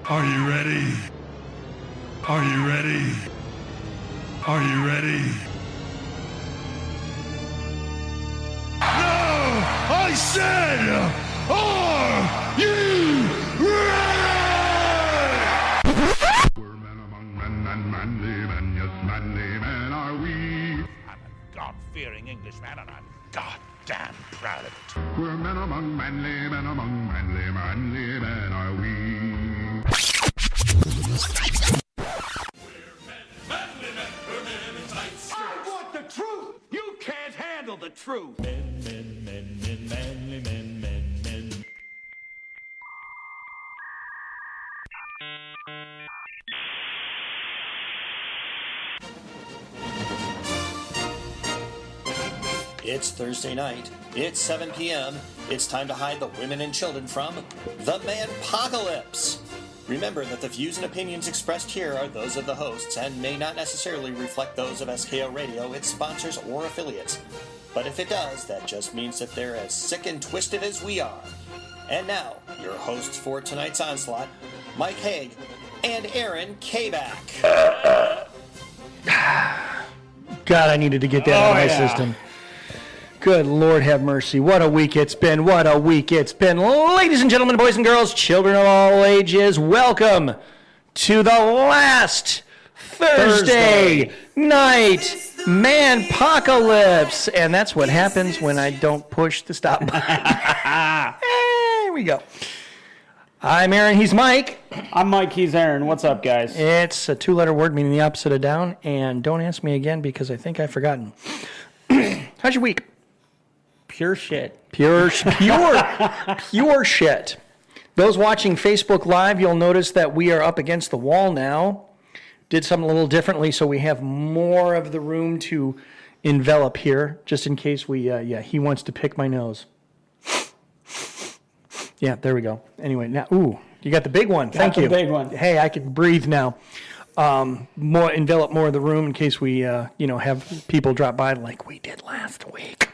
Are you ready? Are you ready? Are you ready? No! I said, are you ready? We're men among men and manly men, yes, manly men are we. I'm a God-fearing Englishman and I'm goddamn proud of it. We're men among manly men among manly men are we. I want the truth! You can't handle the truth! Men. It's Thursday night. It's 7 p.m. It's time to hide the women and children from the Manpocalypse. Remember that the views and opinions expressed here are those of the hosts and may not necessarily reflect those of SKO Radio, its sponsors, or affiliates. But if it does, that just means that they're as sick and twisted as we are. And now, your hosts for tonight's onslaught, Mike Haig and Aaron K-Back. God, I needed to get that out of my system. Good Lord have mercy. What a week it's been. What a week it's been. Ladies and gentlemen, boys and girls, children of all ages, welcome to the last Thursday night Manpocalypse. And that's what happens when I don't push the stop button. There we go. I'm Aaron, he's Mike. I'm Mike, he's Aaron. What's up, guys? It's a two-letter word meaning the opposite of down. And don't ask me again because I think I've forgotten. How's your week? Pure shit. Pure shit. Those watching Facebook Live, you'll notice that we are up against the wall now. Did something a little differently, so we have more of the room to envelop here, just in case he wants to pick my nose. Yeah, there we go. Anyway, now, you got the big one. Thank you. Got the big one. Hey, I can breathe now. Envelop more of the room in case we, have people drop by like we did last week.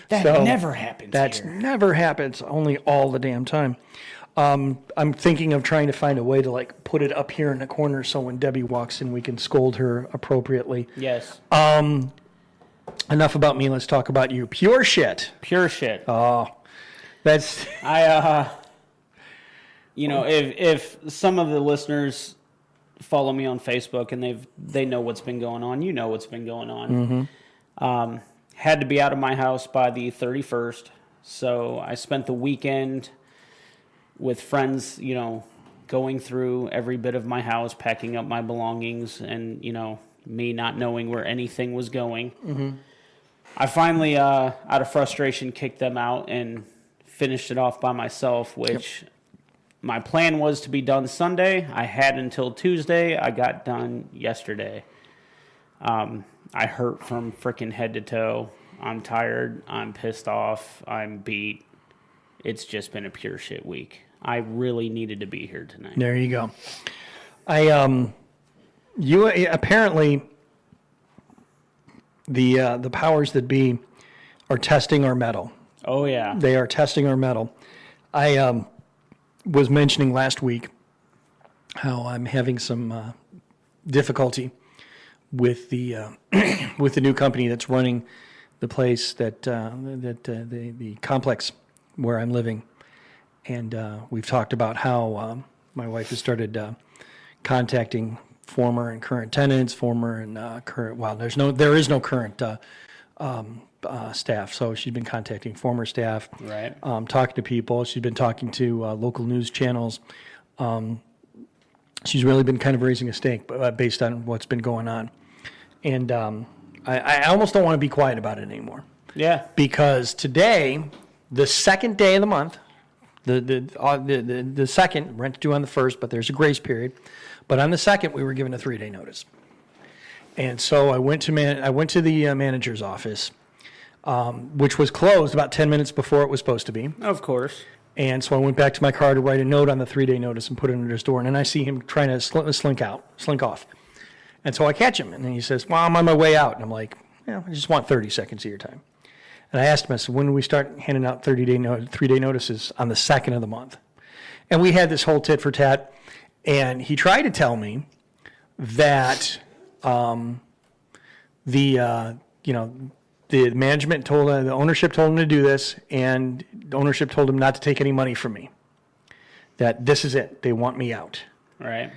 That never happens That here. never happens, only all the damn time. I'm thinking of trying to find a way to, put it up here in the corner so when Debbie walks in, we can scold her appropriately. Yes. Enough about me. Let's talk about you. Pure shit. Pure shit. Oh, that's... if some of the listeners follow me on Facebook and they know what's been going on, you know what's been going on. Mm-hmm. Had to be out of my house by the 31st, so I spent the weekend with friends, going through every bit of my house, packing up my belongings, and, me not knowing where anything was going. Mm-hmm. I finally, out of frustration, kicked them out and finished it off by myself, which my plan was to be done Sunday. I had until Tuesday. I got done yesterday. I hurt from freaking head to toe. I'm tired. I'm pissed off. I'm beat. It's just been a pure shit week. I really needed to be here tonight. There you go. You apparently the powers that be are testing our mettle. Oh yeah, they are testing our mettle. I was mentioning last week how I'm having some difficulty with the with the new company that's running the place the complex where I'm living, and we've talked about how my wife has started contacting former and current tenants, former and current. Well, there is no current staff, so she's been contacting former staff, right? Talking to people. She's been talking to local news channels. She's really been kind of raising a stink based on what's been going on. And I almost don't want to be quiet about it anymore. Yeah. Because today, the second day of the month, the second, rent due on the 1st, but there's a grace period. But on the 2nd, we were given a 3-day notice. And so I went to the manager's office, which was closed about 10 minutes before it was supposed to be. Of course. And so I went back to my car to write a note on the 3-day notice and put it under his door. And then I see him trying to slink off. And so I catch him, and then he says, well, I'm on my way out. And I'm like, I just want 30 seconds of your time. And I asked him, I said, when do we start handing out 3-day notices on the 2nd of the month? And we had this whole tit for tat. And he tried to tell me that the management the ownership told him to do this, and the ownership told him not to take any money from me. That this is it. They want me out. Right.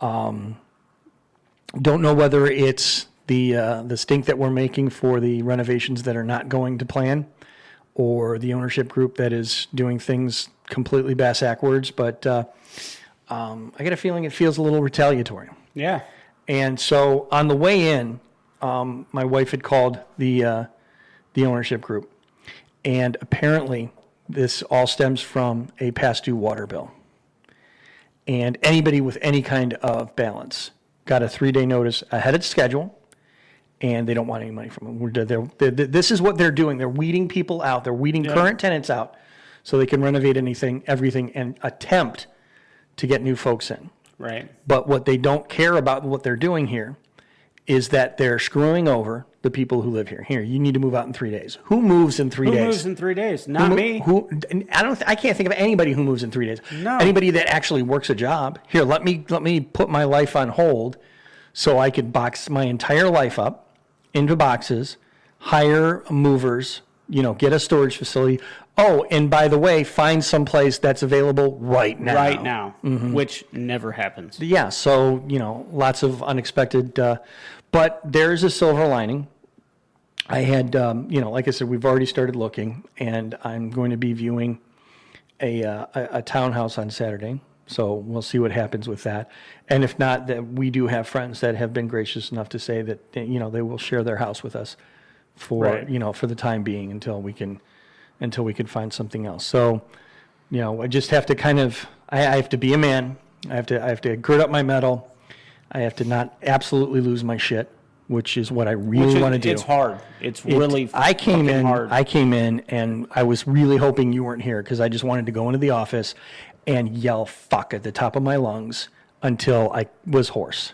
Don't know whether it's the stink that we're making for the renovations that are not going to plan, or the ownership group that is doing things completely backwards. But I get a feeling it feels a little retaliatory. Yeah. And so on the way in, my wife had called the ownership group, and apparently this all stems from a past due water bill. And anybody with any kind of balance got a 3-day notice ahead of schedule, and they don't want any money from them. This is what they're doing. They're weeding people out. They're weeding current tenants out so they can renovate everything, and attempt to get new folks in. Right. But what they don't care about what they're doing here is that they're screwing over the people who live here. Here, you need to move out in 3 days. Who moves in 3 days? Who moves in 3 days? Not me. I can't think of anybody who moves in 3 days. No. Anybody that actually works a job. Here, let me put my life on hold so I could box my entire life up into boxes, hire movers, get a storage facility. Oh, and by the way, find some place that's available right now. Right now, which never happens. Yeah, so, lots of unexpected, but there's a silver lining. I had, like I said, we've already started looking, and I'm going to be viewing a townhouse on Saturday. So we'll see what happens with that. And if not, that we do have friends that have been gracious enough to say that, they will share their house with us for, for the time being until we can find something else. So, I just have to I have to be a man. I have to gird up my mettle. I have to not absolutely lose my shit, which is what I really want to do. It's hard. It's really hard. I came in and I was really hoping you weren't here, because I just wanted to go into the office and yell fuck at the top of my lungs until I was hoarse.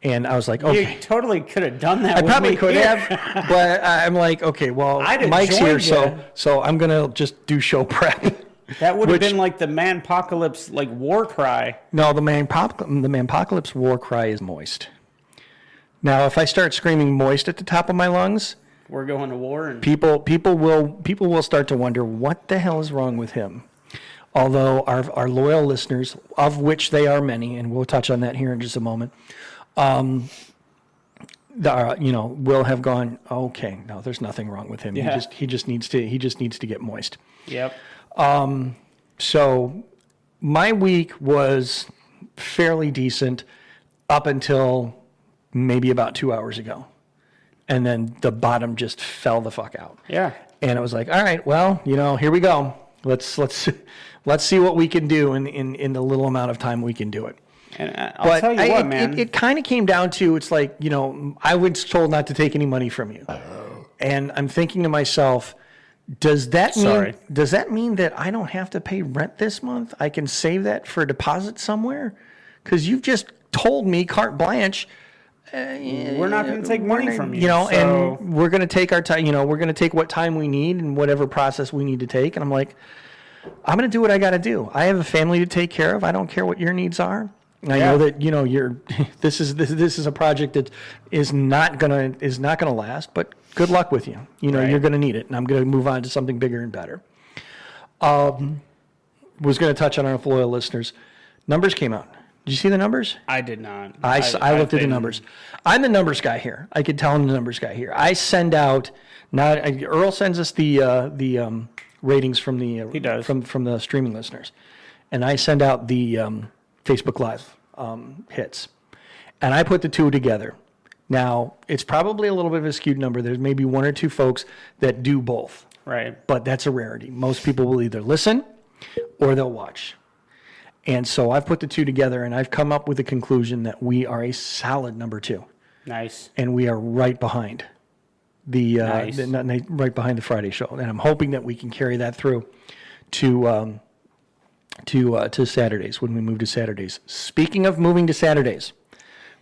And I was like, okay. You totally could have done that. I probably could have, but I'm like, okay, well, Mike's here, so I'm going to just do show prep. That would have been like the Manpocalypse, war cry. No, the Manpocalypse war cry is moist. Now, if I start screaming moist at the top of my lungs, we're going to war, and people will start to wonder what the hell is wrong with him. Although our loyal listeners, of which they are many, and we'll touch on that here in just a moment, will have gone, okay, no, there's nothing wrong with him. Yeah. He just needs to get moist. Yep. So my week was fairly decent up until maybe about 2 hours ago. And then the bottom just fell the fuck out. Yeah. And it was like, all right, well, here we go. Let's see what we can do in the little amount of time we can do it. And I'll tell you what, man. It kind of came down to, it's like, I was told not to take any money from you. And I'm thinking to myself, does that mean that I don't have to pay rent this month? I can save that for a deposit somewhere? Because you've just told me carte blanche, we're not going to take money from you. And we're going to take our time, we're going to take what time we need and whatever process we need to take. And I'm like, I'm going to do what I got to do. I have a family to take care of. I don't care what your needs are. I know that this is a project that is not gonna last, but good luck with you. You're gonna need it, and I'm gonna move on to something bigger and better. Was gonna touch on our loyal listeners. Numbers came out. Did you see the numbers? I did not. I looked at the numbers. I'm the numbers guy here. I could tell I'm the numbers guy here. I send out. Earl sends us the ratings from the he does. from the streaming listeners, and I send out the Facebook Live hits. And I put the two together. Now, it's probably a little bit of a skewed number. There's maybe one or two folks that do both. Right. But that's a rarity. Most people will either listen or they'll watch. And so I've put the two together, and I've come up with the conclusion that we are a solid number 2. Nice. And we are right behind the Nice. right behind the Friday show. And I'm hoping that we can carry that through to Saturdays, when we move to Saturdays. Speaking of moving to Saturdays,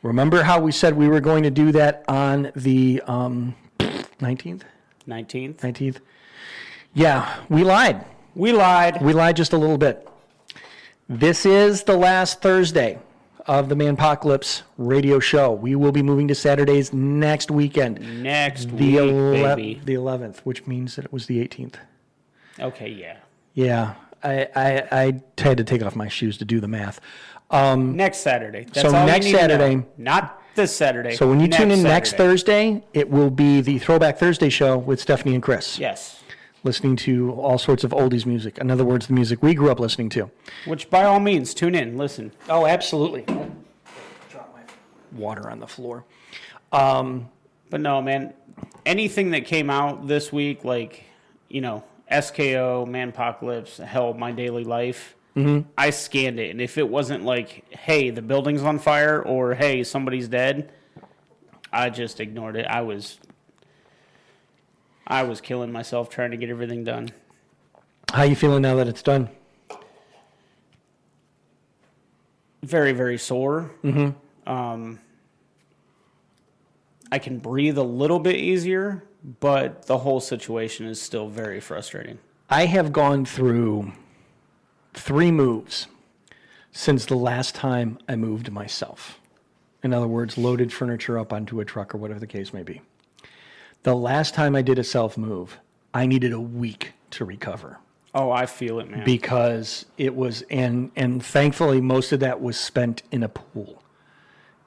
remember how we said we were going to do that on the 19th? 19th? Yeah, we lied. We lied. We lied just a little bit. This is the last Thursday of the Manpocalypse radio show. We will be moving to Saturdays next weekend. Next week, baby. The 11th, which means that it was the 18th. Okay, yeah. Yeah, I had to take off my shoes to do the math. Next Saturday. That's So all next you need to know. Saturday. Not this Saturday. So when you tune in next Saturday. Thursday, it will be the Throwback Thursday show with Stephanie and Chris. Yes. Listening to all sorts of oldies music. In other words, the music we grew up listening to. Which, by all means, tune in, listen. Oh, absolutely. Drop my water on the floor. But no, man, anything that came out this week, like, SKO, Manpocalypse, hell, My Daily Life, I scanned it. And if it wasn't like, hey, the building's on fire, or hey, somebody's dead, I just ignored it. I was killing myself trying to get everything done. How you feeling now that it's done? Very, very sore. I can breathe a little bit easier, but the whole situation is still very frustrating. I have gone through 3 moves since the last time I moved myself. In other words, loaded furniture up onto a truck or whatever the case may be. The last time I did a self-move, I needed a week to recover. Oh, I feel it, man. Because it was, and thankfully most of that was spent in a pool.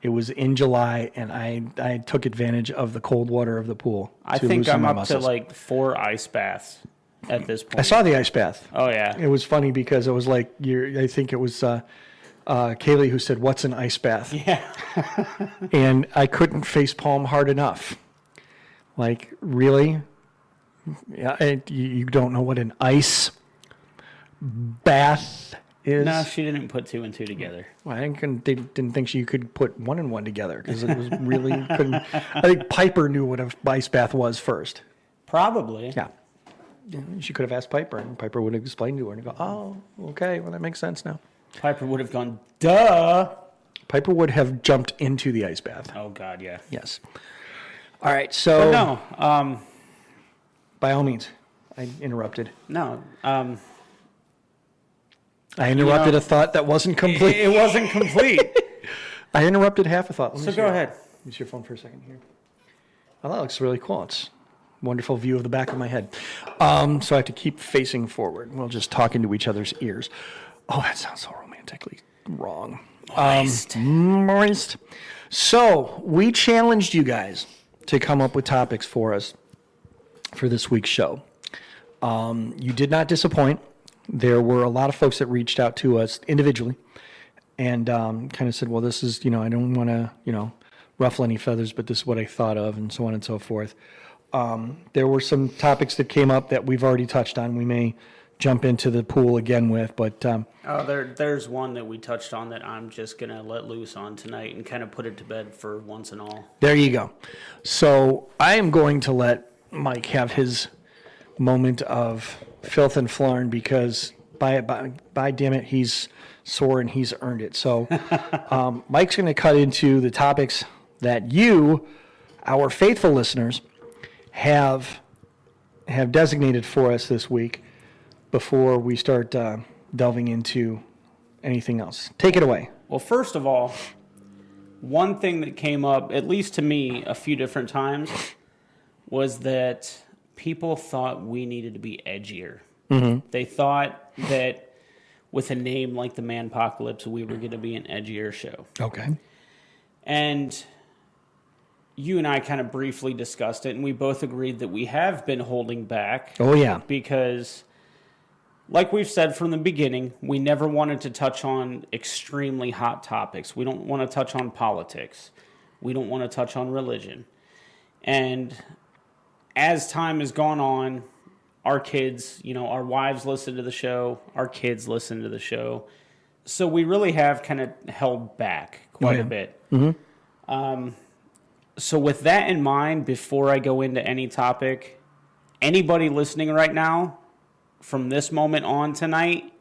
It was in July, and I took advantage of the cold water of the pool. I think I'm up to like 4 ice baths at this point. I saw the ice bath. Oh, yeah. It was funny because it was like, I think it was Kaylee who said, "What's an ice bath?" Yeah. And I couldn't facepalm hard enough. Like, really? Yeah, you don't know what an ice bath is? No, she didn't put 2 and 2 together. Well, I didn't think she could put 1 and 1 together because it was really couldn't. I think Piper knew what an ice bath was first. Probably. Yeah. She could have asked Piper, and Piper would have explained to her and go, "Oh, okay, well, that makes sense now." Piper would have gone, duh. Piper would have jumped into the ice bath. Oh, God, yeah. Yes. All right, so. But no. By all means, I interrupted. No. I interrupted a thought that wasn't complete. It wasn't complete. I interrupted half a thought. So go ahead. Use your phone for a second here. Oh, that looks really cool. It's a wonderful view of the back of my head. So I have to keep facing forward. We'll just talk into each other's ears. Oh, that sounds so romantically wrong. Moist. So we challenged you guys to come up with topics for us for this week's show. You did not disappoint. There were a lot of folks that reached out to us individually and kind of said, well, this is, I don't want to, ruffle any feathers, but this is what I thought of, and so on and so forth. There were some topics that came up that we've already touched on. We may jump into the pool again with, but... there's one that we touched on that I'm just going to let loose on tonight and kind of put it to bed for once and all. There you go. So I am going to let Mike have his moment of filth and flarn because by damn it, he's sore and he's earned it. So Mike's going to cut into the topics that you, our faithful listeners, have designated for us this week before we start delving into anything else. Take it away. Well, first of all, one thing that came up, at least to me, a few different times, was that people thought we needed to be edgier. Mm-hmm. They thought that with a name like the Manpocalypse, we were going to be an edgier show. Okay. And you and I kind of briefly discussed it, and we both agreed that we have been holding back. Oh, yeah. Because, like we've said from the beginning, we never wanted to touch on extremely hot topics. We don't want to touch on politics. We don't want to touch on religion. And as time has gone on, our kids, our wives listen to the show, our kids listen to the show. So we really have kind of held back quite a bit. Mm-hmm. So with that in mind, before I go into any topic, anybody listening right now, from this moment on tonight,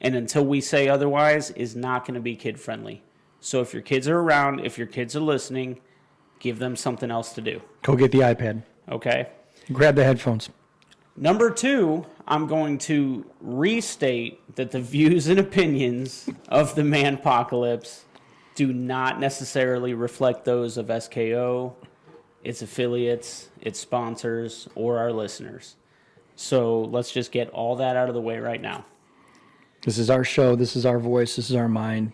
and until we say otherwise, is not going to be kid-friendly. So if your kids are around, if your kids are listening, give them something else to do. Go get the iPad. Okay? Grab the headphones. Number 2, I'm going to restate that the views and opinions of the Manpocalypse do not necessarily reflect those of SKO, its affiliates, its sponsors, or our listeners. So let's just get all that out of the way right now. This is our show. This is our voice. This is our mind.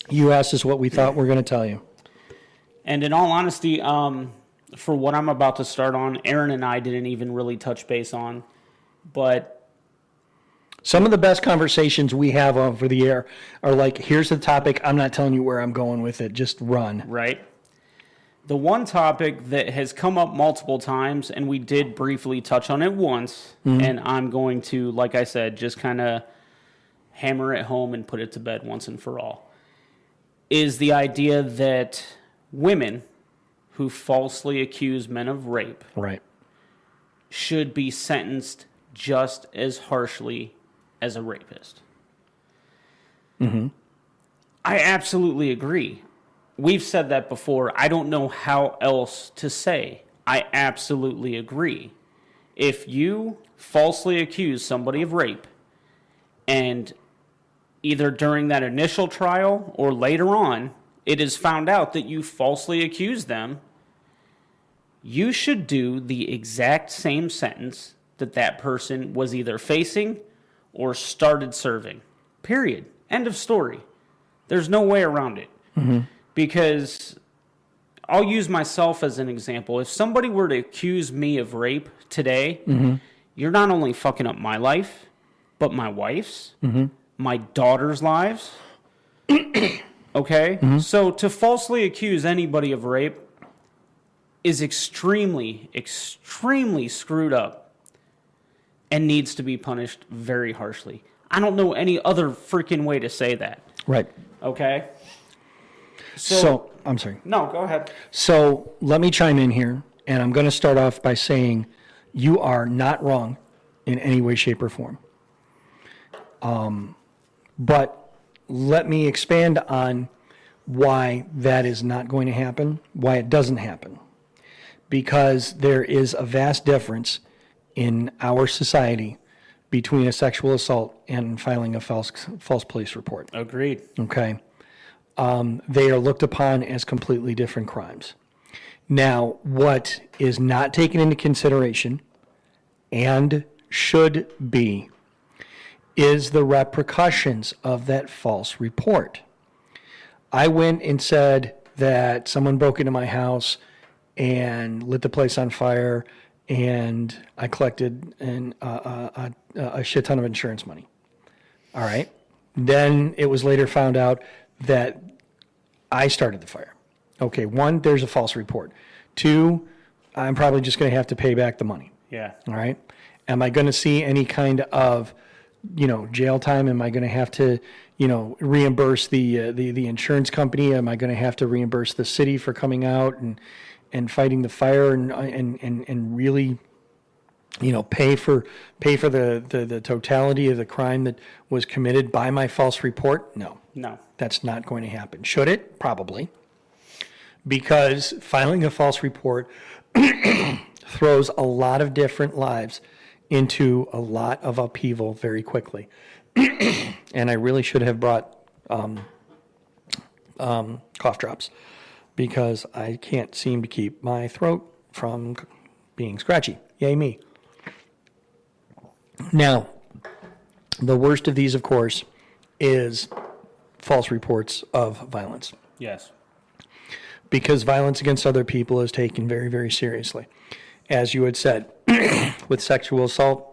You asked us what we thought we're going to tell you. And in all honesty, for what I'm about to start on, Aaron and I didn't even really touch base on. But some of the best conversations we have over the air are like, here's the topic. I'm not telling you where I'm going with it. Just run. Right. The one topic that has come up multiple times, and we did briefly touch on it once, and I'm going to, like I said, just kind of hammer it home and put it to bed once and for all, is the idea that women who falsely accuse men of rape Right. should be sentenced just as harshly as a rapist. I absolutely agree. We've said that before. I don't know how else to say. I absolutely agree. If you falsely accuse somebody of rape, and either during that initial trial or later on, it is found out that you falsely accused them, you should do the exact same sentence that that person was either facing or started serving. Period. End of story. There's no way around it. Because I'll use myself as an example. If somebody were to accuse me of rape today, you're not only fucking up my life, but my wife's, my daughter's lives. Okay? So to falsely accuse anybody of rape is extremely, extremely screwed up and needs to be punished very harshly. I don't know any other freaking way to say that. Right. Okay? So, I'm sorry. No, go ahead. So let me chime in here, and I'm going to start off by saying you are not wrong in any way, shape, or form. But let me expand on why that is not going to happen, why it doesn't happen. Because there is a vast difference in our society between a sexual assault and filing a false police report. Agreed. Okay. They are looked upon as completely different crimes. Now, what is not taken into consideration and should be is the repercussions of that false report. I went and said that someone broke into my house and lit the place on fire, and I collected a shit ton of insurance money. All right. Then it was later found out that I started the fire. Okay, 1, there's a false report. 2, I'm probably just going to have to pay back the money. Yeah. All right. Am I going to see any kind of, jail time? Am I going to have to, reimburse the insurance company? Am I going to have to reimburse the city for coming out and fighting the fire and really, pay for the totality of the crime that was committed by my false report? No, that's not going to happen. Should it? Probably. Because filing a false report throws a lot of different lives into a lot of upheaval very quickly. And I really should have brought cough drops because I can't seem to keep my throat from being scratchy. Yay me. Now, the worst of these, of course, is false reports of violence. Yes. Because violence against other people is taken very, very seriously. As you had said, with sexual assault,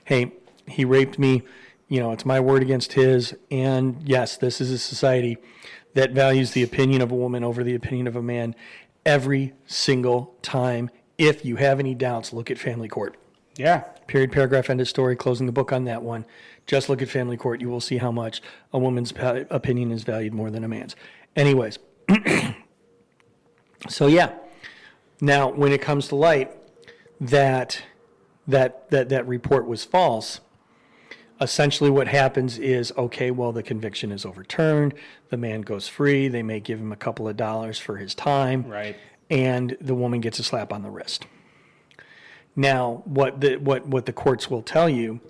hey, he raped me, it's my word against his. And yes, this is a society that values the opinion of a woman over the opinion of a man every single time. If you have any doubts, look at family court. Yeah. Period, paragraph, end of story, closing the book on that one. Just look at family court. You will see how much a woman's opinion is valued more than a man's. Anyways. So yeah. Now, when it comes to light that report was false, essentially what happens is, okay, well, the conviction is overturned. The man goes free. They may give him a couple of dollars for his time. Right. And the woman gets a slap on the wrist. Now, what the courts will tell you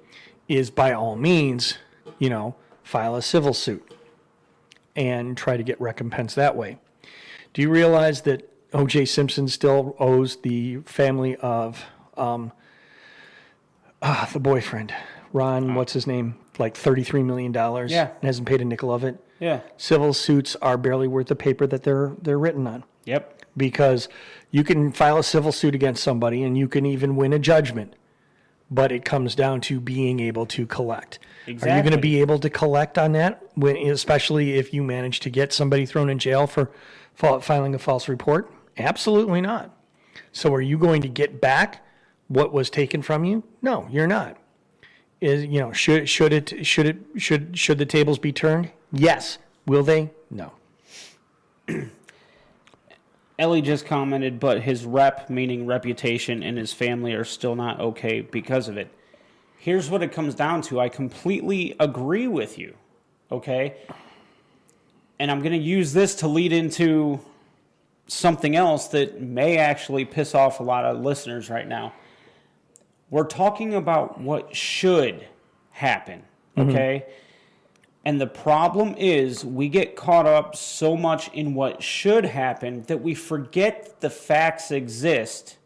is, by all means, file a civil suit and try to get recompense that way. Do you realize that O.J. Simpson still owes the family of the boyfriend, Ron, what's his name, like $33 million? Yeah. And hasn't paid a nickel of it? Yeah. Civil suits are barely worth the paper that they're written on. Yep. Because you can file a civil suit against somebody and you can even win a judgment, but it comes down to being able to collect. Exactly. Are you going to be able to collect on that, especially if you manage to get somebody thrown in jail for filing a false report? Absolutely not. So are you going to get back what was taken from you? No, you're not. Should the tables be turned? Yes. Will they? No. Ellie just commented, but his rep, meaning reputation, and his family are still not okay because of it. Here's what it comes down to. I completely agree with you, okay? And I'm going to use this to lead into something else that may actually piss off a lot of listeners right now. We're talking about what should happen, okay? Mm-hmm. And the problem is we get caught up so much in what should happen that we forget the facts exist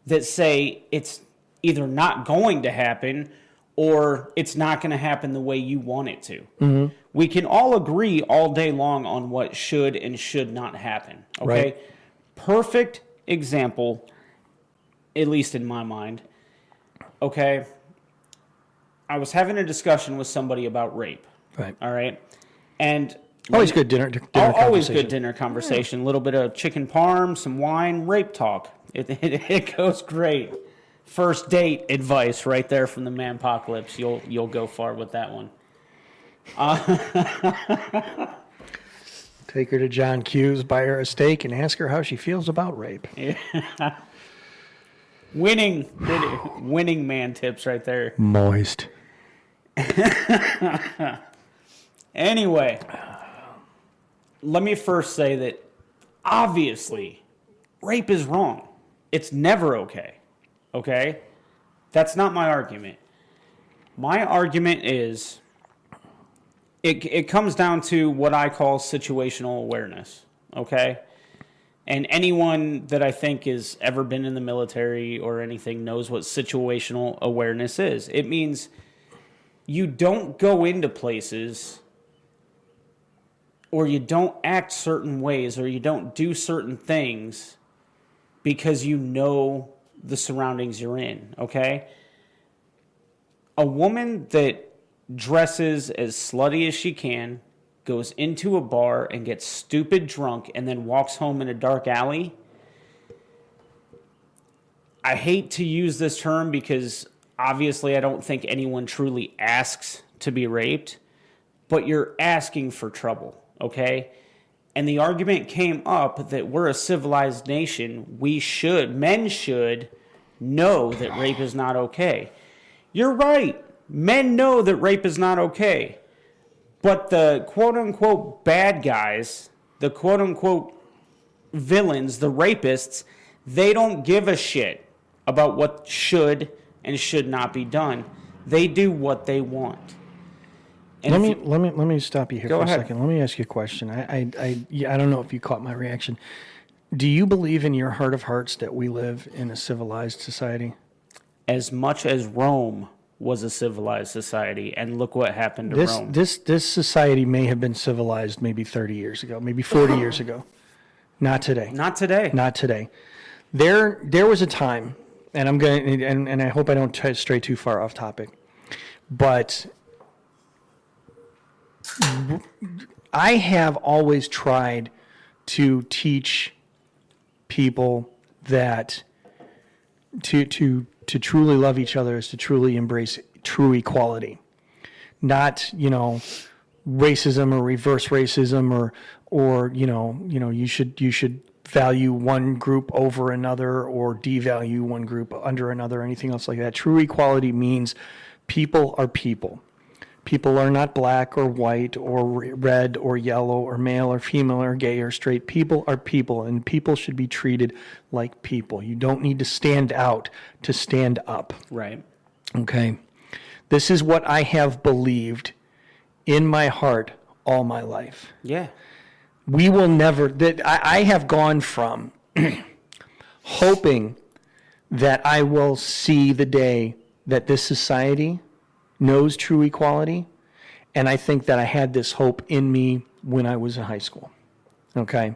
that say it's either not going to happen or it's not going to happen the way you want it to. Mm-hmm. We can all agree all day long on what should and should not happen, okay? Right. Perfect example, at least in my mind, okay? I was having a discussion with somebody about rape. Right. All right. And always good dinner always good dinner conversation. A little bit of chicken parm, some wine, rape talk. It goes great. First date advice right there from the Manpocalypse. You'll go far with that one. Take her to John Q's, buy her a steak, and ask her how she feels about rape. Yeah. Winning man tips right there. Moist. Anyway, let me first say that obviously rape is wrong. It's never okay. Okay? That's not my argument. My argument is it comes down to what I call situational awareness. Okay? And anyone that I think has ever been in the military or anything knows what situational awareness is. It means you don't go into places or you don't act certain ways or you don't do certain things because you know the surroundings you're in, okay? A woman that dresses as slutty as she can, goes into a bar and gets stupid drunk and then walks home in a dark alley. I hate to use this term because obviously I don't think anyone truly asks to be raped, but you're asking for trouble, okay? And the argument came up that we're a civilized nation. Men should know that rape is not okay. You're right. Men know that rape is not okay. But the quote-unquote bad guys, the quote-unquote villains, the rapists, they don't give a shit about what should and should not be done. They do what they want. And let me stop you here for ahead. a second. Let me ask you a question. I don't know if you caught my reaction. Do you believe in your heart of hearts that we live in a civilized society? As much as Rome was a civilized society, and look what happened to Rome. This society may have been civilized maybe 30 years ago, maybe 40 years ago. Not today. Not today. Not today. There was a time, and I'm going and I hope I don't stray too far off topic, but I have always tried to teach people that to truly love each other is to truly embrace true equality, not racism or reverse racism or you should value one group over another or devalue one group under another or anything else like that. True equality means people are people. People are not black or white or red or yellow or male or female or gay or straight. People are people, and people should be treated like people. You don't need to stand out to stand up. Right. Okay? This is what I have believed in my heart all my life. Yeah. We will never, I have gone from hoping that I will see the day that this society knows true equality, and I think that I had this hope in me when I was in high school, okay,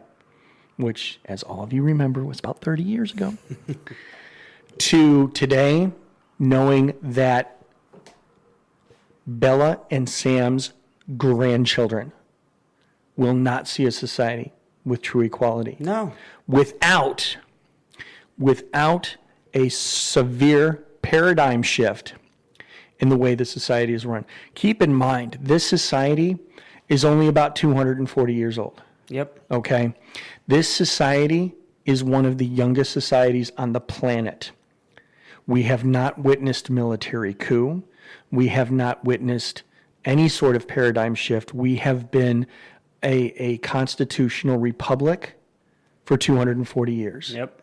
which, as all of you remember, was about 30 years ago, to today, knowing that Bella and Sam's grandchildren will not see a society with true equality. No. Without a severe paradigm shift in the way the society is run. Keep in mind, this society is only about 240 years old. Yep. Okay? This society is one of the youngest societies on the planet. We have not witnessed military coup. We have not witnessed any sort of paradigm shift. We have been a constitutional republic for 240 years. Yep.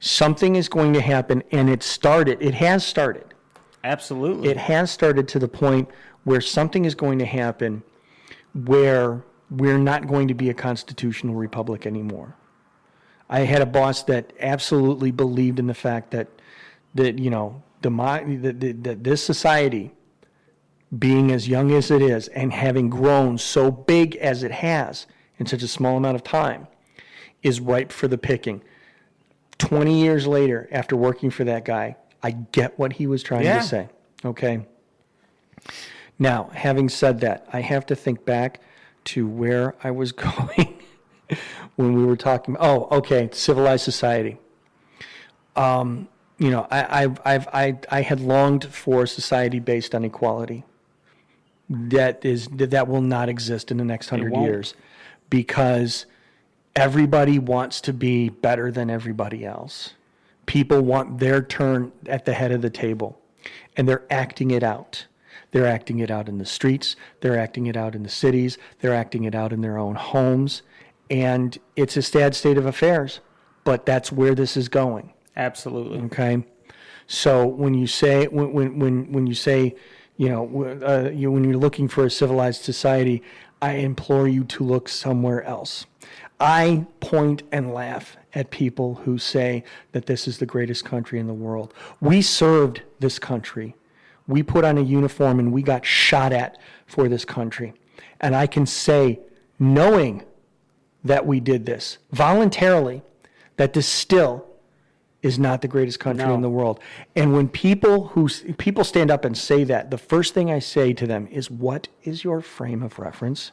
Something is going to happen, and it has started. Absolutely. It has started to the point where something is going to happen where we're not going to be a constitutional republic anymore. I had a boss that absolutely believed in the fact that this society, being as young as it is and having grown so big as it has in such a small amount of time, is ripe for the picking. 20 years later, after working for that guy, I get what he was trying to say. Okay. Now, having said that, I have to think back to where I was going when we were talking. Oh, okay, civilized society. I had longed for a society based on equality. That will not exist in the next 100 years, because everybody wants to be better than everybody else. People want their turn at the head of the table, and they're acting it out. They're acting it out in the streets. They're acting it out in the cities. They're acting it out in their own homes. And it's a sad state of affairs, but that's where this is going. Absolutely. Okay. So when you say, when you say, when you're looking for a civilized society, I implore you to look somewhere else. I point and laugh at people who say that this is the greatest country in the world. We served this country. We put on a uniform and we got shot at for this country. And I can say, knowing that we did this voluntarily, that this still is not the greatest country in the world. And when people stand up and say that, the first thing I say to them is, what is your frame of reference?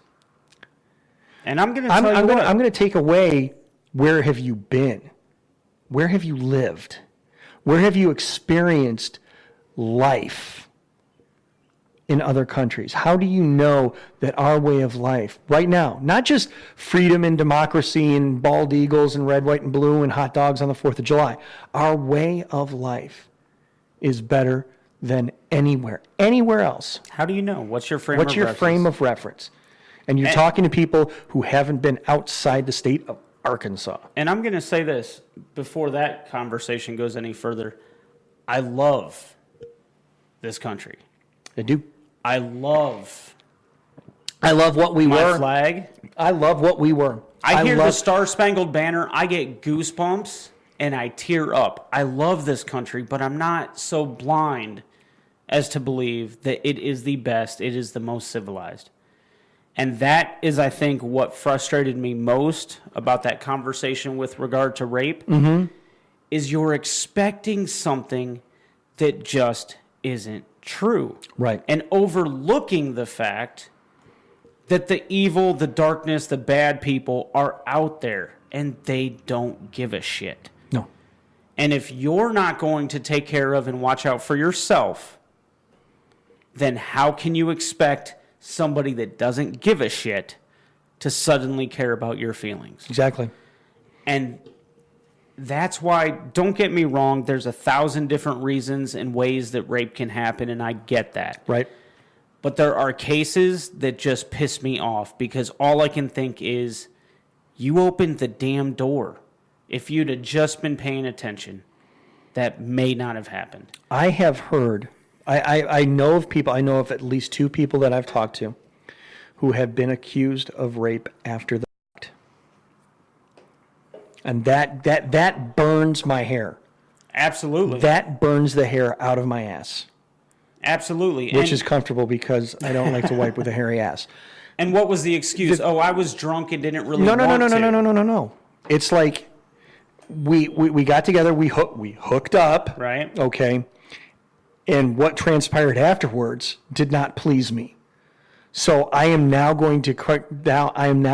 And I'm going to tell you what. I'm going to take away, where have you been? Where have you lived? Where have you experienced life in other countries? How do you know that our way of life right now, not just freedom and democracy and bald eagles and red, white, and blue and hot dogs on the 4th of July, our way of life is better than anywhere else? How do you know? What's your frame of reference? What's your frame of reference? And you're talking to people who haven't been outside the state of Arkansas. And I'm going to say this before that conversation goes any further. I love this country. I do. I love what we my were. flag. I love what we were. I hear the Star-Spangled Banner. I get goosebumps and I tear up. I love this country, but I'm not so blind as to believe that it is the best. It is the most civilized. And that is, I think, what frustrated me most about that conversation with regard to rape, is you're expecting something that just isn't true. Right. And overlooking the fact that the evil, the darkness, the bad people are out there and they don't give a shit. No. And if you're not going to take care of and watch out for yourself, then how can you expect somebody that doesn't give a shit to suddenly care about your feelings? Exactly. And that's why, don't get me wrong, there's 1,000 different reasons and ways that rape can happen, and I get that. Right. But there are cases that just piss me off because all I can think is, you opened the damn door. If you'd have just been paying attention, that may not have happened. I have heard, I know of people, I know of at least 2 people that I've talked to who have been accused of rape after the fact. And that burns my hair. Absolutely. That burns the hair out of my ass. Absolutely. Which is comfortable because I don't like to wipe with a hairy ass. And what was the excuse? I was drunk and didn't really want to. No. It's like we got together, we hooked up. Right. Okay. And what transpired afterwards did not please me. So I am now going to categorize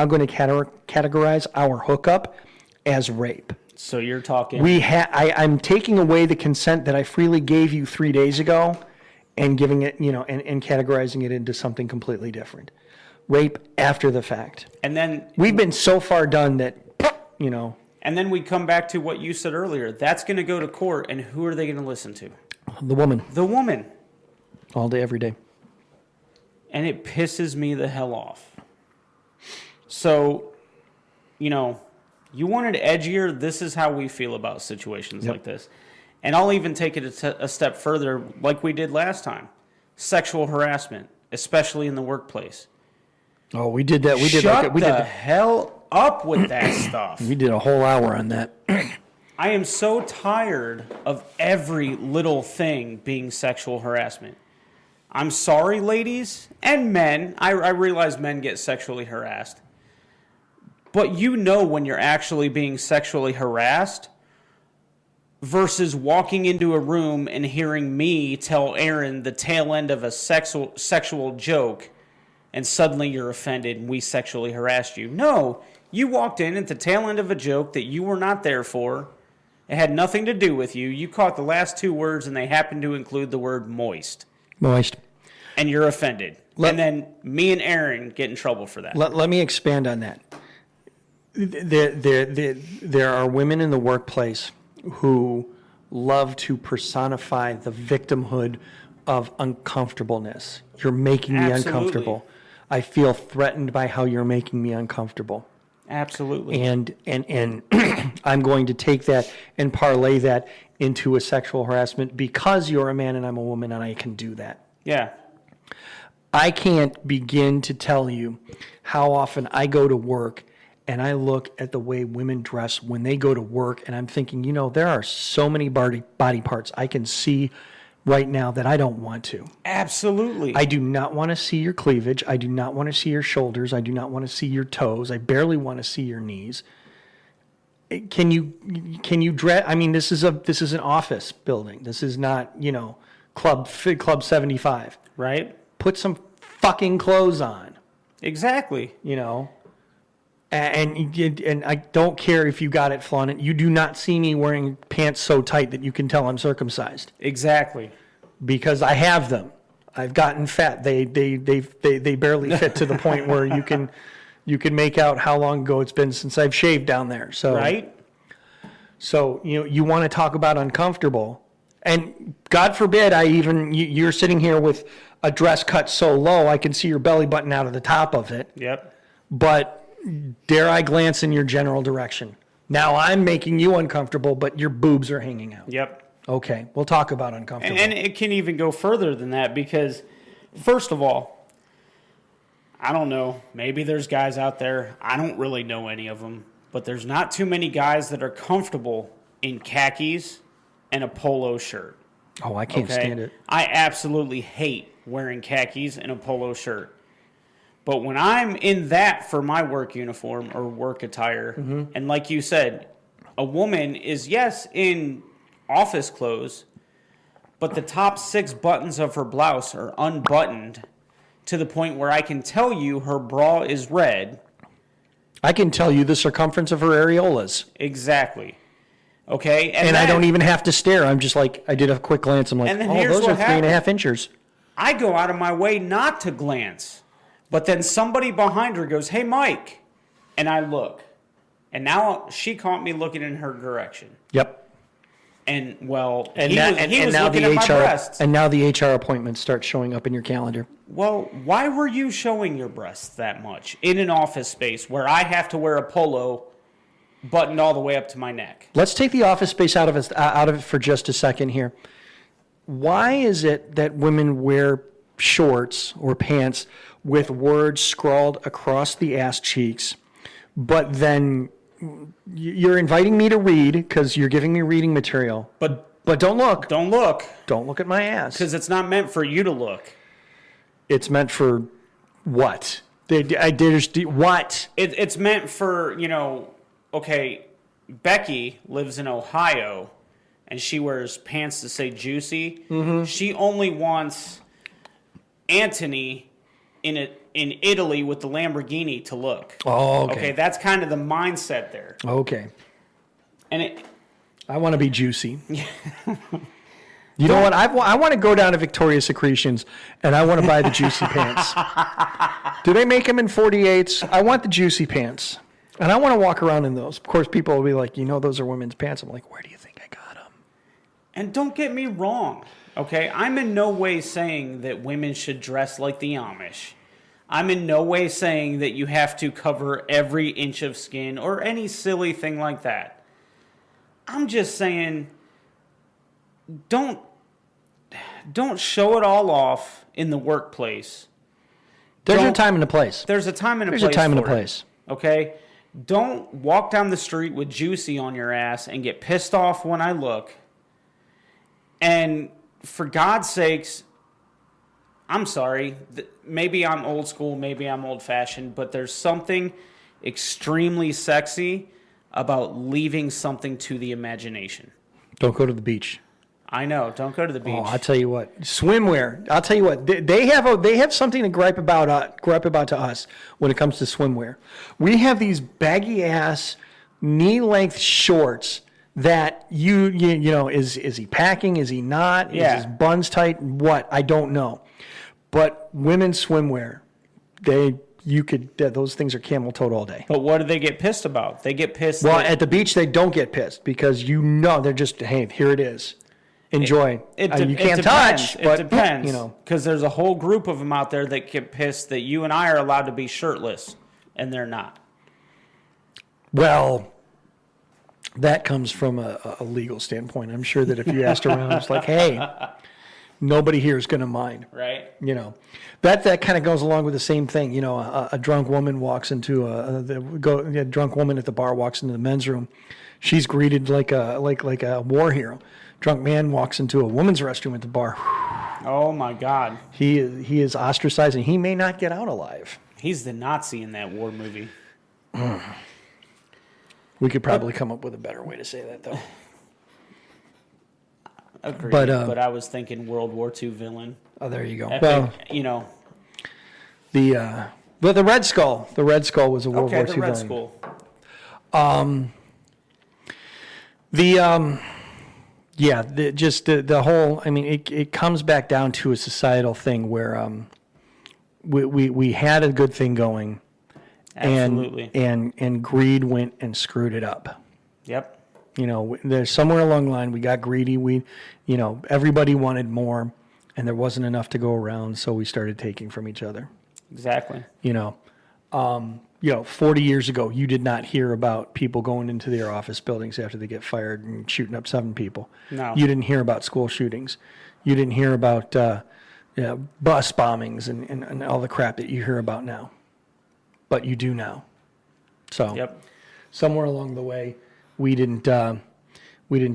our hookup as rape. So you're talking. I'm taking away the consent that I freely gave you 3 days ago, and giving it, and categorizing it into something completely different. Rape after the fact. And then we've been so far done that, And then we come back to what you said earlier. That's going to go to court, and who are they going to listen to? The woman. The woman. All day, every day. And it pisses me the hell off. So, you wanted edgier. This is how we feel about situations like this. And I'll even take it a step further, like we did last time. Sexual harassment, especially in the workplace. Oh, we did that. Shut the hell up with that stuff. We did a whole hour on that. I am so tired of every little thing being sexual harassment. I'm sorry, ladies and men. I realize men get sexually harassed. But when you're actually being sexually harassed versus walking into a room and hearing me tell Aaron the tail end of a sexual joke and suddenly you're offended and we sexually harassed you. No, you walked in at the tail end of a joke that you were not there for. It had nothing to do with you. You caught the last 2 words and they happened to include the word moist. Moist. And you're offended. And then me and Aaron get in trouble for that. Let me expand on that. There are women in the workplace who love to personify the victimhood of uncomfortableness. You're making me uncomfortable. I feel threatened by how you're making me uncomfortable. Absolutely. And I'm going to take that and parlay that into a sexual harassment because you're a man and I'm a woman and I can do that. Yeah. I can't begin to tell you how often I go to work and I look at the way women dress when they go to work and I'm thinking, there are so many body parts I can see right now that I don't want to. Absolutely. I do not want to see your cleavage. I do not want to see your shoulders. I do not want to see your toes. I barely want to see your knees. Can you dress? I mean, this is an office building. This is not, Club 75. Right? Put some fucking clothes on. Exactly. And I don't care if you got it flaunted. You do not see me wearing pants so tight that you can tell I'm circumcised. Exactly. Because I have them. I've gotten fat. They barely fit to the point where you can make out how long ago it's been since I've shaved down there. So right. So you want to talk about uncomfortable, and God forbid you're sitting here with a dress cut so low I can see your belly button out of the top of it. Yep. But dare I glance in your general direction? Now I'm making you uncomfortable, but your boobs are hanging out. Yep. Okay, we'll talk about uncomfortable. And it can even go further than that because, first of all, I don't know. Maybe there's guys out there. I don't really know any of them. But there's not too many guys that are comfortable in khakis and a polo shirt. Oh, I can't stand it. I absolutely hate wearing khakis and a polo shirt. But when I'm in that for my work uniform or work attire, and like you said, a woman is, yes, in office clothes, but the top 6 buttons of her blouse are unbuttoned to the point where I can tell you her bra is red. I can tell you the circumference of her areolas. Exactly. Okay? And I don't even have to stare. I'm just like, I did a quick glance. I'm like, those are 3.5 inches. I go out of my way not to glance. But then somebody behind her goes, "Hey, Mike." And I look. And now she caught me looking in her direction. Yep. And well, And he now, was, and, he and was now looking the at my HR breasts. and now the HR appointments start showing up in your calendar. Well, why were you showing your breasts that much in an office space where I have to wear a polo buttoned all the way up to my neck? Let's take the office space out of it for just a second here. Why is it that women wear shorts or pants with words scrawled across the ass cheeks, but then you're inviting me to read because you're giving me reading material, but don't look. Don't look, Don't look at my ass. because it's not meant for you to look. It's meant for what? What? It's meant for, okay, Becky lives in Ohio, and she wears pants that say juicy. Mm-hmm. She only wants Anthony in Italy with the Lamborghini to look. Oh, okay. Okay, that's kind of the mindset there. Okay. And I want to be juicy. You know what? I want to go down to Victoria's Secretions, and I want to buy the juicy pants. Do they make them in 48s? I want the juicy pants, and I want to walk around in those. Of course, people will be like, those are women's pants. I'm like, where do you think I got them? And don't get me wrong, okay? I'm in no way saying that women should dress like the Amish. I'm in no way saying that you have to cover every inch of skin or any silly thing like that. I'm just saying, don't show it all off in the workplace. There's a time and a place. There's a time and a There's place. a time and a for it, place. okay? Don't walk down the street with juicy on your ass and get pissed off when I look. And for God's sakes, I'm sorry. Maybe I'm old school, maybe I'm old fashioned, but there's something extremely sexy about leaving something to the imagination. Don't go to the beach. I know. Don't go to the beach. Oh, I'll tell you what. Swimwear. I'll tell you what. They have something to gripe about to us when it comes to swimwear. We have these baggy ass knee-length shorts that you know is he packing? Is he not? Yeah. Is his buns tight? What? I don't know. But women's swimwear, those things are camel-toed all day. But what do they get pissed about? They get pissed. Well, at the beach they don't get pissed because they're just, hey, here it is. Enjoy. You can't touch, but it depends. Because there's a whole group of them out there that get pissed that you and I are allowed to be shirtless, and they're not. Well, that comes from a legal standpoint. I'm sure that if you asked around, it's like, hey, nobody here is going to mind. Right. That kind of goes along with the same thing. A drunk woman walks into a drunk woman at the bar walks into the men's room. She's greeted like a war hero. Drunk man walks into a woman's restroom at the bar. Oh my God. He is ostracized, and he may not get out alive. He's the Nazi in that war movie. We could probably come up with a better way to say that, though. Agreed. But I was thinking World War II villain. Oh, there you go. Epic, the Red Skull. The Red Skull was a World War II the Red villain. Skull. The whole. I mean, it comes back down to a societal thing where we had a good thing going, Absolutely. and greed went and screwed it up. Yep. There's somewhere along the line we got greedy. Everybody wanted more, and there wasn't enough to go around, so we started taking from each other. Exactly. 40 years ago, you did not hear about people going into their office buildings after they get fired and shooting up 7 people. No. You didn't hear about school shootings. You didn't hear about bus bombings and all the crap that you hear about now. But you do now. So Yep. somewhere along the way, we didn't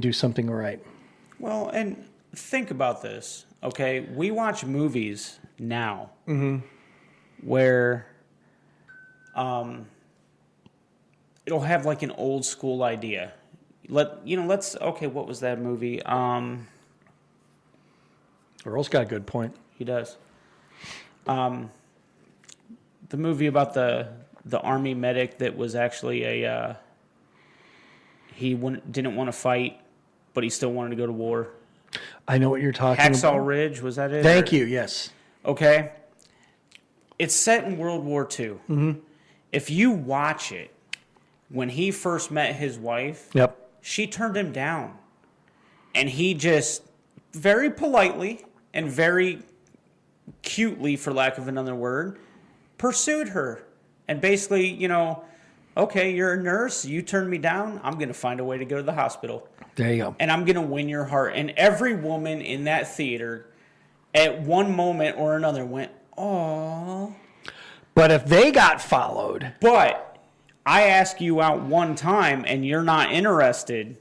do something right. Well, and think about this, okay? We watch movies now where it'll have like an old school idea. What was that movie? Earl's got a good point. He does. The movie about the army medic that was actually didn't want to fight, but he still wanted to go to war. I know what you're talking about. Hacksaw Ridge, was that it? Thank you, yes. Okay. It's set in World War II. Mm-hmm. If you watch it, when he first met his wife, Yep. she turned him down. And he just very politely and very cutely, for lack of another word, pursued her. And basically, you know, okay, you're a nurse. You turned me down. I'm going to find a way to go to the hospital. There you go. And I'm going to win your heart. And every woman in that theater at one moment or another went, "Aww." But if they got followed. But I ask you out one time and you're not interested.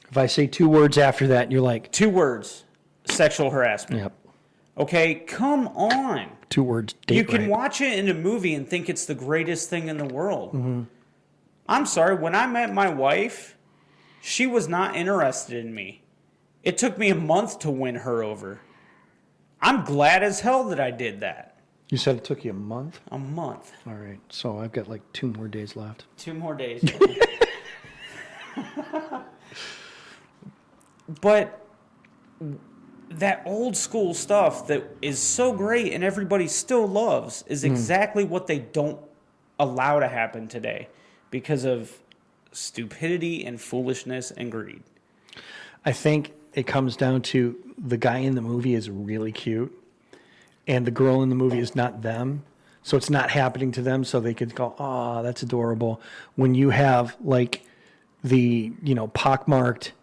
If I say 2 words after that, you're like. 2 words. Sexual harassment. Yep. Okay, come on. 2 words. Date You can rape. watch it in a movie and think it's the greatest thing in the world. Mm-hmm. I'm sorry, when I met my wife, she was not interested in me. It took me a month to win her over. I'm glad as hell that I did that. You said it took you a month? A month. All right. So I've got like 2 more days left. 2 more days. But that old school stuff that is so great and everybody still loves is exactly what they don't allow to happen today because of stupidity and foolishness and greed. I think it comes down to the guy in the movie is really cute and the girl in the movie is not them. So it's not happening to them. So they could go, "Oh, that's adorable." When you have like the, you know, pockmarked,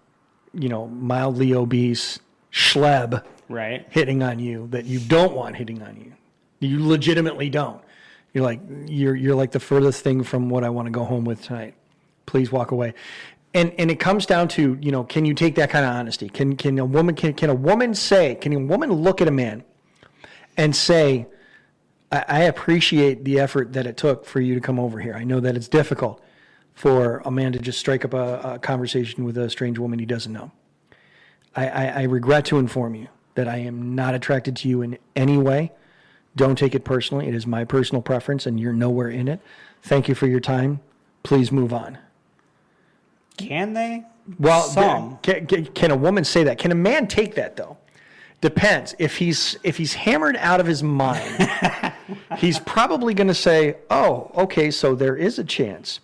you know, mildly obese schleb Right. hitting on you that you don't want hitting on you. You legitimately don't. You're like, you're like the furthest thing from what I want to go home with tonight. Please walk away. And it comes down to, you know, can you take that kind of honesty? Can a woman look at a man and say, I appreciate the effort that it took for you to come over here. I know that it's difficult for a man to just strike up a conversation with a strange woman he doesn't know. I regret to inform you that I am not attracted to you in any way. Don't take it personally. It is my personal preference, and you're nowhere in it. Thank you for your time. Please move on. Can they? Well, some. Can a woman say that? Can a man take that, though? Depends. If he's hammered out of his mind, he's probably going to say, "Oh, okay, so there is a chance."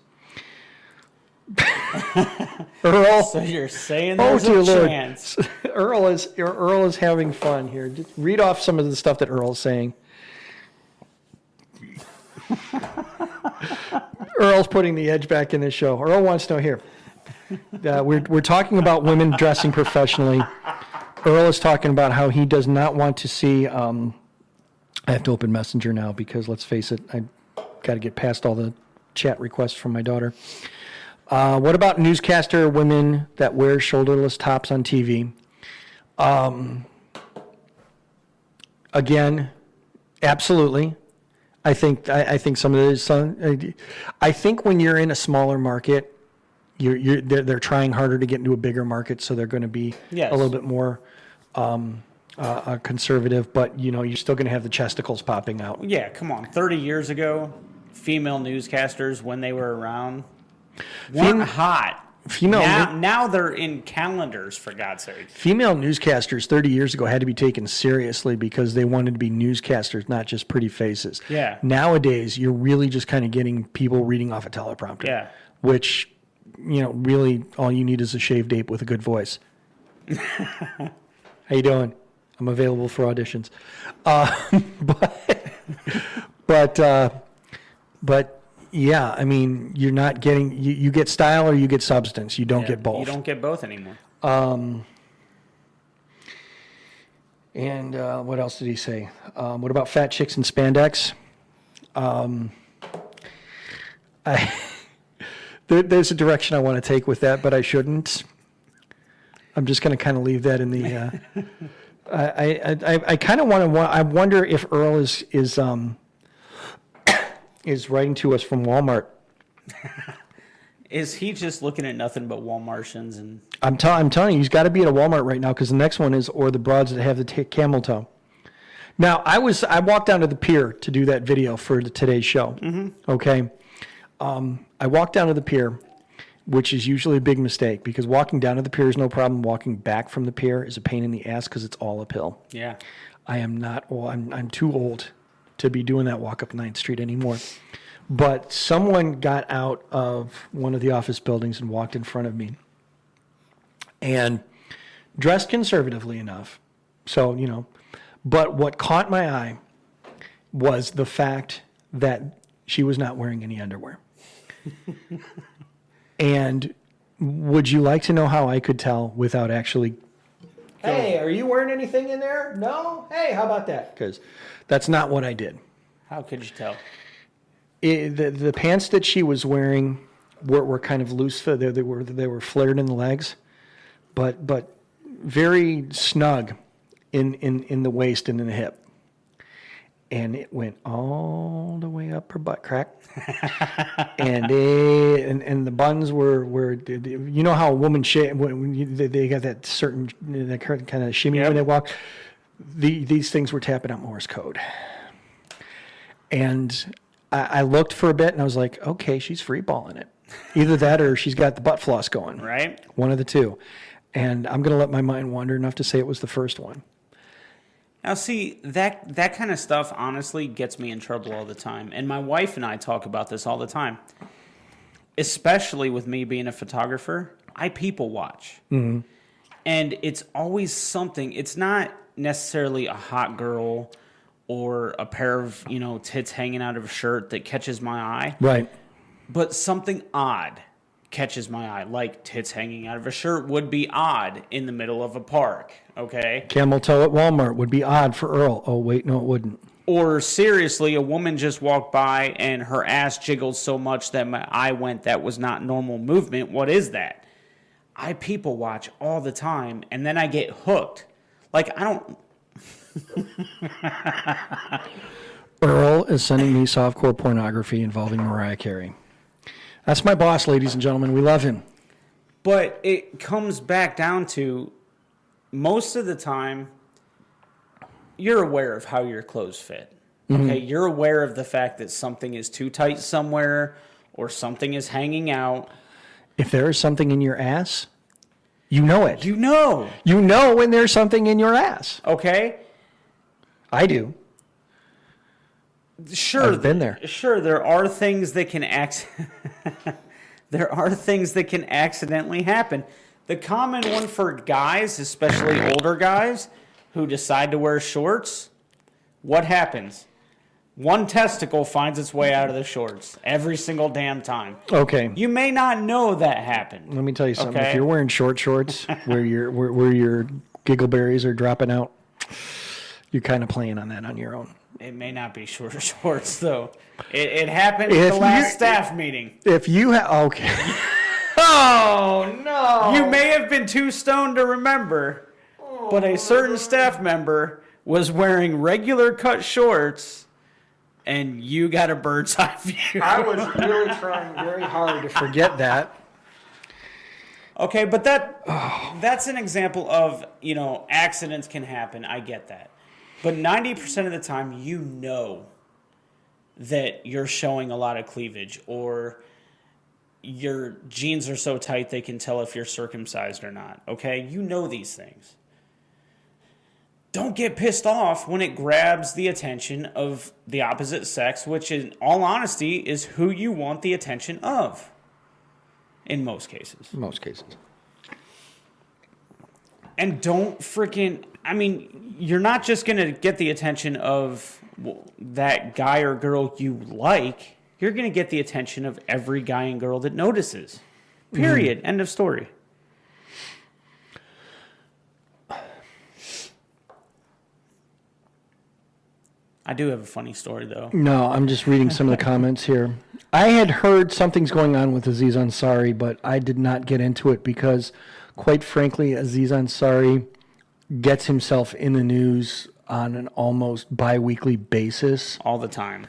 Earl. So you're saying Oh, there's dear a Lord. chance. Earl is having fun here. Just read off some of the stuff that Earl's saying. Earl's putting the edge back in this show. Earl wants to know here. We're talking about women dressing professionally. Earl is talking about how he does not want to see. I have to open Messenger now because let's face it, I got to get past all the chat requests from my daughter. What about newscaster women that wear shoulderless tops on TV? Again, absolutely. I think some of this. I think when you're in a smaller market, they're trying harder to get into a bigger market, so they're going to be a little bit more conservative. But you know, you're still going to have the chesticles popping out. Yeah, come on. 30 years ago, female newscasters, when they were around, weren't hot. Now they're in calendars, for God's sake. Female newscasters 30 years ago had to be taken seriously because they wanted to be newscasters, not just pretty faces. Yeah. Nowadays, you're really just kind of getting people reading off a teleprompter. Yeah. Which, you know, really all you need is a shaved ape with a good voice. How you doing? I'm available for auditions. But yeah, I mean, you're not getting, you get style or you get substance. You don't get both. You don't get both anymore. And what else did he say? What about fat chicks in spandex? There's a direction I want to take with that, but I shouldn't. I'm just going to kind of leave that in the. I kind of want to. I wonder if Earl is writing to us from Walmart. Is he just looking at nothing but Walmartians? And I'm telling you, he's got to be at a Walmart right now because the next one is or the broads that have the camel toe. Now, I walked down to the pier to do that video for today's show. Mm-hmm. Okay, I walked down to the pier, which is usually a big mistake because walking down to the pier is no problem. Walking back from the pier is a pain in the ass because it's all uphill. Yeah, I am not. Well, I'm too old to be doing that walk up 9th Street anymore. But someone got out of one of the office buildings and walked in front of me. And dressed conservatively enough. So, but what caught my eye was the fact that she was not wearing any underwear. And would you like to know how I could tell without actually... Hey, are you wearing anything in there? No? Hey, how about that? Because that's not what I did. How could you tell? The pants that she was wearing were kind of loose. They were flared in the legs, but very snug in the waist and in the hip. And it went all the way up her butt crack. and the buns were you know how a woman they got that certain kind of shimmy when they walk. These things were tapping out Morse code. And I looked for a bit and I was like, okay, she's free balling it. Either that or she's got the butt floss going. Right. One of the two. And I'm going to let my mind wander enough to say it was the first one. Now, see, that kind of stuff honestly gets me in trouble all the time. And my wife and I talk about this all the time. Especially with me being a photographer, I people watch. Mm-hmm. And it's always something. It's not necessarily a hot girl or a pair of, tits hanging out of a shirt that catches my eye. Right. But something odd catches my eye, like tits hanging out of a shirt would be odd in the middle of a park, okay? Camel toe at Walmart would be odd for Earl. Oh, wait, no, it wouldn't. Or seriously, a woman just walked by and her ass jiggled so much that my eye went, that was not normal movement. What is that? I people watch all the time, and then I get hooked. Like, I don't... Earl is sending me softcore pornography involving Mariah Carey. That's my boss, ladies and gentlemen. We love him. But it comes back down to, most of the time, you're aware of how your clothes fit. Okay, mm-hmm. You're aware of the fact that something is too tight somewhere or something is hanging out. If there is something in your ass, you know it. You know. You know when there's something in your ass. Okay? I do. Sure, I've been there. Sure, there are things that can there are things that can accidentally happen. The common one for guys, especially older guys, who decide to wear shorts, what happens? One testicle finds its way out of the shorts every single damn time. Okay. You may not know that happened. Let me tell you something. Okay? If you're wearing shorts where your giggleberries are dropping out, you're kind of playing on that on your own. It may not be short shorts, though. It happened at the last staff meeting. If you have... Okay. Oh, no. You may have been too stoned to remember, but a certain staff member was wearing regular cut shorts, and you got a bird's eye view. I was really trying very hard to forget that. Okay, but that's an example of, accidents can happen. I get that. But 90% of the time, you know that you're showing a lot of cleavage, or your jeans are so tight they can tell if you're circumcised or not, okay? You know these things. Don't get pissed off when it grabs the attention of the opposite sex, which in all honesty is who you want the attention of, in most cases. Most cases. And don't freaking... you're not just going to get the attention of that guy or girl you like. You're going to get the attention of every guy and girl that notices. Period. Mm-hmm. End of story. I do have a funny story, though. No, I'm just reading some of the comments here. I had heard something's going on with Aziz Ansari, but I did not get into it because, quite frankly, Aziz Ansari gets himself in the news on an almost bi-weekly basis. All the time.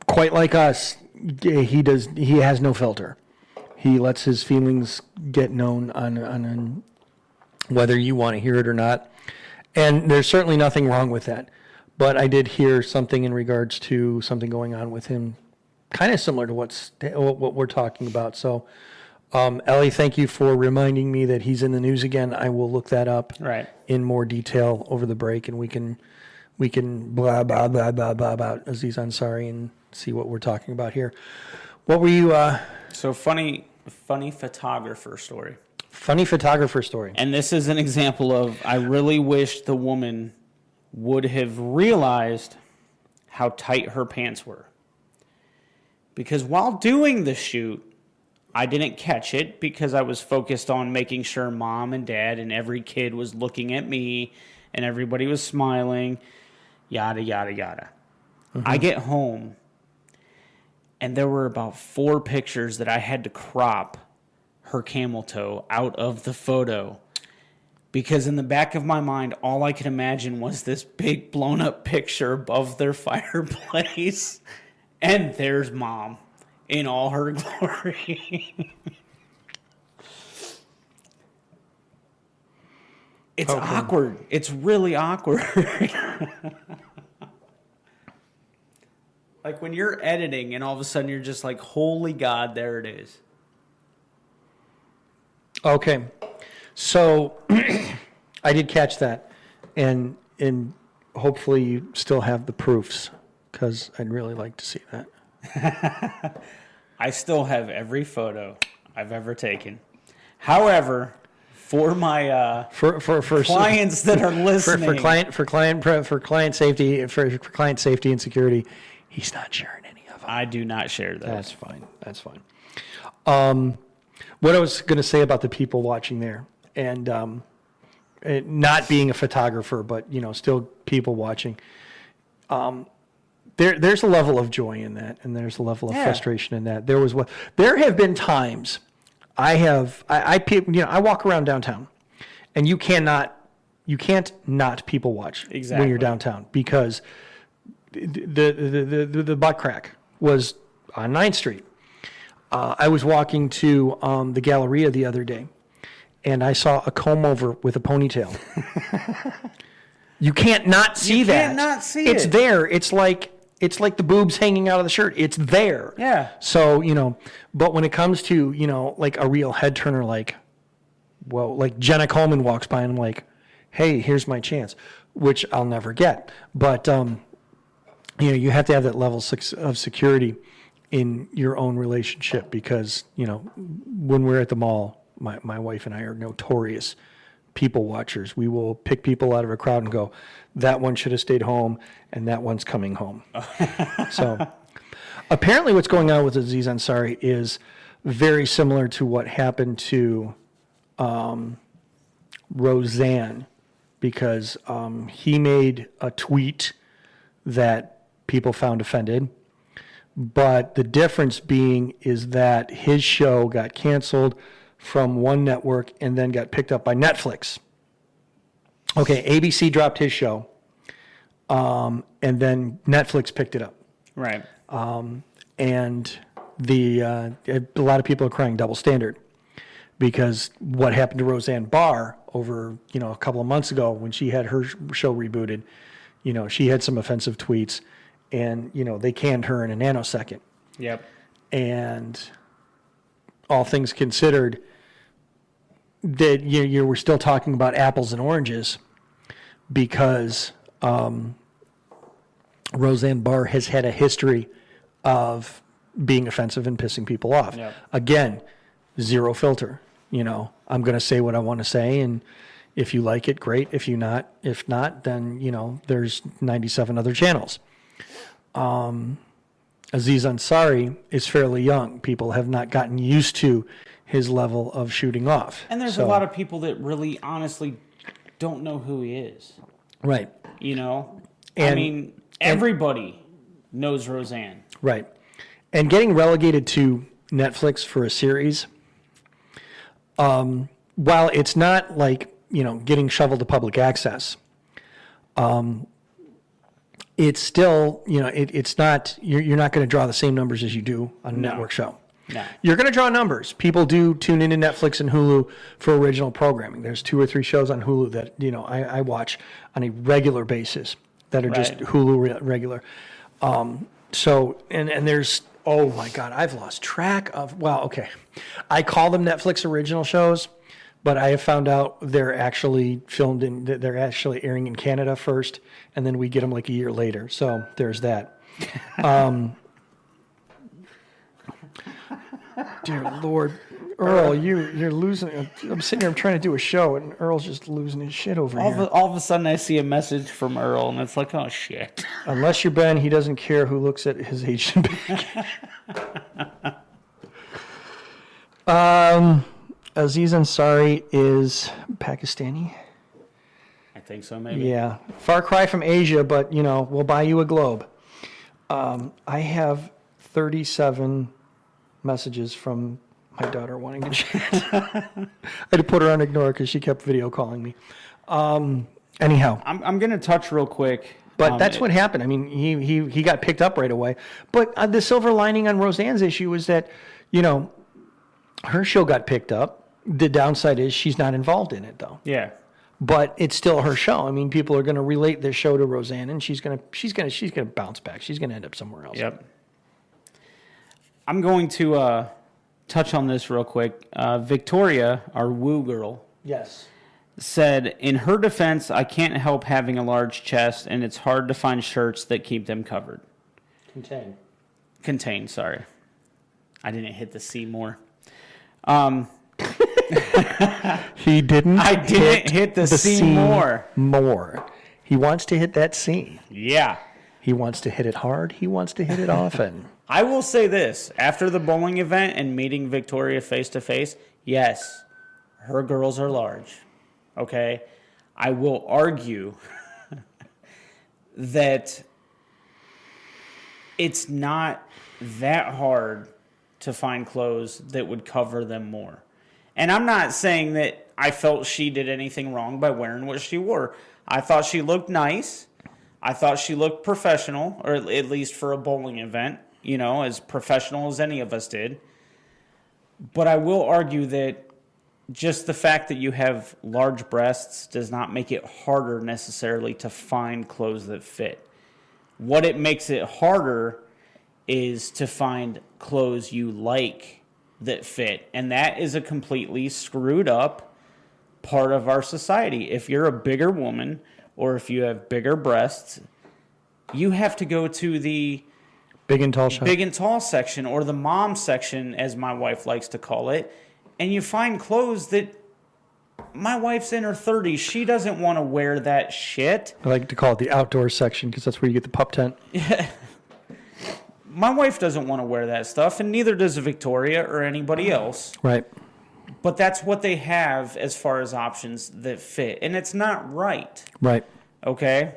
Quite like us, he has no filter. He lets his feelings get known on whether you want to hear it or not. And there's certainly nothing wrong with that. But I did hear something in regards to something going on with him, kind of similar to what we're talking about. So, Ellie, thank you for reminding me that he's in the news again. I will look that up in more detail over the break, and we can blah, blah, blah, blah, blah about Aziz Ansari and see what we're talking about here. What were you... So, funny photographer story. Funny photographer story. And this is an example of I really wish the woman would have realized how tight her pants were. Because while doing the shoot, I didn't catch it because I was focused on making sure mom and dad and every kid was looking at me and everybody was smiling, yada, yada, yada. I get home, and there were about 4 pictures that I had to crop her camel toe out of the photo because in the back of my mind, all I could imagine was this big blown up picture above their fireplace, and there's mom in all her glory. It's awkward. It's really awkward. Like when you're editing and all of a sudden you're just like, holy God, there it is. Okay. So I did catch that. And hopefully you still have the proofs because I'd really like to see that. I still have every photo I've ever taken. However, for my For clients that are listening, for client safety and security, he's not sharing any of them. I do not share those. That's fine. What I was going to say about the people watching there, and it not being a photographer, but still people watching. There's a level of joy in that, and there's a level of frustration in that. There have been times I walk around downtown, and you can't not people watch when you're downtown because the butt crack was on 9th Street. I was walking to the Galleria the other day, and I saw a comb over with a ponytail. You can't not see that. You can't not see it. It's there. It's like the boobs hanging out of the shirt. It's there. Yeah. So, but when it comes to, like a real head turner, like Jenna Coleman walks by and I'm like, hey, here's my chance, which I'll never get. But, you have to have that level of security in your own relationship because, when we're at the mall, my wife and I are notorious people watchers. We will pick people out of a crowd and go, that one should have stayed home and that one's coming home. So apparently what's going on with Aziz Ansari is very similar to what happened to Roseanne because he made a tweet that people found offended. But the difference being is that his show got canceled from one network and then got picked up by Netflix. Okay, ABC dropped his show, and then Netflix picked it up. Right. And a lot of people are crying double standard because what happened to Roseanne Barr over a couple of months ago when she had her show rebooted, she had some offensive tweets, and they canned her in a nanosecond. Yep. And all things considered, that we're still talking about apples and oranges because Roseanne Barr has had a history of being offensive and pissing people off. Yep. Again, zero filter. I'm going to say what I want to say, and if you like it, great. If not, then there's 97 other channels. Aziz Ansari is fairly young. People have not gotten used to his level of shooting off. And there's a lot of people that really honestly don't know who he is. Right. Everybody knows Roseanne. Right. And getting relegated to Netflix for a series, while it's not like, getting shoveled to public access, it's still, it's not, you're not going to draw the same numbers as you do on a network show. No. You're going to draw numbers. People do tune into Netflix and Hulu for original programming. There's 2 or 3 shows on Hulu that, I watch on a regular basis that are just Hulu regular. So there's, oh my God, I've lost track of, I call them Netflix original shows, but I have found out they're actually they're actually airing in Canada first, and then we get them like a year later. So there's that. Dear Lord. Earl, you're losing. I'm sitting here, I'm trying to do a show, and Earl's just losing his shit over here. All of a sudden, I see a message from Earl, and it's like, oh, shit. Unless you're Ben, he doesn't care who looks at his Asian bank. Aziz Ansari is Pakistani. I think so, maybe. Yeah. Far cry from Asia, but, we'll buy you a globe. I have 37 messages from my daughter wanting to chat. I had to put her on ignore because she kept video calling me. Anyhow. I'm going to touch real quick. But that's what happened. I mean, he got picked up right away. But the silver lining on Roseanne's issue was that, her show got picked up. The downside is she's not involved in it, though. Yeah. But it's still her show. I mean, people are going to relate their show to Roseanne, and she's going to bounce back. She's going to end up somewhere else. Yep. I'm going to touch on this real quick. Victoria, our woo girl, Yes. said, in her defense, I can't help having a large chest, and it's hard to find shirts that keep them covered. Contain, sorry. I didn't hit the C more. He didn't. I didn't hit the C more. More. He wants to hit that C. Yeah. He wants to hit it hard. He wants to hit it often. I will say this. After the bowling event and meeting Victoria face-to-face, yes, her girls are large. Okay? I will argue that it's not that hard to find clothes that would cover them more. And I'm not saying that I felt she did anything wrong by wearing what she wore. I thought she looked nice. I thought she looked professional, or at least for a bowling event, as professional as any of us did. But I will argue that just the fact that you have large breasts does not make it harder necessarily to find clothes that fit. What it makes it harder is to find clothes you like that fit. And that is a completely screwed up part of our society. If you're a bigger woman or if you have bigger breasts, you have to go to the Big and tall shop. Big and tall section, or the mom section, as my wife likes to call it, and you find clothes that my wife's in her 30s. She doesn't want to wear that shit. I like to call it the outdoor section because that's where you get the pup tent. Yeah. My wife doesn't want to wear that stuff, and neither does Victoria or anybody else. Right. But that's what they have as far as options that fit, and it's not right. Right. Okay?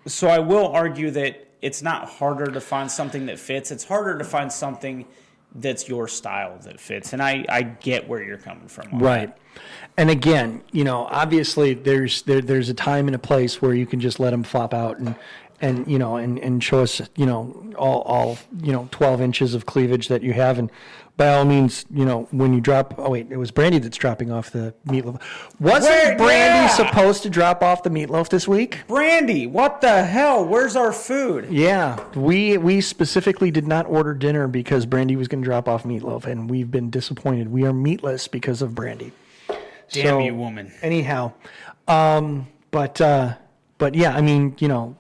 So I will argue that it's not harder to find something that fits. It's harder to find something that's your style that fits. And I get where you're coming from. Right. That. And again, obviously there's a time and a place where you can just let them flop out and show us, all 12 inches of cleavage that you have. And by all means, when you drop, it was Brandy that's dropping off the meatloaf. Wasn't Brandy supposed to drop off the meatloaf this week? Brandy, what the hell? Where's our food? Yeah, we specifically did not order dinner because Brandy was going to drop off meatloaf, and we've been disappointed. We are meatless because of Brandy. Damn you, woman. Anyhow, but yeah, I mean,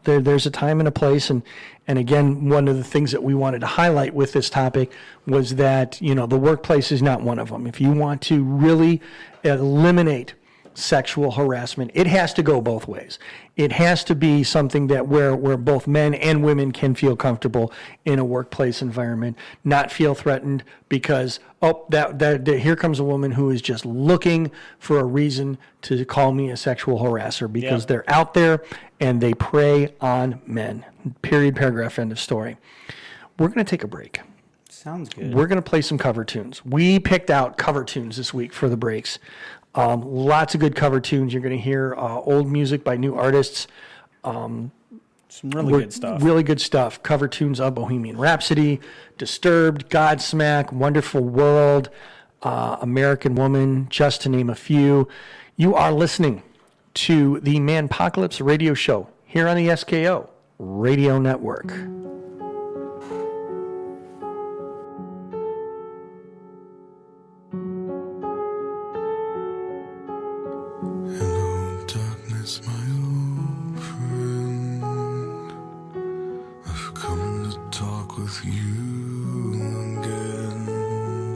there's a time and a place, and again, one of the things that we wanted to highlight with this topic was that, the workplace is not one of them. If you want to really eliminate sexual harassment, it has to go both ways. It has to be something that where both men and women can feel comfortable in a workplace environment, not feel threatened because, here comes a woman who is just looking for a reason to call me a sexual harasser because they're out there and they prey on men. Period, paragraph, end of story. We're going to take a break. Sounds good. We're going to play some cover tunes. We picked out cover tunes this week for the breaks. Lots of good cover tunes. You're going to hear old music by new artists. Some really good stuff. Really good stuff. Cover tunes of Bohemian Rhapsody, Disturbed, Godsmack, Wonderful World, American Woman, just to name a few. You are listening to the Manpocalypse radio show here on the SKO Radio Network. Hello, darkness, my old friend. I've come to talk with you again.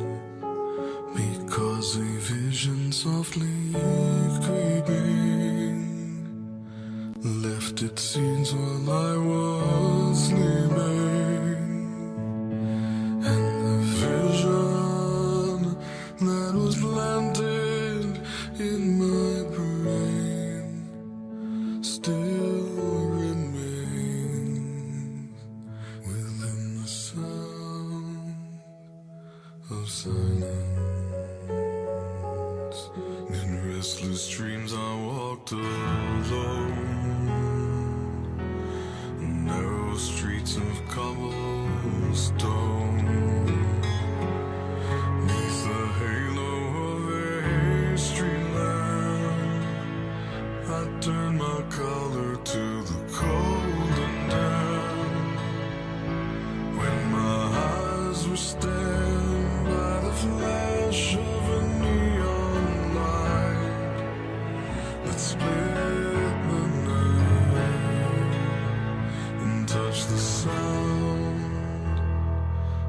softly creeping, left its seeds while I was sleeping, and the vision that was planted in my brain still remains within the sound of silence. In restless dreams I walked alone, narrow streets of cobblestone, neath the halo of a street lamp. I turned my collar to the cold and damp, when my eyes were stabbed by the flash of a neon light that split the night and touched the sound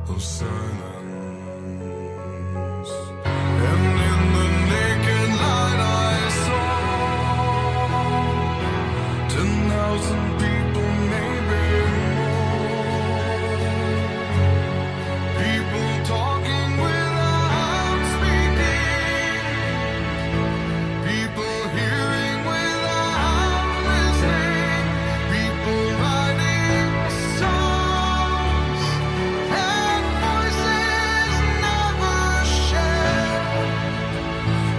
of silence. And in the naked light I saw 10,000 people, maybe more. People talking without speaking, people hearing without listening, people writing songs and voices never shared,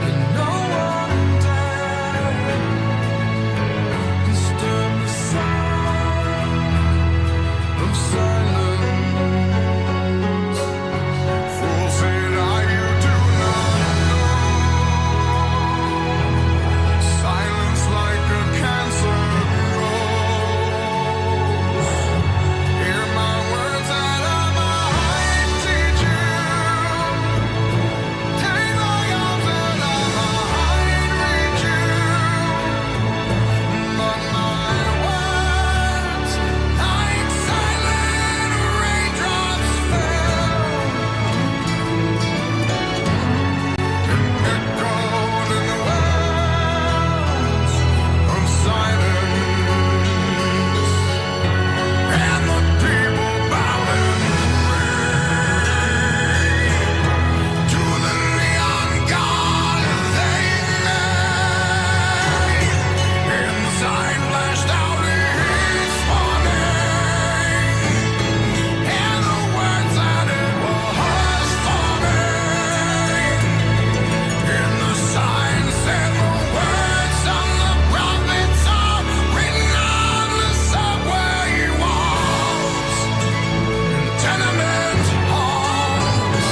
and no one dared disturb the sound of silence. Fool said I, you do not know. Silence like a cancer grows. Hear my words that I might teach you. Take my arms that I might reach you. But my words, like silent raindrops, fell and echoed in the wells of silence, and the people bowing to the neon god they made. And the sign flashed out each morning, and the words that it was forming. And the sign said the words of the prophets are written on the subway walls, in tenement halls,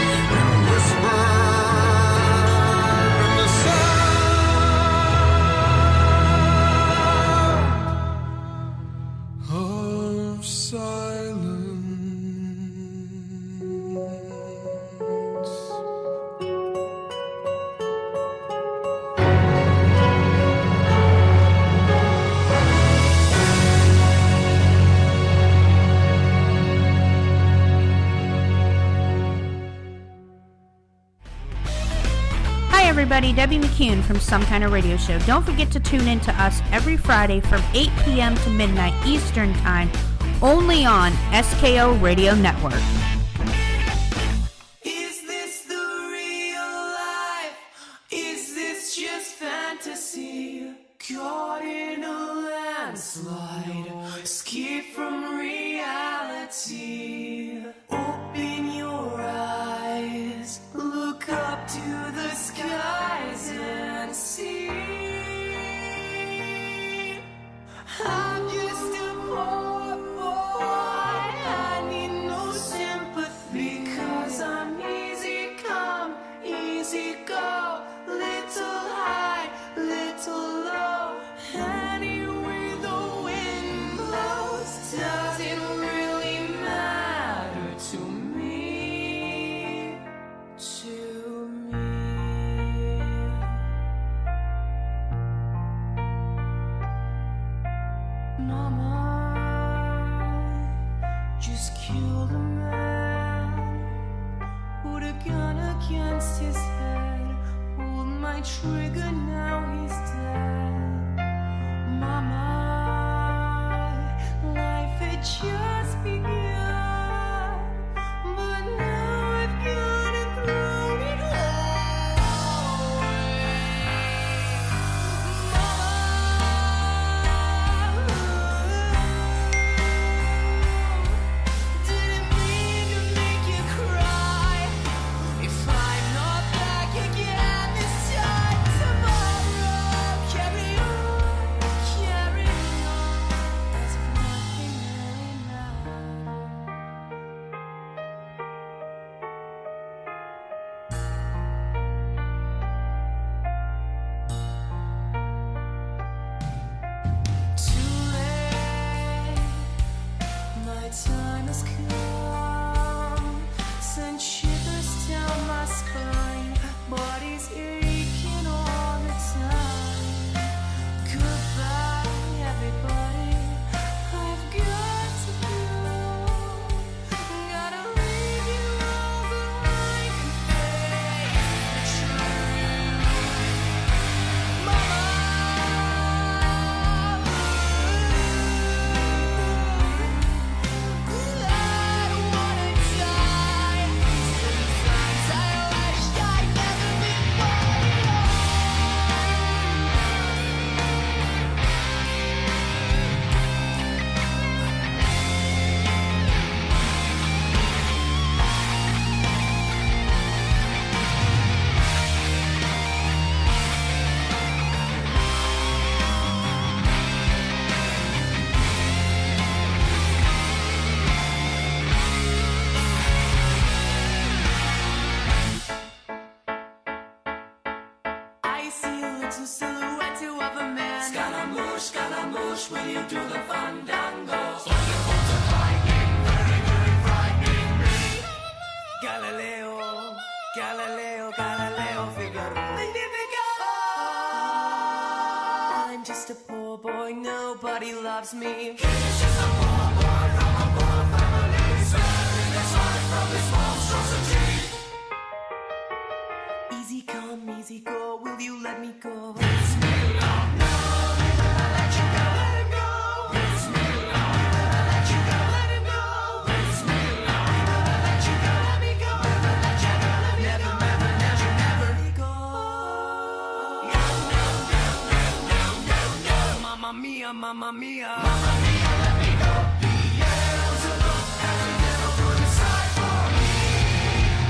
and whispered in the sound of silence. Hi everybody, Debbie McCune from Some Kind of Radio Show. Don't forget to tune in to us every Friday from 8 p.m. to midnight Eastern Time, only on SKO Radio Network. Is this the real life? Is this just fantasy? Caught in a landslide, escape from reality. Open your eyes, look up to the skies and see. I'm just a poor boy, I need no sympathy, 'cause I'm easy come, easy go, little high, little low. Anyway the wind blows, does it really matter to me? To me. Mama just killed a man, put a gun against his head, hold my my trigger, now he's dead. Mama, life had just begun, but now I've got to throw it all away. Didn't mean to make you cry. If I'm not back again this time tomorrow, carry on, as if nothing really mattered. Too late, my time has come. Send shivers down my spine, body's aching all the time. Goodbye, everybody, I've got to go. Gotta leave you all behind and face the truth. Mama, I don't wanna die. Sometimes I wish I'd never been born at all. I see a little silhouette of a man. Scaramouche, will you do the fandango? Thunderbolts are lightning, very, very frightening me. Galileo, Figaro. Magnifico! I'm just a poor boy, nobody loves me. He's just a poor boy from a poor family, sparing his life from this monstrosity. Easy come, easy go, will you let me go? Bismillah, no, never let you go. Let him go. Bismillah, never let you go. Let him go. Bismillah, never let you go. Let me go. Never let you go. Let me go. Never let you go. No. Mamma mia, mamma mia. Mamma mia, let me go. Beelzebub has a devil put aside for me.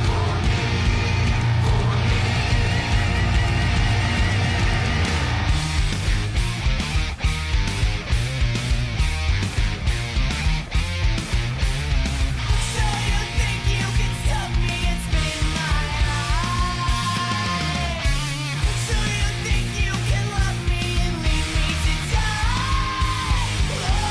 For me. For me. So you think you can stop me? It's been my life. So you think you can love me and leave me to die? Oh.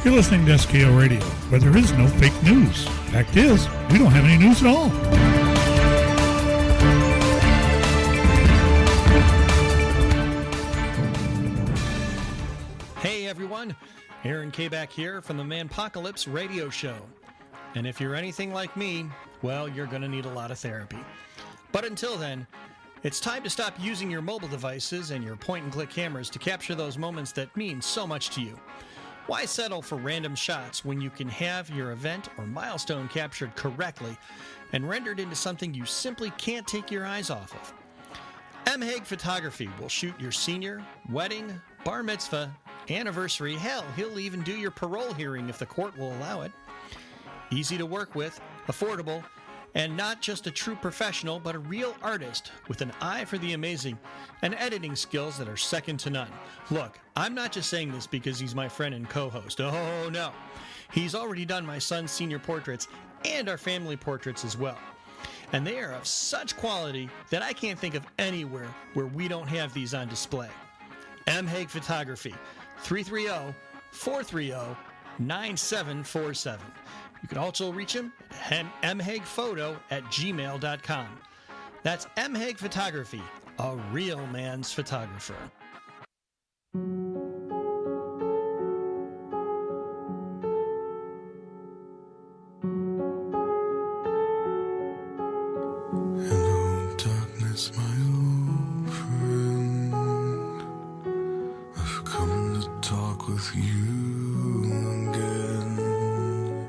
You're listening to SKO Radio, where there is no fake news. Fact is, we don't have any news at all. Hey everyone, Aaron K. back here from the Manpocalypse radio show. And if you're anything like me, well, you're going to need a lot of therapy. But until then, it's time to stop using your mobile devices and your point-and-click cameras to capture those moments that mean so much to you. Why settle for random shots when you can have your event or milestone captured correctly and rendered into something you simply can't take your eyes off of? M. Hague Photography will shoot your senior, wedding, bar mitzvah, anniversary, hell, he'll even do your parole hearing if the court will allow it. Easy to work with, affordable, and not just a true professional, but a real artist with an eye for the amazing and editing skills that are second to none. Look, I'm not just saying this because he's my friend and co-host. Oh, no. He's already done my son's senior portraits and our family portraits as well. And they are of such quality that I can't think of anywhere where we don't have these on display. M. Hague Photography, 330-430-9747. You can also reach him at mhagephoto@gmail.com. That's M. Hague Photography, a real man's photographer. Hello, darkness, my old friend. I've come to talk with you again,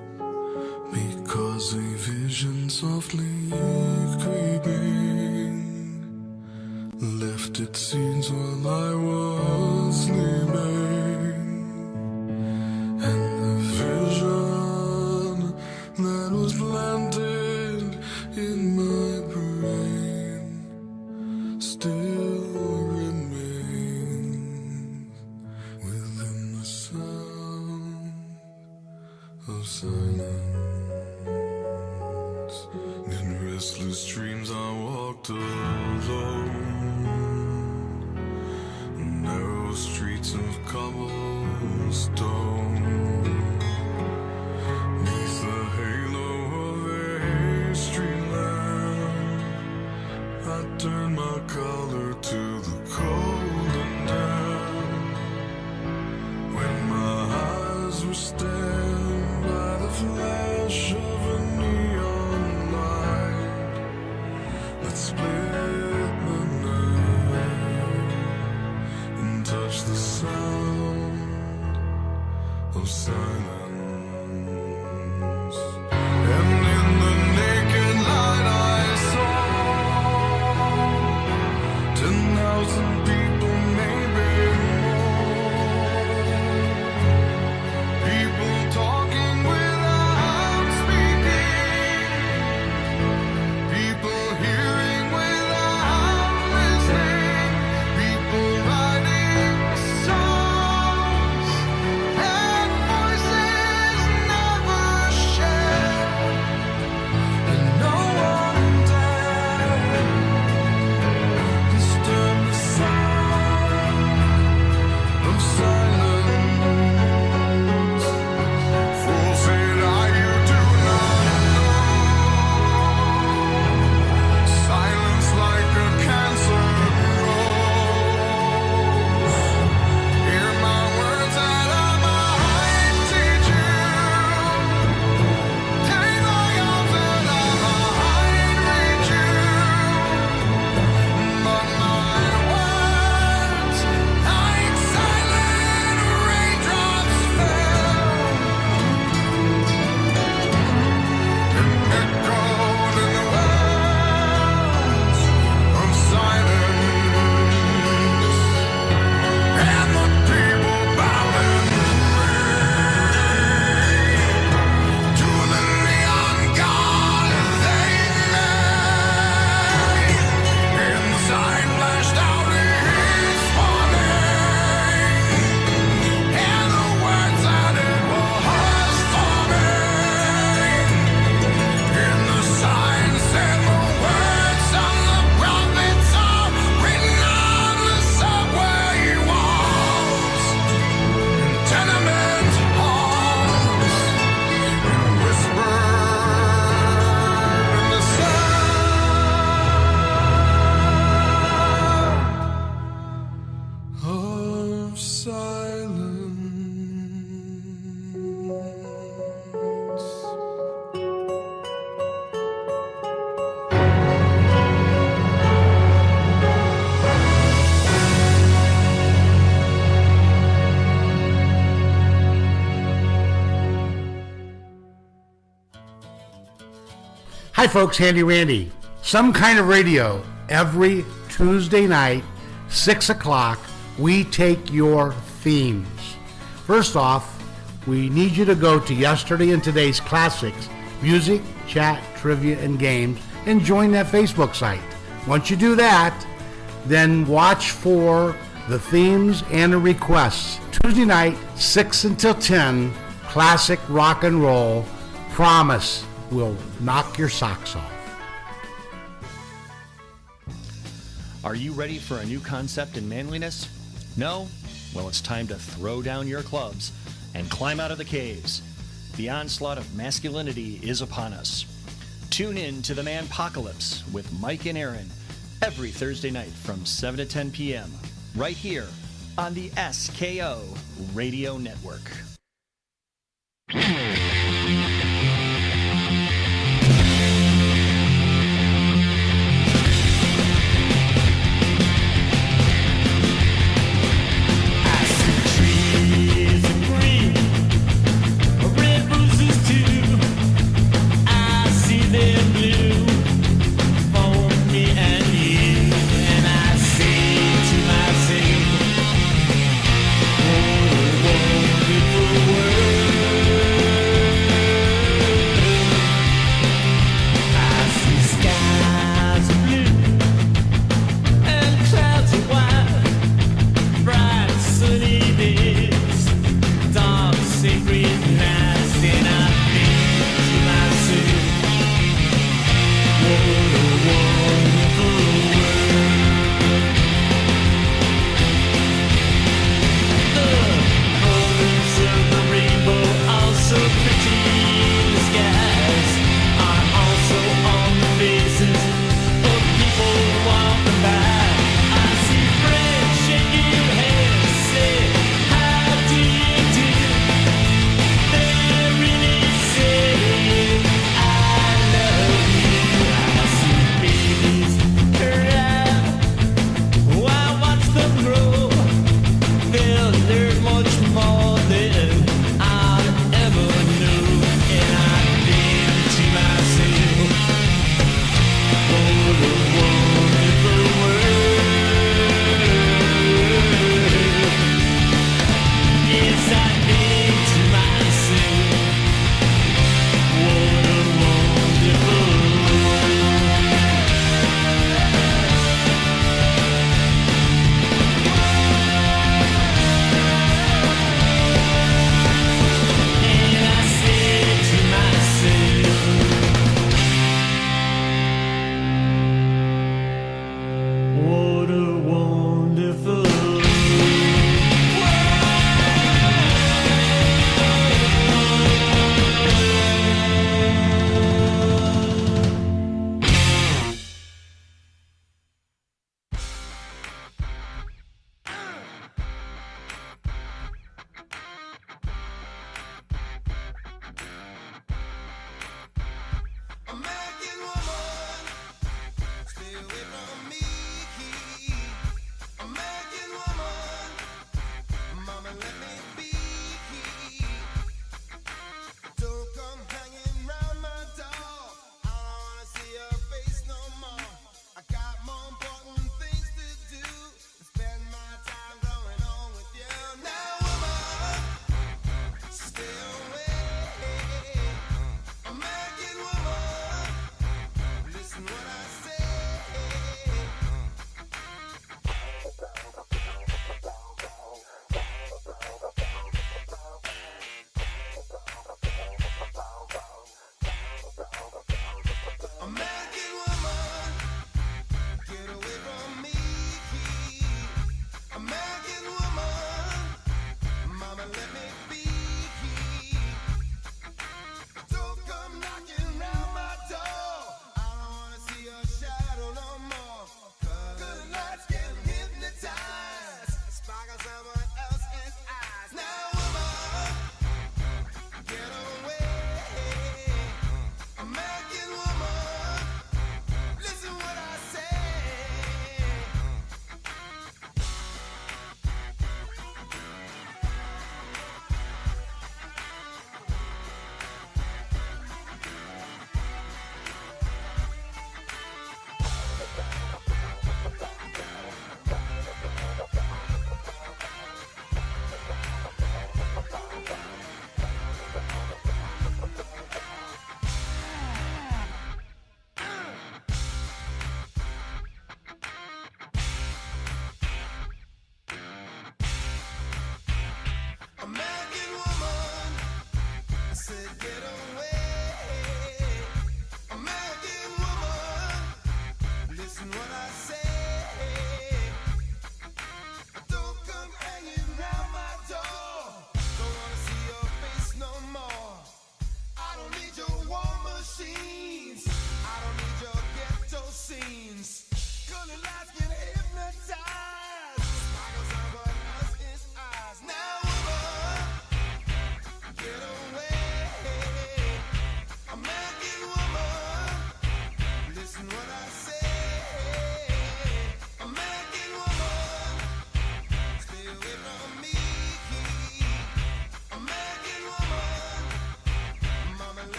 because a vision softly creeping left its seeds while I was sleeping, and the vision that was planted in my brain still remains within the sound of silence. In restless dreams I walked alone, narrow streets of cobblestone, neath the halo of a street lamp. I turned my collar to the cold and damp, when my eyes were stabbed by the flash of a neon light that split the night and touched the sound Hi folks, Handy Randy. Some Kind of Radio. Every Tuesday night, 6 o'clock, we take your themes. First off, we need you to go to yesterday and today's classics, music, chat, trivia, and games, and join that Facebook site. Once you do that, then watch for the themes and the requests. Tuesday night, 6 until 10, classic rock and roll. Promise will knock your socks off. Are you ready for a new concept in manliness? No? Well, it's time to throw down your clubs and climb out of the caves. The onslaught of masculinity is upon us. Tune in to the Manpocalypse with Mike and Aaron every Thursday night from 7 to 10 p.m. right here on the SKO Radio Network. Beautiful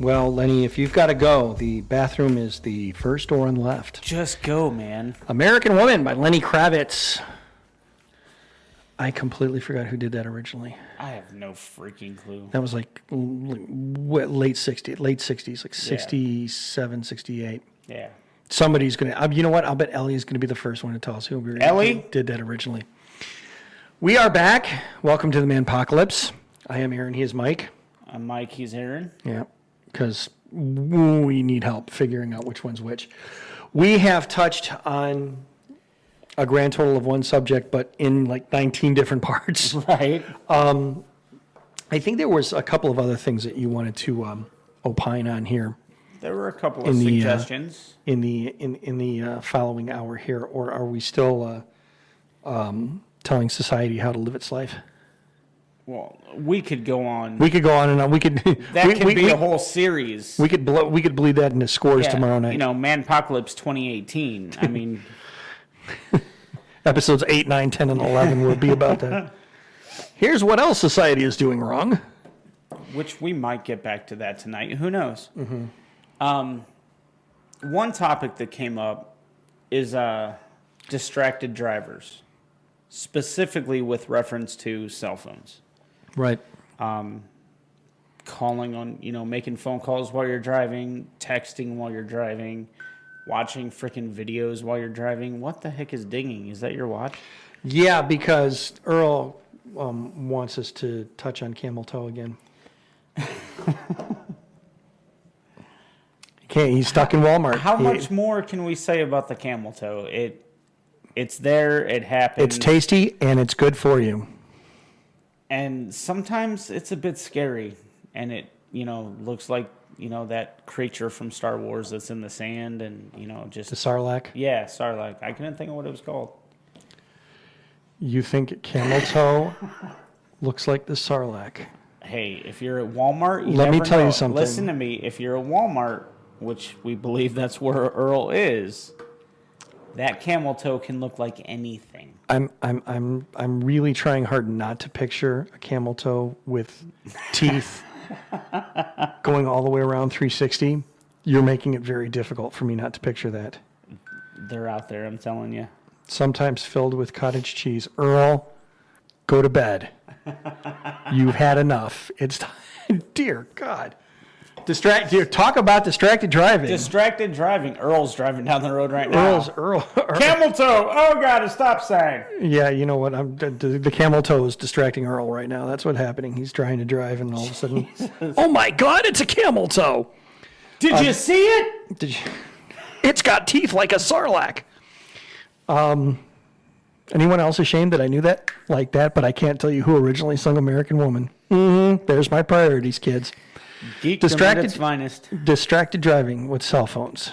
Well, Lenny, if you've got to go, the bathroom is the first door on the left. Just go, man. American Woman by Lenny Kravitz. I completely forgot who did that originally. I have no freaking clue. That was like late 60s, like 67, 68. Yeah. Somebody's going to, you know what? I'll bet Ellie is going to be the first one to tell us who Ellie? did that originally. We are back. Welcome to the Manpocalypse. I am Aaron. He is Mike. I'm Mike. He's Aaron. Yeah, because we need help figuring out which one's which. We have touched on a grand total of one subject, but in like 19 different parts. Right. I think there was a couple of other things that you wanted to opine on here. There were a couple of suggestions. In the following hour here, or are we still telling society how to live its life? Well, we could go on. We could go on and on. We could. That could be a whole series. We could bleed that into scores tomorrow night. You know, Manpocalypse 2018. I mean, episodes 8, 9, 10, and 11 will be about that. Here's what else society is doing wrong. Which we might get back to that tonight. Who knows? Mm-hmm. One topic that came up is distracted drivers, specifically with reference to cell phones. Right. Calling on, making phone calls while you're driving, texting while you're driving, watching freaking videos while you're driving. What the heck is dinging? Is that your watch? Yeah, because Earl wants us to touch on camel toe again. He's stuck in Walmart. How much more can we say about the camel toe? It's there. It happens. It's tasty and it's good for you. And sometimes it's a bit scary, and it looks like that creature from Star Wars that's in the sand, and just the Sarlacc. Yeah, Sarlacc. I couldn't think of what it was called. You think camel toe looks like the Sarlacc? Hey, if you're at Walmart, let me tell you something. Listen to me. If you're at Walmart, which we believe that's where Earl is, that camel toe can look like anything. I'm really trying hard not to picture a camel toe with teeth going all the way around 360. You're making it very difficult for me not to picture that. They're out there, I'm telling you. Sometimes filled with cottage cheese. Earl, go to bed. You've had enough. It's time. Dear God. Talk about distracted driving. Distracted driving. Earl's driving down the road right now. Earl. Camel toe. Oh, God, a stop sign. Yeah, you know what? The camel toe is distracting Earl right now. That's what's happening. He's trying to drive, and all of a sudden, oh my God, it's a camel toe. Did you see it? It's got teeth like a Sarlacc. Anyone else ashamed that I knew that like that, but I can't tell you who originally sung American Woman. There's my priorities, kids. Geekdom at its finest. Distracted driving with cell phones.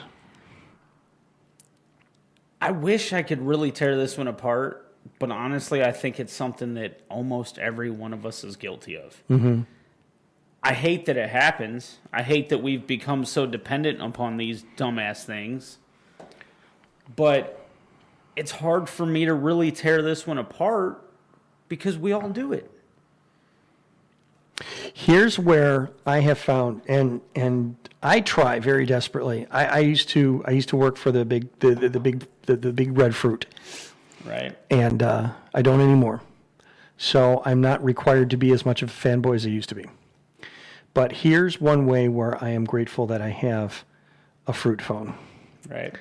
I wish I could really tear this one apart, but honestly, I think it's something that almost every one of us is guilty of. Mm-hmm. I hate that it happens. I hate that we've become so dependent upon these dumbass things. But it's hard for me to really tear this one apart because we all do it. Here's where I have found, and I try very desperately. I used to work for the big red fruit, right? And I don't anymore. So I'm not required to be as much of a fanboy as I used to be. But here's one way where I am grateful that I have a fruit phone, right?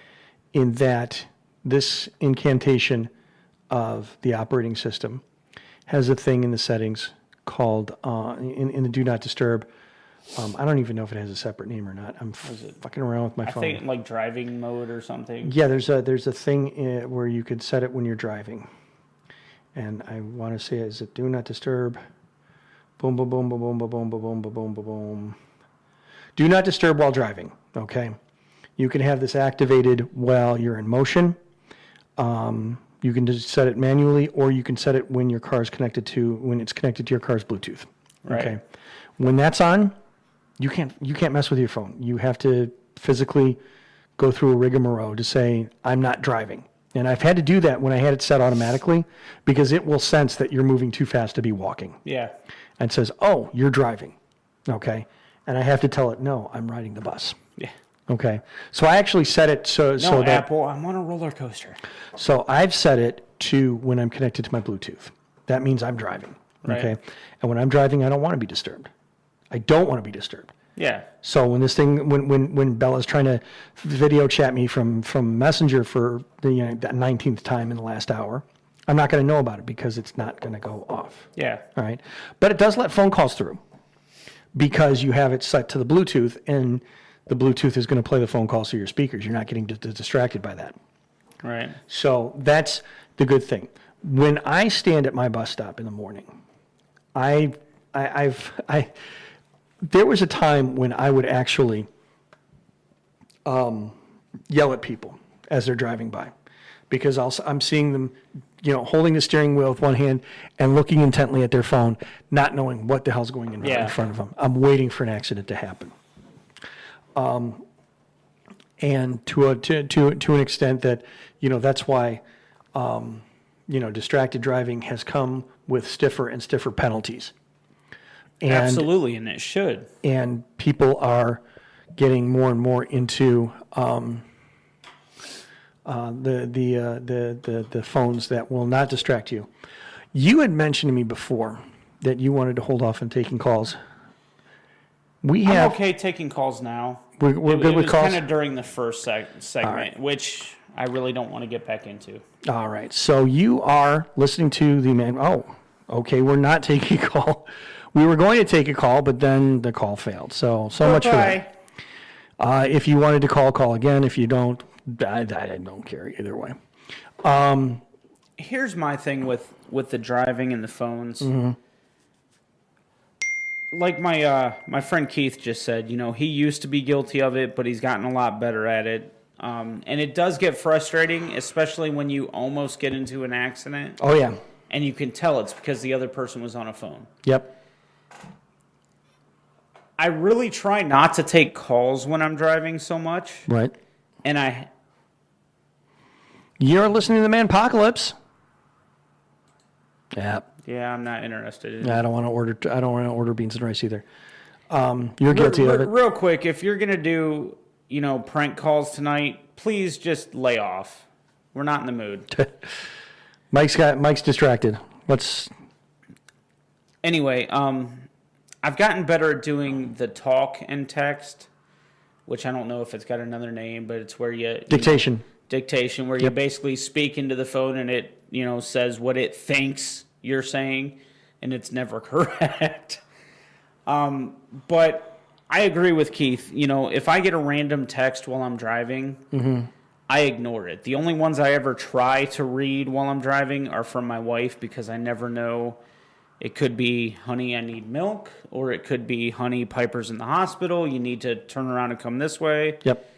In that this incantation of the operating system has a thing in the settings called in the Do Not Disturb I don't even know if it has a separate name or not. I'm fucking around with my I phone. think like driving mode or something. Yeah, there's a thing where you could set it when you're driving, and I want to say, is it do not disturb? Boom, boom, boom, boom, boom, boom, boom, boom, boom, boom, boom, boom. Do not disturb while driving. Okay, you can have this activated while you're in motion. You can just set it manually, or you can set it when your car is connected to your car's Bluetooth. Right. Okay, when that's on, you can't mess with your phone. You have to physically go through a rigmarole to say, I'm not driving. And I've had to do that when I had it set automatically, because it will sense that you're moving too fast to be walking. Yeah. And says, oh, you're driving. Okay. And I have to tell it, no, I'm riding the bus. Yeah. Okay. So I actually set it so that Apple, I'm on a roller coaster. So I've set it to when I'm connected to my Bluetooth. That means I'm driving. Right. Okay. And when I'm driving, I don't want to be disturbed. I don't want to be disturbed. Yeah. So when this thing, when Bella's trying to video chat me from Messenger for the that 19th time in the last hour, I'm not going to know about it because it's not going to go off. Yeah. All right. But it does let phone calls through because you have it set to the Bluetooth, and the Bluetooth is going to play the phone calls through your speakers. You're not getting distracted by that. Right. So that's the good thing. When I stand at my bus stop in the morning, there was a time when I would actually yell at people as they're driving by, because I'm seeing them, holding the steering wheel with one hand and looking intently at their phone, not knowing what the hell's going on in front of them. I'm waiting for an accident to happen. And to an extent that, that's why, distracted driving has come with stiffer and stiffer penalties. And, Absolutely, and it should. And people are getting more and more into the phones that will not distract you. You had mentioned to me before that you wanted to hold off on taking calls. I'm okay taking calls now. We're good with calls? Kind of during the first segment, right. which I really don't want to get back into. All right. So you are listening to the man. Oh, okay. We're not taking a call. We were going to take a call, but then the call failed. So much for that. If you wanted to call again. If you don't, I don't care either way. Here's my thing with the driving and the phones. Mm-hmm. Like my friend Keith just said, he used to be guilty of it, but he's gotten a lot better at it. And it does get frustrating, especially when you almost get into an accident. Oh, yeah. And you can tell it's because the other person was on a phone. Yep. I really try not to take calls when I'm driving so much. Right. And You're listening to the Manpocalypse. Yeah. Yeah, I'm not interested. I don't want to order beans and rice either. You're guilty of it. Real quick, if you're gonna do, prank calls tonight, please just lay off. We're not in the mood. Mike's distracted. Anyway, I've gotten better at doing the talk and text, which I don't know if it's got another name, but it's where you Dictation. Dictation, where you basically speak into the phone and it, says what it thinks you're saying, and it's never correct. But I agree with Keith. If I get a random text while I'm driving, mm-hmm. I ignore it. The only ones I ever try to read while I'm driving are from my wife, because I never know. It could be, honey, I need milk, or it could be, honey, Piper's in the hospital. You need to turn around and come this way. Yep.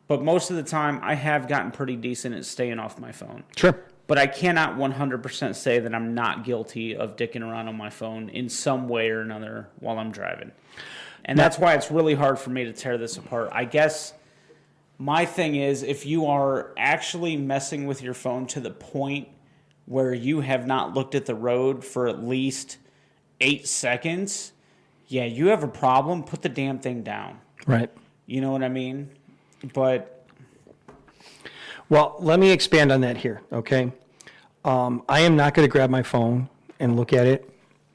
But most of the time, I have gotten pretty decent at staying off my phone. Sure. But I cannot 100% say that I'm not guilty of dicking around on my phone in some way or another while I'm driving. And that's why it's really hard for me to tear this apart. I guess my thing is, if you are actually messing with your phone to the point where you have not looked at the road for at least 8 seconds, yeah, you have a problem. Put the damn thing down. Right. You know what I mean? But well, let me expand on that here, okay? I am not going to grab my phone and look at it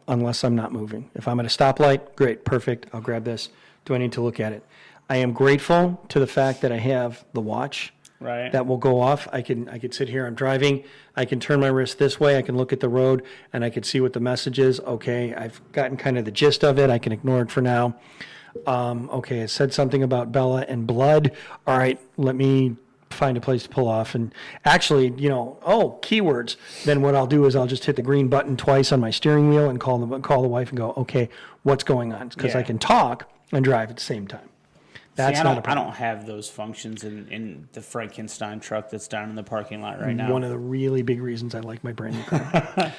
unless I'm not moving. If I'm at a stoplight, great, perfect, I'll grab this. Do I need to look at it? I am grateful to the fact that I have the watch Right. that will go off. I could sit here, I'm driving, I can turn my wrist this way, I can look at the road, and I can see what the message is. Okay, I've gotten kind of the gist of it. I can ignore it for now. Okay, it said something about Bella and blood. All right, let me find a place to pull off. And actually, keywords. Then what I'll do is I'll just hit the green button twice on my steering wheel and call the wife and go, okay, what's going on? Because I can talk and drive at the same time. That's not a problem. I don't have those functions in the Frankenstein truck that's down in the parking lot right now. One of the really big reasons I like my brand new car.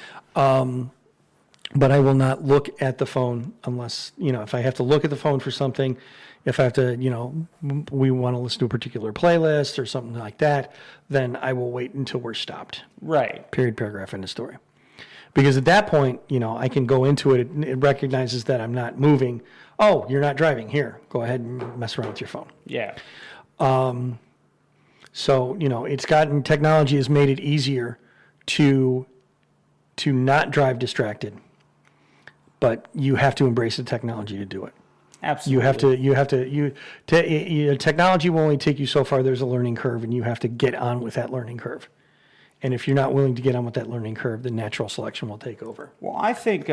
But I will not look at the phone unless, if I have to look at the phone for something, if I have to, we want to listen to a particular playlist or something like that, then I will wait until we're stopped. Right. Period, paragraph, end of story. Because at that point, I can go into it. It recognizes that I'm not moving. Oh, you're not driving. Here, go ahead and mess around with your phone. Yeah. So, technology has made it easier to not drive distracted. But you have to embrace the technology to do it. Absolutely. Technology will only take you so far. There's a learning curve, and you have to get on with that learning curve. And if you're not willing to get on with that learning curve, then natural selection will take over. Well, I think,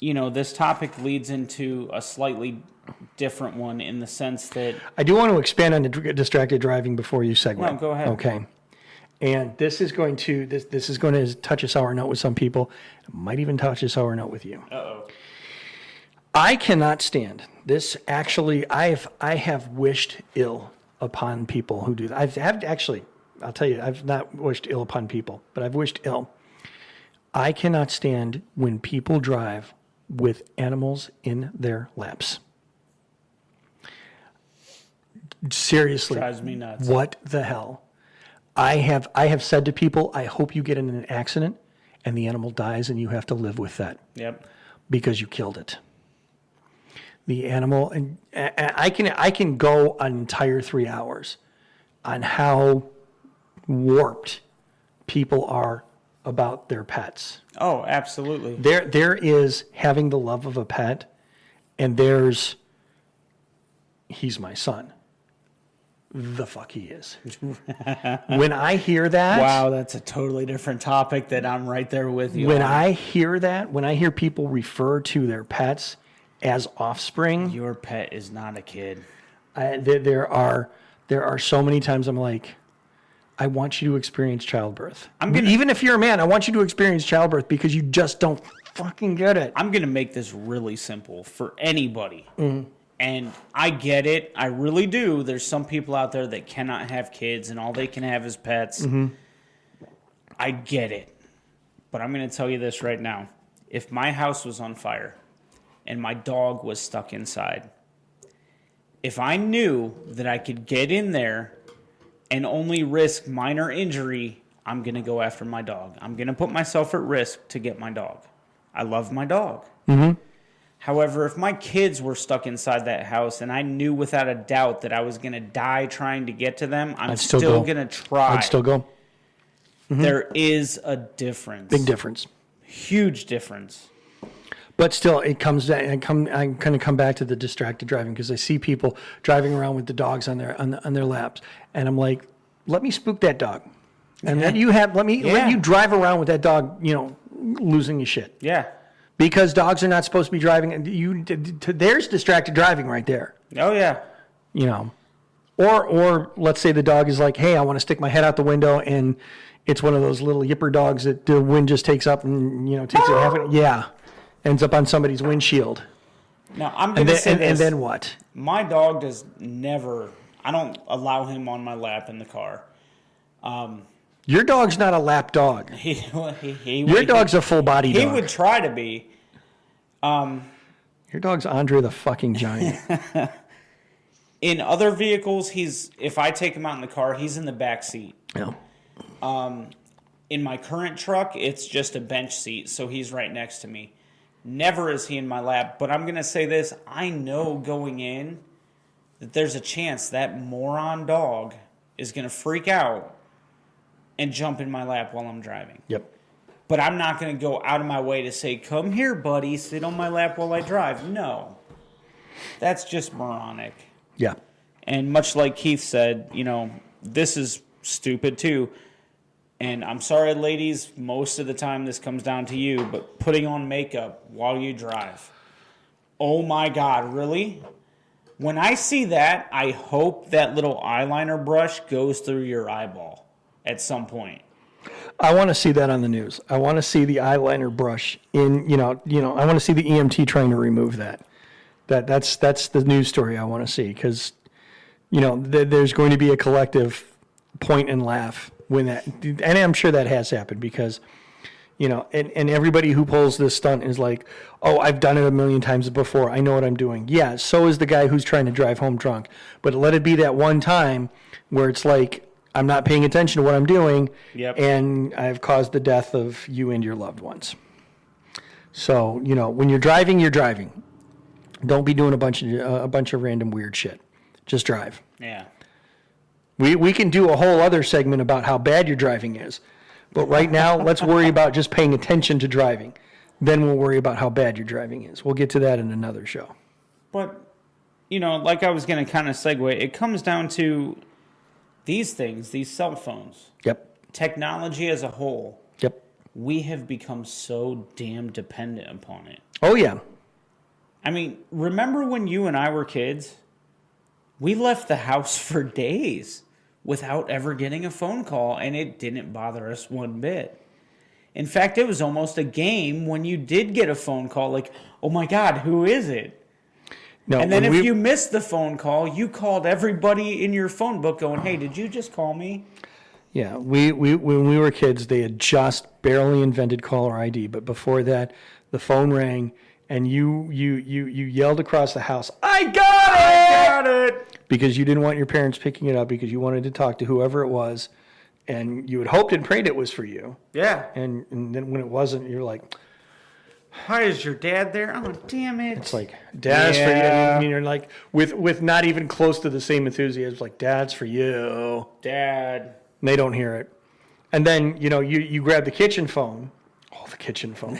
this topic leads into a slightly different one in the sense that... I do want to expand on the distracted driving before you segue. No, go ahead. Okay. And this is going to touch a sour note with some people. It might even touch a sour note with you. Uh-oh. I cannot stand this. Actually, I have wished ill upon people who do that. I'll tell you, I've not wished ill upon people, but I've wished ill. I cannot stand when people drive with animals in their laps. Seriously. Drives me nuts. What the hell? I have said to people, I hope you get in an accident and the animal dies and you have to live with that. Yep. Because you killed it. The animal, and I can go an entire 3 hours on how warped people are about their pets. Oh, absolutely. There is having the love of a pet, and there's he's my son. The fuck he is. When I hear that... Wow, that's a totally different topic that I'm right there with you When on. I hear that, when I hear people refer to their pets as offspring... Your pet is not a kid. There are so many times I'm like, I want you to experience childbirth. Even if you're a man, I want you to experience childbirth because you just don't fucking get it. I'm going to make this really simple for anybody. Mm-hmm. And I get it. I really do. There's some people out there that cannot have kids and all they can have is pets. Mm-hmm. I get it. But I'm going to tell you this right now. If my house was on fire and my dog was stuck inside, if I knew that I could get in there and only risk minor injury, I'm going to go after my dog. I'm going to put myself at risk to get my dog. I love my dog. Mm-hmm. However, if my kids were stuck inside that house and I knew without a doubt that I was going to die trying to get to them, I'm still going to try. I'd still go. Mm-hmm. There is a difference. Big difference. Huge difference. But still, it comes down. I kind of come back to the distracted driving because I see people driving around with the dogs on their laps, and I'm like, let me spook that dog, and let you drive around with that dog, losing your shit. Yeah. Because dogs are not supposed to be driving. There's distracted driving right there. Oh yeah. Or let's say the dog is like, hey, I want to stick my head out the window, and it's one of those little yipper dogs that the wind just takes up and takes it half. Ends up on somebody's windshield. Now I'm going to say this. And then what? My dog does never. I don't allow him on my lap in the car. Your dog's not a lap dog. Your dog's a full body dog. He would try to be. Your dog's Andre the fucking Giant. In other vehicles, if I take him out in the car, he's in the back seat. Yeah. In my current truck, it's just a bench seat, so he's right next to me. Never is he in my lap. But I'm going to say this. I know going in that there's a chance that moron dog is going to freak out and jump in my lap while I'm driving. Yep. But I'm not going to go out of my way to say, come here, buddy, sit on my lap while I drive. No. That's just moronic. Yeah. And much like Keith said, this is stupid too. And I'm sorry, ladies, most of the time this comes down to you, but putting on makeup while you drive. Oh my God, really? When I see that, I hope that little eyeliner brush goes through your eyeball at some point. I want to see that on the news. I want to see the eyeliner brush in, I want to see the EMT trying to remove that. That's the news story I want to see, because, there's going to be a collective point and laugh when that, and I'm sure that has happened, because, and everybody who pulls this stunt is like, oh, I've done it a million times before. I know what I'm doing. Yeah, so is the guy who's trying to drive home drunk. But let it be that one time where it's like, I'm not paying attention to what I'm doing, and I've caused the death of you and your loved ones. So, when you're driving, you're driving. Don't be doing a bunch of random weird shit. Just drive. Yeah. We can do a whole other segment about how bad your driving is. But right now, let's worry about just paying attention to driving. Then we'll worry about how bad your driving is. We'll get to that in another show. But, like I was going to kind of segue, it comes down to these things, these cell phones. Yep. Technology as a whole. Yep. We have become so damn dependent upon it. Oh, yeah. I mean, remember when you and I were kids? We left the house for days without ever getting a phone call, and it didn't bother us one bit. In fact, it was almost a game when you did get a phone call, like, oh my God, who is it? No, and then if you missed the phone call, you called everybody in your phone book going, hey, did you just call me? Yeah, when we were kids, they had just barely invented caller ID, but before that, the phone rang, and you yelled across the house, I got it! Because you didn't want your parents picking it up, because you wanted to talk to whoever it was, and you had hoped and prayed it was for you. Yeah. And then when it wasn't, you're like, hi, is your dad there? Oh, damn it. It's like, Dad's for you. I mean, you're like, with not even close to the same enthusiasm, like, Dad's for you. Dad. And they don't hear it. And then, you grab the kitchen phone. Oh, the kitchen phone.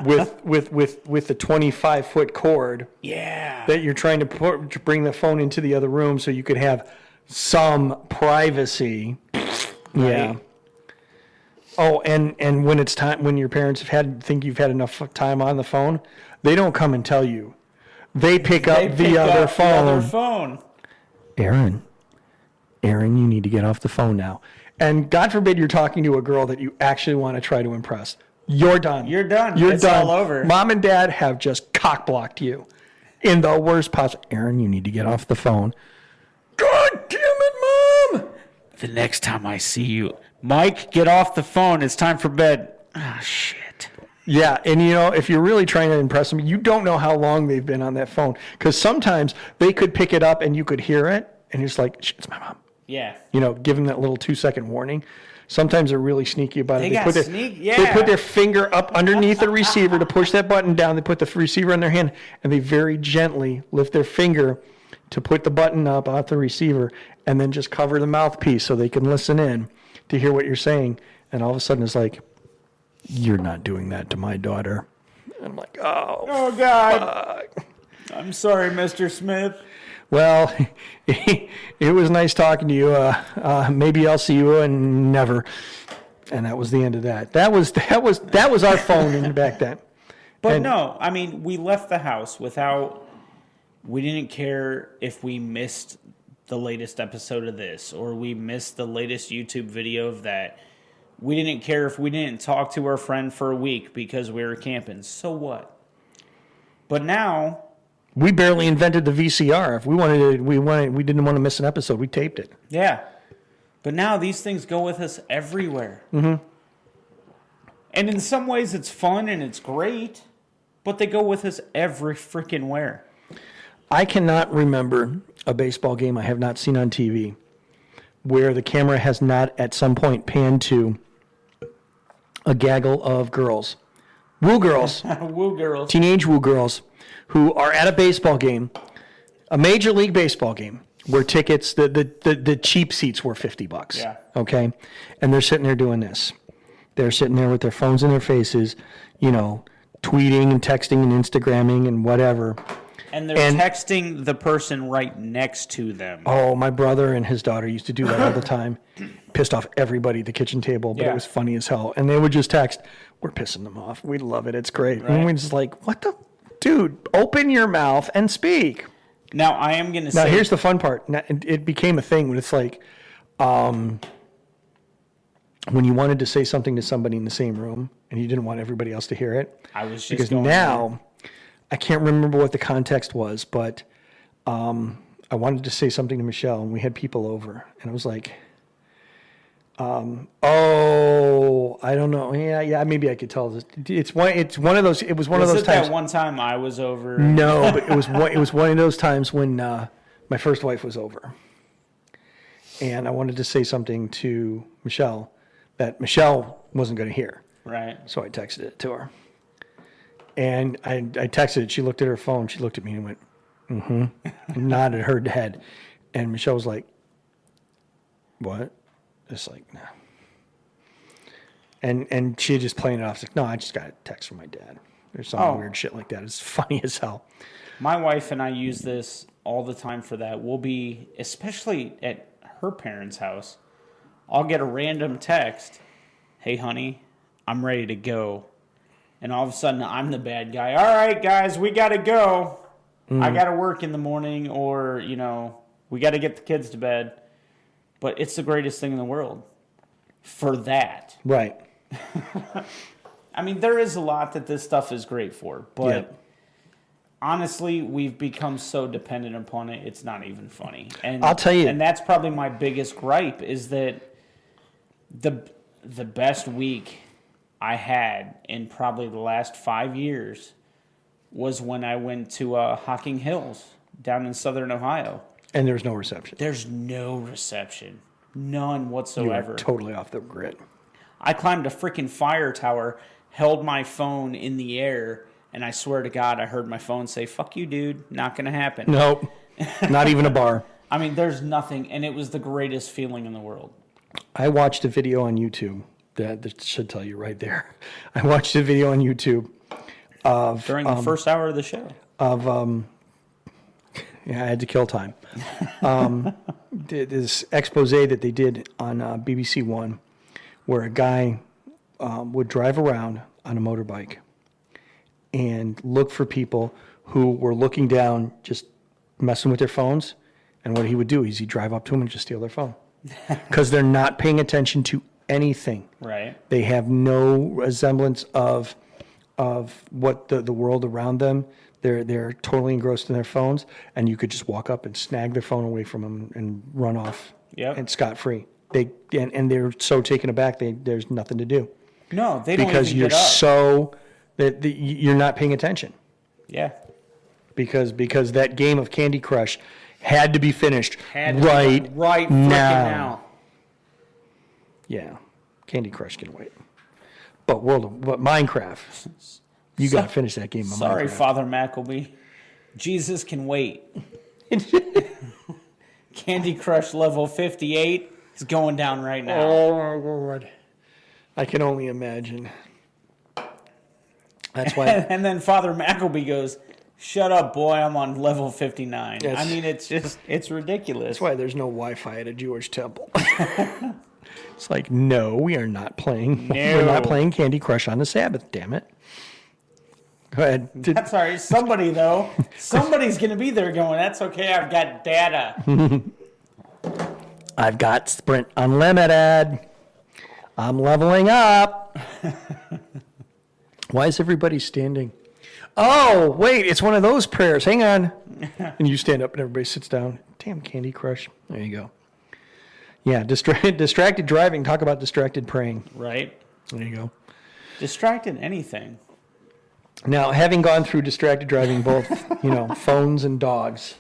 with the 25-foot cord. Yeah. That you're trying to bring the phone into the other room so you could have some privacy. Right. Yeah. Oh, and when it's time, when your parents think you've had enough time on the phone, they don't come and tell you. They pick up the other phone. Aaron, you need to get off the phone now. And God forbid you're talking to a girl that you actually want to try to impress. You're done. You're done. It's done. All over. Mom and Dad have just cock-blocked you in the worst possible. Aaron, you need to get off the phone. God damn it, Mom! The next time I see you, Mike, get off the phone. It's time for bed. Ah, oh, shit. Yeah, and if you're really trying to impress them, you don't know how long they've been on that phone. Because sometimes they could pick it up and you could hear it, and you're just like, it's my mom. Yeah. Give them that little 2-second warning. Sometimes they're really sneaky about it. They put their finger up underneath the receiver to push that button down. They put the receiver in their hand, and they very gently lift their finger to put the button up off the receiver, and then just cover the mouthpiece so they can listen in to hear what you're saying. And all of a sudden it's like, you're not doing that to my daughter. And I'm like, oh God. Fuck. I'm sorry, Mr. Smith. Well, it was nice talking to you. Maybe I'll see you and never. And that was the end of that. That was our phone back then. But no, I mean, we left the house we didn't care if we missed the latest episode of this or we missed the latest YouTube video of that. We didn't care if we didn't talk to our friend for a week because we were camping. So what? But now we barely invented the VCR. If we didn't want to miss an episode, we taped it. Yeah. But now these things go with us everywhere. Mm-hmm. And in some ways it's fun and it's great, but they go with us every freaking where. I cannot remember a baseball game I have not seen on TV where the camera has not at some point panned to a gaggle of girls. Woo girls. Woo girls. Teenage woo girls who are at a baseball game, a Major League Baseball game, where tickets, the cheap seats were $50. Yeah. Okay? And they're sitting there doing this. They're sitting there with their phones in their faces, tweeting and texting and Instagramming and whatever. And they're texting the person right next to them. Oh, my brother and his daughter used to do that all the time. Pissed off everybody at the kitchen table, but it was funny as hell. And they would just text, we're pissing them off. We love it. It's great. Right. And we're just like, what the? Dude, open your mouth and speak. Now, I am going to say... Now, here's the fun part. It became a thing when it's like, when you wanted to say something to somebody in the same room and you didn't want everybody else to hear it. I was just because now... I can't remember what the context was, but I wanted to say something to Michelle, and we had people over, and I was like, "Oh, I don't know. Yeah, maybe I could tell this. It's one of those. It was one of those times. That one time I was over? No, but it was one of those times when my first wife was over, and I wanted to say something to Michelle that Michelle wasn't going to hear. Right. So I texted it to her. And I texted it. She looked at her phone. She looked at me and went, mm-hmm. And nodded her head. And Michelle was like, what? It's like, no. And she just playing it off. It's like, no, I just got a text from my dad. There's some weird shit like that. It's funny as hell. My wife and I use this all the time for that. We'll be, especially at her parents' house, I'll get a random text. Hey, honey, I'm ready to go. And all of a sudden, I'm the bad guy. All right, guys, we got to go. I got to work in the morning, or, we got to get the kids to bed. But it's the greatest thing in the world for that. Right. I mean, there is a lot that this stuff is great for. But honestly, we've become so dependent upon it, it's not even funny. And I'll tell you. And that's probably my biggest gripe, is that the best week I had in probably the last 5 years was when I went to Hocking Hills down in southern Ohio. And there's no reception. There's no reception. None whatsoever. You were totally off the grid. I climbed a freaking fire tower, held my phone in the air, and I swear to God, I heard my phone say, fuck you, dude. Not going to happen. Nope. Not even a bar. I mean, there's nothing, and it was the greatest feeling in the world. I watched a video on YouTube. That should tell you right there. I watched a video on YouTube of... During the first hour of the show. I had to kill time. This expose that they did on BBC One, where a guy would drive around on a motorbike and look for people who were looking down, just messing with their phones. And what he would do is he'd drive up to them and just steal their phone. Because they're not paying attention to anything. Right. They have no resemblance of what the world around them. They're totally engrossed in their phones, and you could just walk up and snag their phone away from them and run off. Yep. And scot-free. And they're so taken aback. There's nothing to do. No, they don't because even you're get up. so that you're not paying attention. Yeah. Because that game of Candy Crush had to be finished right freaking now. Yeah, Candy Crush can wait. But Minecraft, you got to finish that game. Sorry, Minecraft. Father Mackleby. Jesus can wait. Candy Crush level 58 is going down right now. Oh my Lord, I can only imagine. That's why. And then Father Mackleby goes, "Shut up, boy! I'm on level 59." Yes. I mean, it's ridiculous. That's why there's no Wi-Fi at a Jewish temple. It's like, no, we are not playing. No. We're not playing Candy Crush on the Sabbath. Damn it. Go ahead. That's all right. Somebody's going to be there going, "That's okay. I've got data." I've got Sprint Unlimited. I'm leveling up. Why is everybody standing? Oh, wait, it's one of those prayers. Hang on. And you stand up and everybody sits down. Damn Candy Crush. There you go. Yeah, distracted driving. Talk about distracted praying. Right. There you go. Distracted anything. Now, having gone through distracted driving, both, phones and dogs.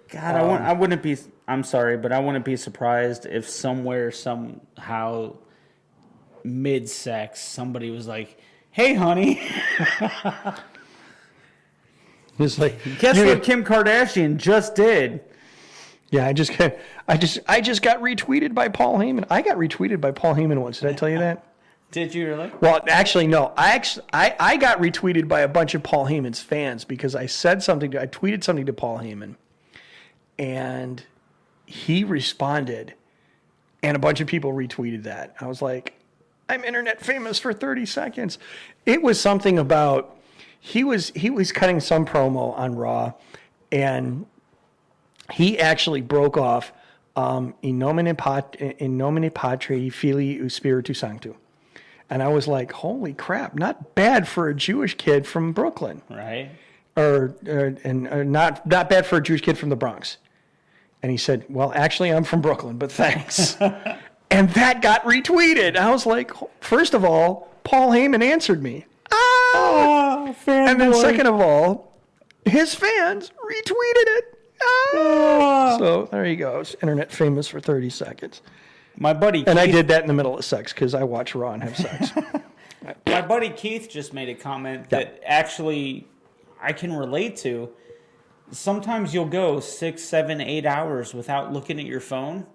God, I wouldn't be, I'm sorry, but I wouldn't be surprised if somewhere, somehow, mid-sex, somebody was like, "Hey, honey." It's like, guess what Kim Kardashian just did? Yeah, I just got retweeted by Paul Heyman. I got retweeted by Paul Heyman once. Did I tell you that? Did you really? Well, actually, no. I got retweeted by a bunch of Paul Heyman's fans because I tweeted something to Paul Heyman, and he responded, and a bunch of people retweeted that. I was like, I'm internet famous for 30 seconds. It was something about he was cutting some promo on Raw, and he actually broke off in nomine patri filii spiritu sanctu. And I was like, holy crap, not bad for a Jewish kid from Brooklyn. Right. Or not bad for a Jewish kid from the Bronx. And he said, well, actually, I'm from Brooklyn, but thanks. And that got retweeted. I was like, first of all, Paul Heyman answered me. And then second of all, his fans retweeted it. So there you go. I was internet famous for 30 seconds. My buddy Keith, and I did that in the middle of sex because I watch Raw and have sex. My buddy Keith just made a comment that actually I can relate to. Sometimes you'll go 6, 7, 8 hours without looking at your phone.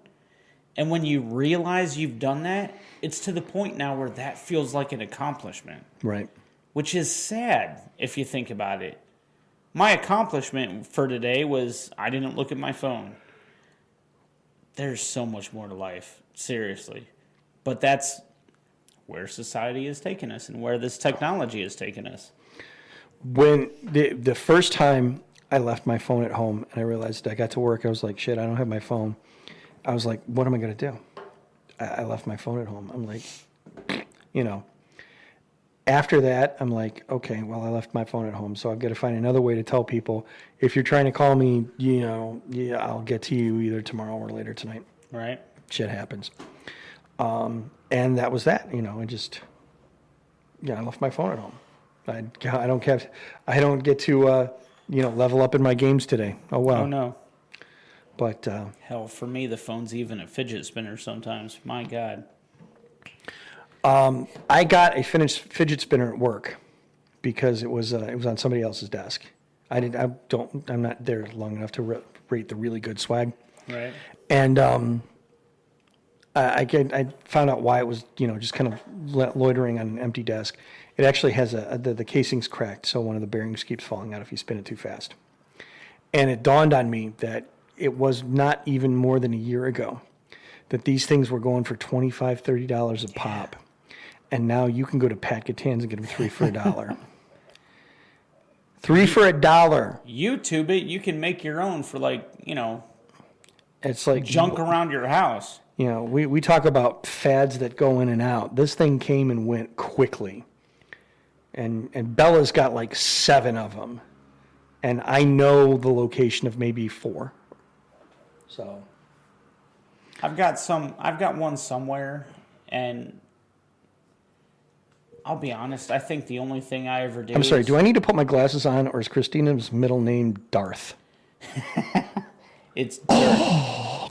And when you realize you've done that, it's to the point now where that feels like an accomplishment. Right. Which is sad if you think about it. My accomplishment for today was I didn't look at my phone. There's so much more to life, seriously. But that's where society has taken us and where this technology has taken us. When the first time I left my phone at home and I realized I got to work, I was like, shit, I don't have my phone. I was like, what am I going to do? I left my phone at home. I'm like, after that, I'm like, okay, well, I left my phone at home, so I've got to find another way to tell people, if you're trying to call me, I'll get to you either tomorrow or later tonight. Right. Shit happens. And that was that. I left my phone at home. I don't get to, level up in my games today. Oh, well. Oh, no. But hell, for me, the phone's even a fidget spinner sometimes. My God. I got a fidget spinner at work because it was on somebody else's desk. I'm not there long enough to rate the really good swag. Right. And I found out why it was just kind of loitering on an empty desk. It actually has the casing's cracked, so one of the bearings keeps falling out if you spin it too fast. And it dawned on me that it was not even more than a year ago that these things were going for $25, $30 a pop. And now you can go to Pat Gatan's and get them 3 for $1. 3 for $1. YouTube it. You can make your own for it's like junk around your house. We talk about fads that go in and out. This thing came and went quickly. And Bella's got like 7 of them. And I know the location of maybe 4. So I've got one somewhere, and I'll be honest, I think the only thing I ever do I'm sorry, do I need to put my glasses on, or is Christina's middle name Darth? It's Darth.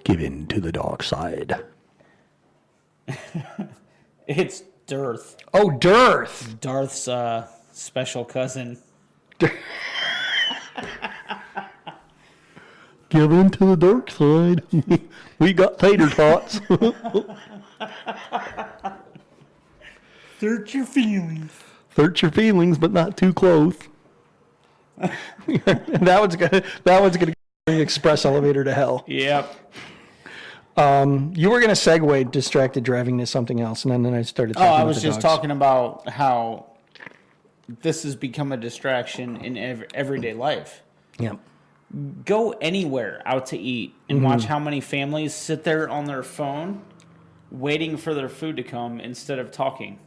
Give in to the dark side. It's Darth. Oh, Darth. Darth's special cousin. Give in to the dark side. We got tater tots. Search your feelings. Search your feelings, but not too close. That one's gonna express elevator to hell. Yep. You were gonna segue distracted driving to something else, and then I started talking I about was the just dogs. talking about how this has become a distraction in everyday life. Yep. Go anywhere out to eat and watch how many families sit there on their phone waiting for their food to come instead of talking.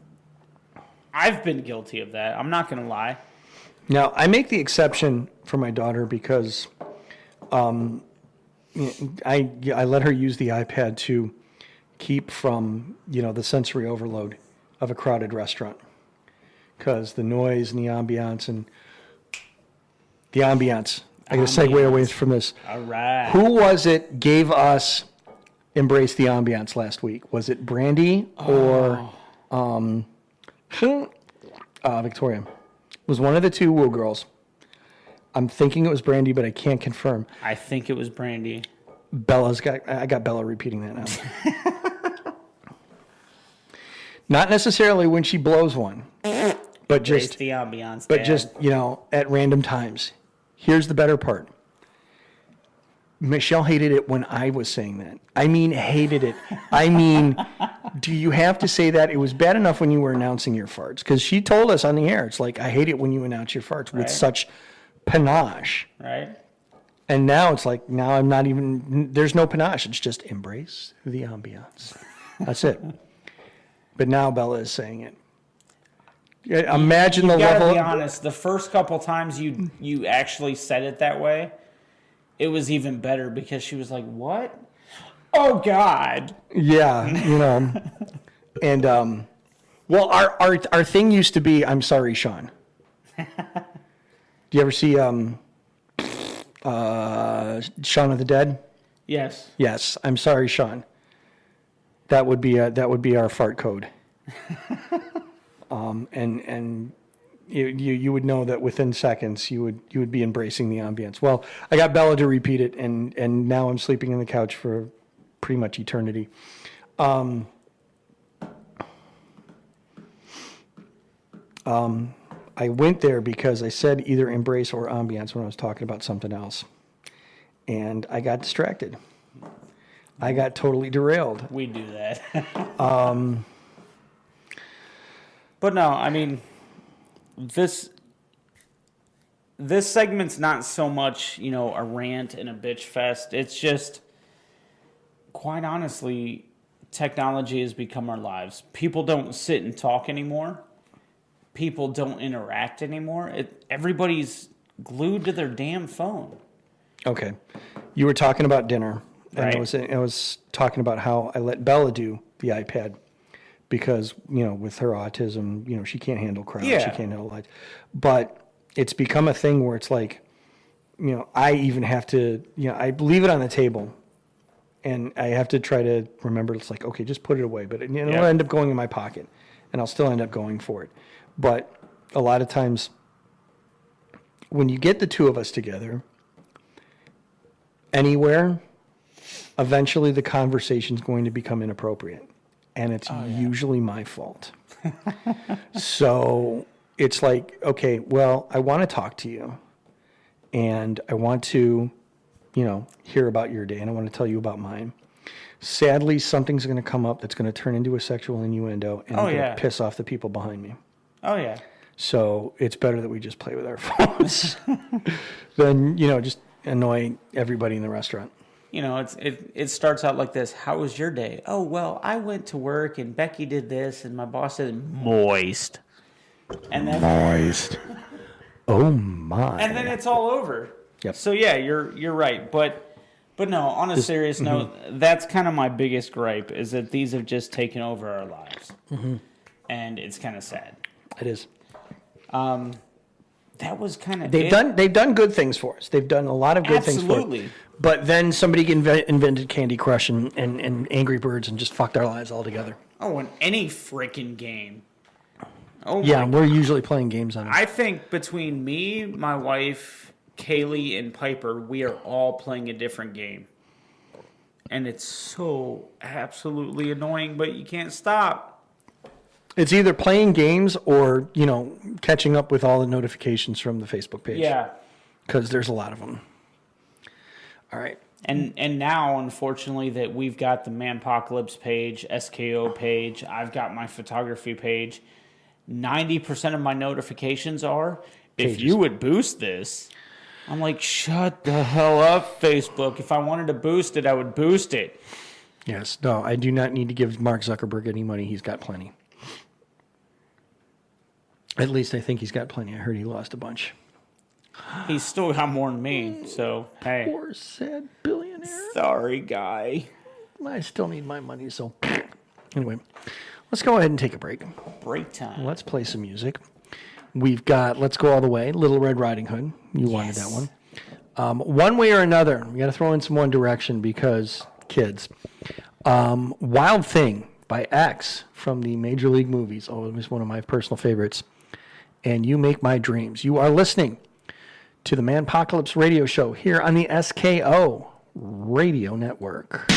I've been guilty of that. I'm not going to lie. Now, I make the exception for my daughter because I let her use the iPad to keep from, the sensory overload of a crowded restaurant. Because the noise and the ambiance I got to segue away from this. All right. Who was it gave us Embrace the Ambiance last week? Was it Brandy or Victoria? It was one of the two Woo girls. I'm thinking it was Brandy, but I can't confirm. I think it was Brandy. I got Bella repeating that now. Not necessarily when she blows one, but Raise just the ambiance. but Dad. just, at random times. Here's the better part. Michelle hated it when I was saying that. I mean, hated it. I mean, do you have to say that? It was bad enough when you were announcing your farts, because she told us on the air, it's like, I hate it when you announce your farts with such panache. Right. And now it's like, now I'm not even, there's no panache. It's just embrace the ambiance. That's it. But now Bella is saying it. Imagine the You gotta level. be honest. The first couple times you actually said it that way, it was even better because she was like, "What? Oh God!" Yeah, and well, our thing used to be, "I'm sorry, Sean." Do you ever see Shaun of the Dead? Yes. Yes, I'm sorry, Sean. That would be our fart code. And you would know that within seconds you would be embracing the ambience. Well, I got Bella to repeat it, and now I'm sleeping on the couch for pretty much eternity. I went there because I said either embrace or ambience when I was talking about something else, and I got distracted. I got totally derailed. We do that. But no, I mean, this segment's not so much, a rant and a bitch fest. It's just, quite honestly, technology has become our lives. People don't sit and talk anymore. People don't interact anymore. Everybody's glued to their damn phone. Okay, you were talking about dinner, and Right. I was talking about how I let Bella do the iPad because with her autism, she can't handle crowds, Yeah. she can't handle lights, but it's become a thing where it's like, I even have to, I leave it on the table, and I have to try to remember. It's like, okay, just put it away, but it'll end up going in my pocket, and I'll still end up going for it. But a lot of times, when you get the two of us together, anywhere, eventually the conversation's going to become inappropriate. And it's usually my fault. So it's like, okay, well, I want to talk to you. And I want to, hear about your day. And I want to tell you about mine. Sadly, something's going to come up that's going to turn into a sexual innuendo. And going to piss off the people behind me. Oh, yeah. So it's better that we just play with our phones than, just annoy everybody in the restaurant. It starts out like this. How was your day? Oh, well, I went to work and Becky did this and my boss said moist. And then Moist. Oh my. And then it's all over. Yep. So yeah, you're right. But no, on a serious note, that's kind of my biggest gripe is that these have just taken over our lives. Mm-hmm. And it's kind of sad. It is. That was kind of They've done good things for us. They've done a lot of good things for us. Absolutely. But then somebody invented Candy Crush and Angry Birds and just fucked our lives altogether. Oh, in any freaking game. Oh Yeah, my we're usually playing games on it. I think between me, my wife, Kaylee, and Piper, we are all playing a different game. And it's so absolutely annoying, but you can't stop. It's either playing games or, catching up with all the notifications from the Facebook page. Yeah. Because there's a lot of them. All right. And now, unfortunately, that we've got the Manpocalypse page, SKO page, I've got my photography page, 90% of my notifications are, if you would boost this. I'm like, shut the hell up, Facebook. If I wanted to boost it, I would boost it. Yes. No, I do not need to give Mark Zuckerberg any money. He's got plenty. At least I think he's got plenty. I heard he lost a bunch. He's still got more than me, so hey. Poor sad billionaire. Sorry, guy. I still need my money, so anyway, let's go ahead and take a break. Break time. Let's play some music. We've got Let's Go All the Way, Little Red Riding Hood. You wanted that one. One way or another, we got to throw in some One Direction because kids. Wild Thing by X from the Major League movies. Oh, it was one of my personal favorites. And You Make My Dreams. You are listening to the Manpocalypse radio show here on the SKO Radio Network.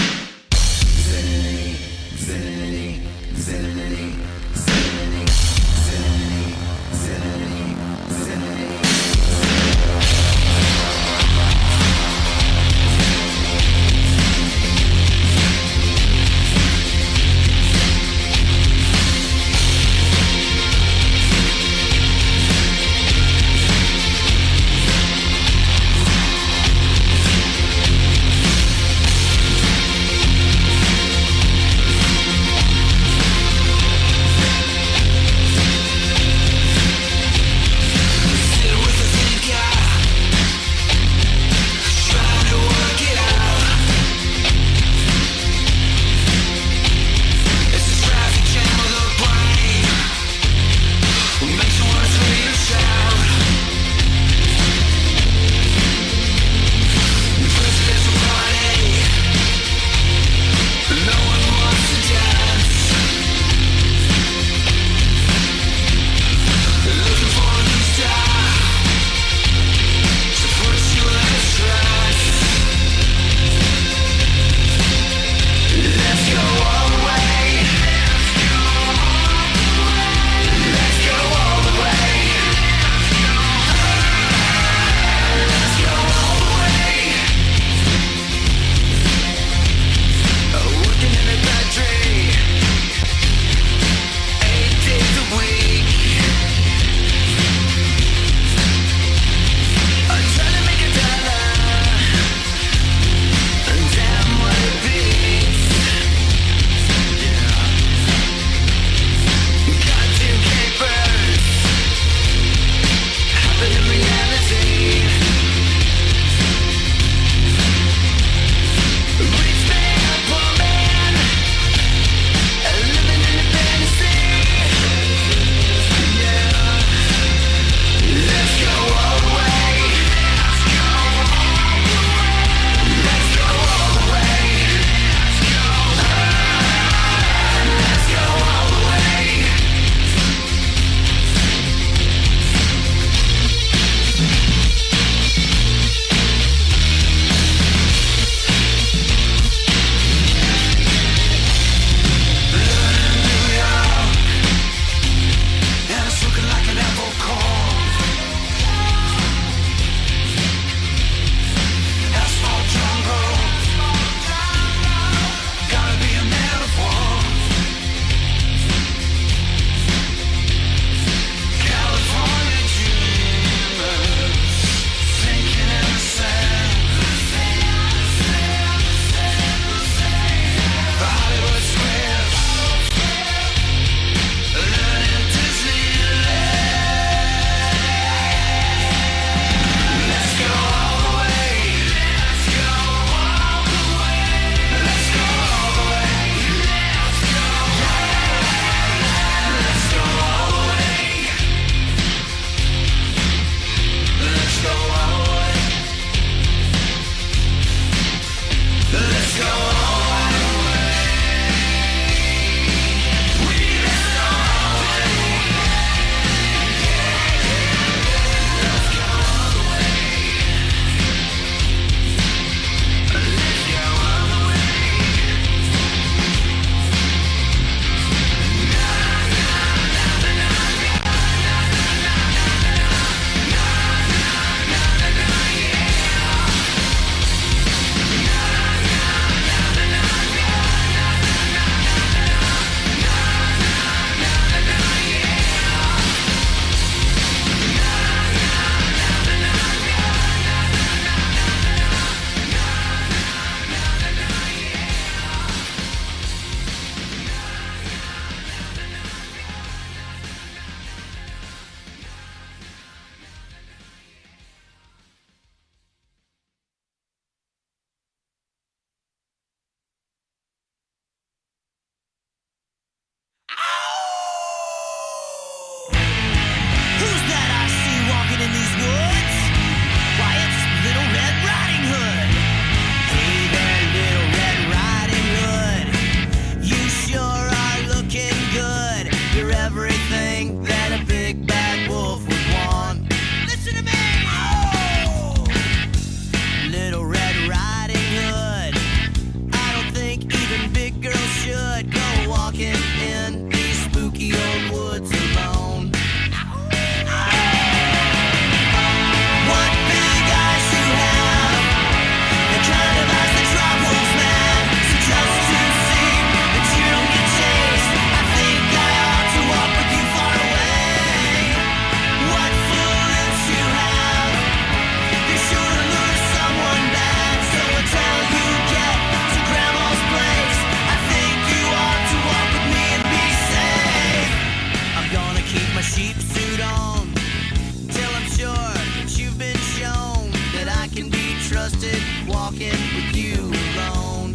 trusted walking with you alone.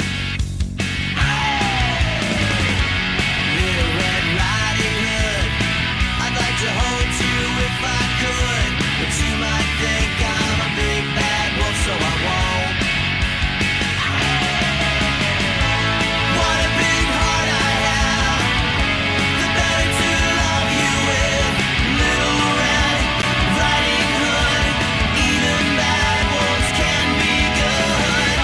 Little Red Riding Hood, I'd like to hold you if I could, but you might think I'm a big bad wolf, so I won't. What a big heart I have, the better to love you with. Little Red Riding Hood, even bad wolves can be good.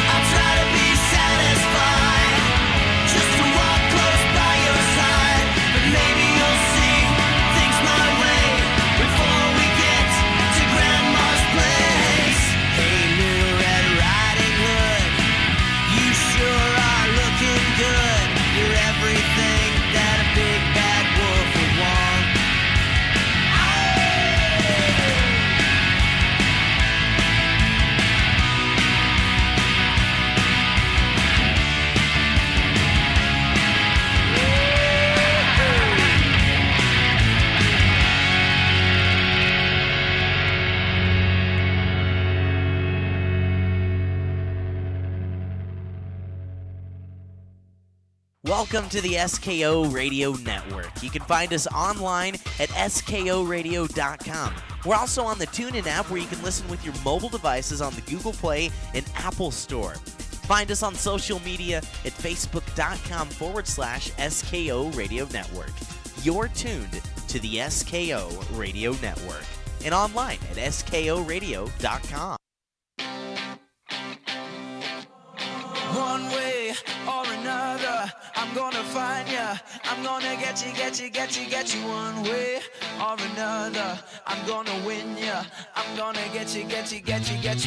I'll try to be satisfied, just to walk close by your side, but maybe you'll see things my way before we get to Grandma's place. Hey, Little Red Riding Hood, you sure are looking good. You're everything that a big bad wolf would want. Welcome to the SKO Radio Network. You can find us online at skoradio.com. We're also on the TuneIn app where you can listen with your mobile devices on the Google Play and Apple Store. Find us on social media at facebook.com/SKO Radio Network. You're tuned to the SKO Radio Network and online at skoradio.com. One way or another, I'm gonna find ya. I'm gonna get you. One way or another, I'm gonna win ya. I'm gonna get you.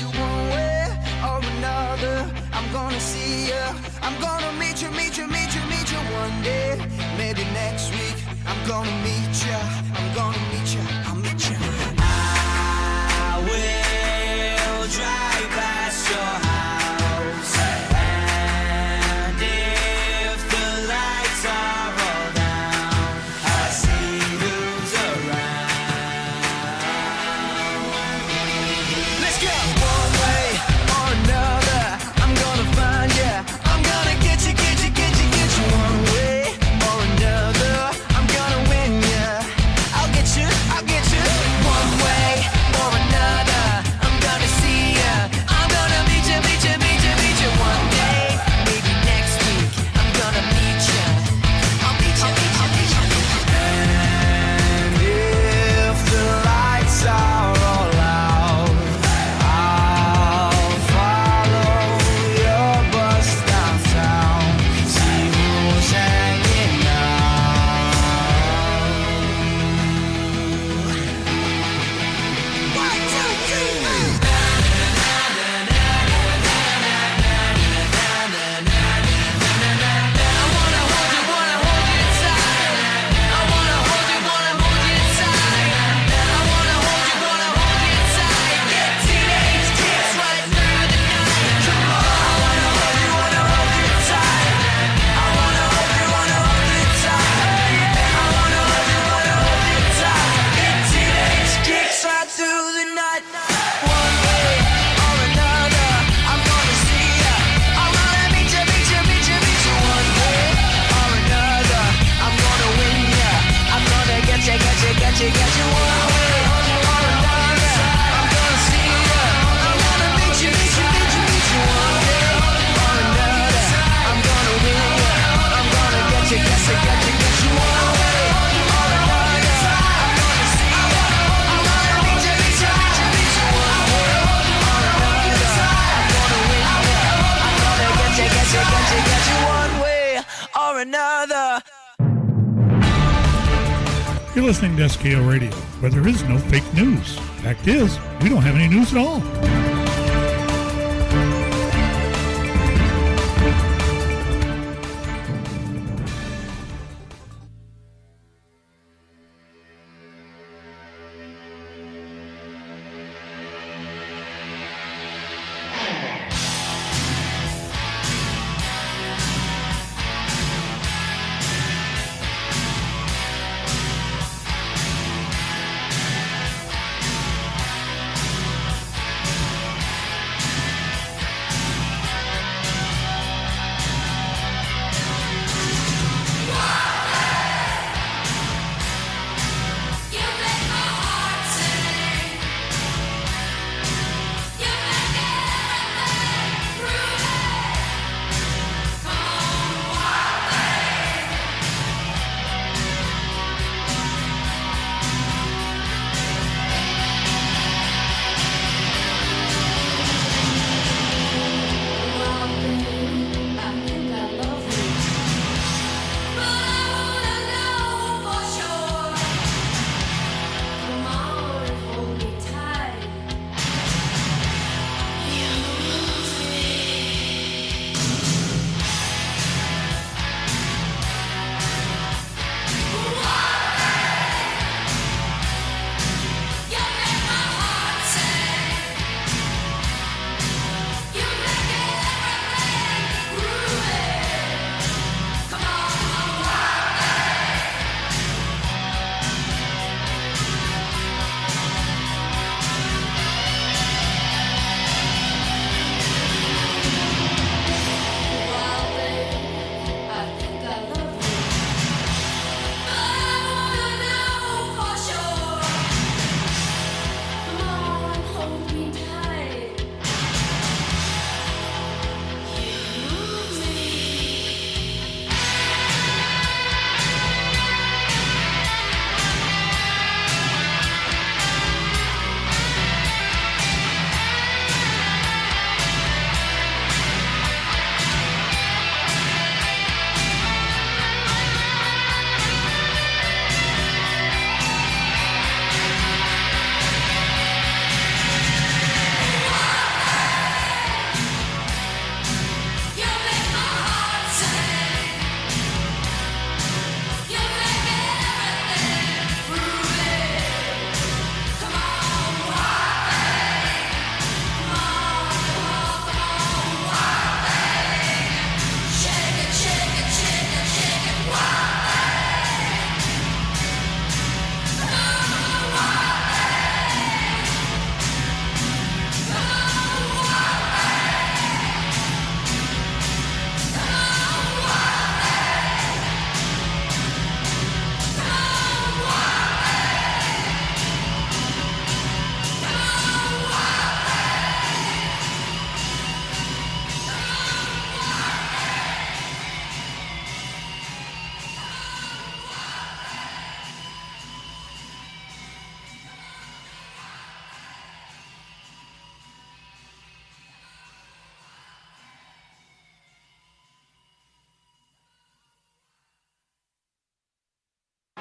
One way or another, I'm gonna see ya. I'm gonna meet you. One day, maybe next week, I'm gonna meet ya. I'll meet ya. I will drive past your house. You're listening to SKO Radio, where there is no fake news. Fact is, we don't have any news at all.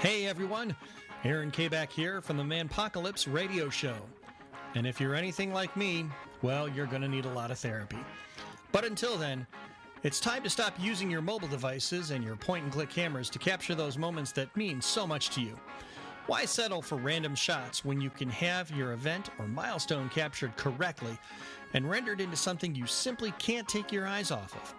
Hey everyone, Aaron K. back here from the Manpocalypse radio show. And if you're anything like me, well, you're going to need a lot of therapy. But until then, it's time to stop using your mobile devices and your point-and-click cameras to capture those moments that mean so much to you. Why settle for random shots when you can have your event or milestone captured correctly and rendered into something you simply can't take your eyes off of?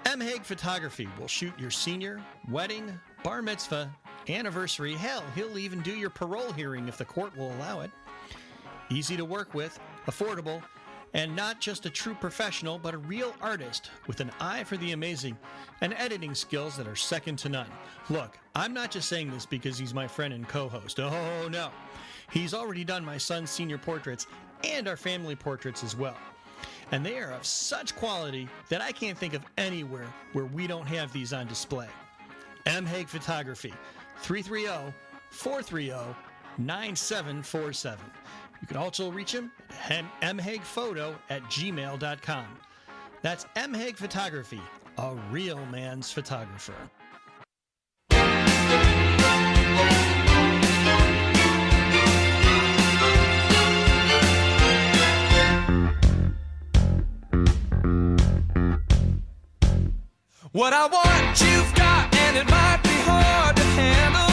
M. Hague Photography will shoot your senior, wedding, bar mitzvah, anniversary, hell, he'll even do your parole hearing if the court will allow it. Easy to work with, affordable, and not just a true professional, but a real artist with an eye for the amazing and editing skills that are second to none. Look, I'm not just saying this because he's my friend and co-host. Oh, no. He's already done my son's senior portraits and our family portraits as well. And they are of such quality that I can't think of anywhere where we don't have these on display. M. Hague Photography, 330-430-9747. You can also reach him at mhagephoto@gmail.com. That's M. Hague Photography, a real man's photographer. What I want, you've got, and it might be hard to handle,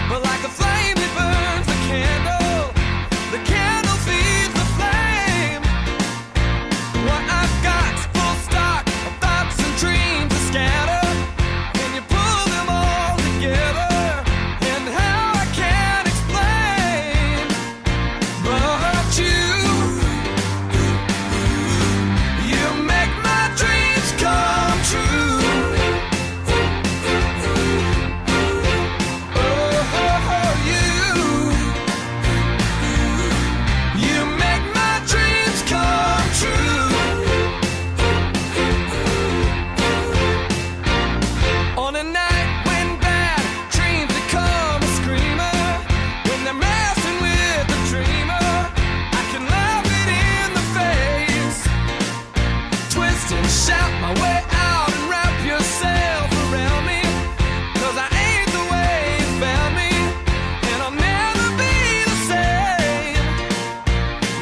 but like a flame that burns the candle feeds the flame. What I've got's full stock of thoughts and dreams to scatter. Can you pull them all together? And how I can't explain, but you make my dreams come true. Shout my way out and wrap yourself around me, 'cause I ain't the way you found me, and I'll never be the same.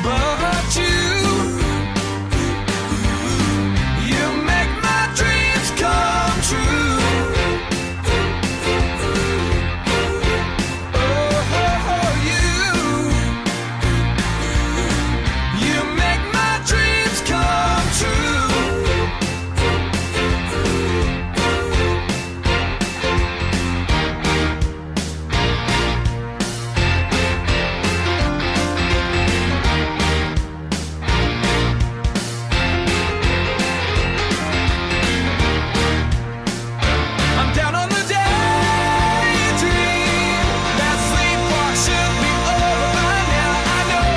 But you make my dreams come true. You make my dreams come true. I'm down on the daydream. That sleepwalk should be over by now. I know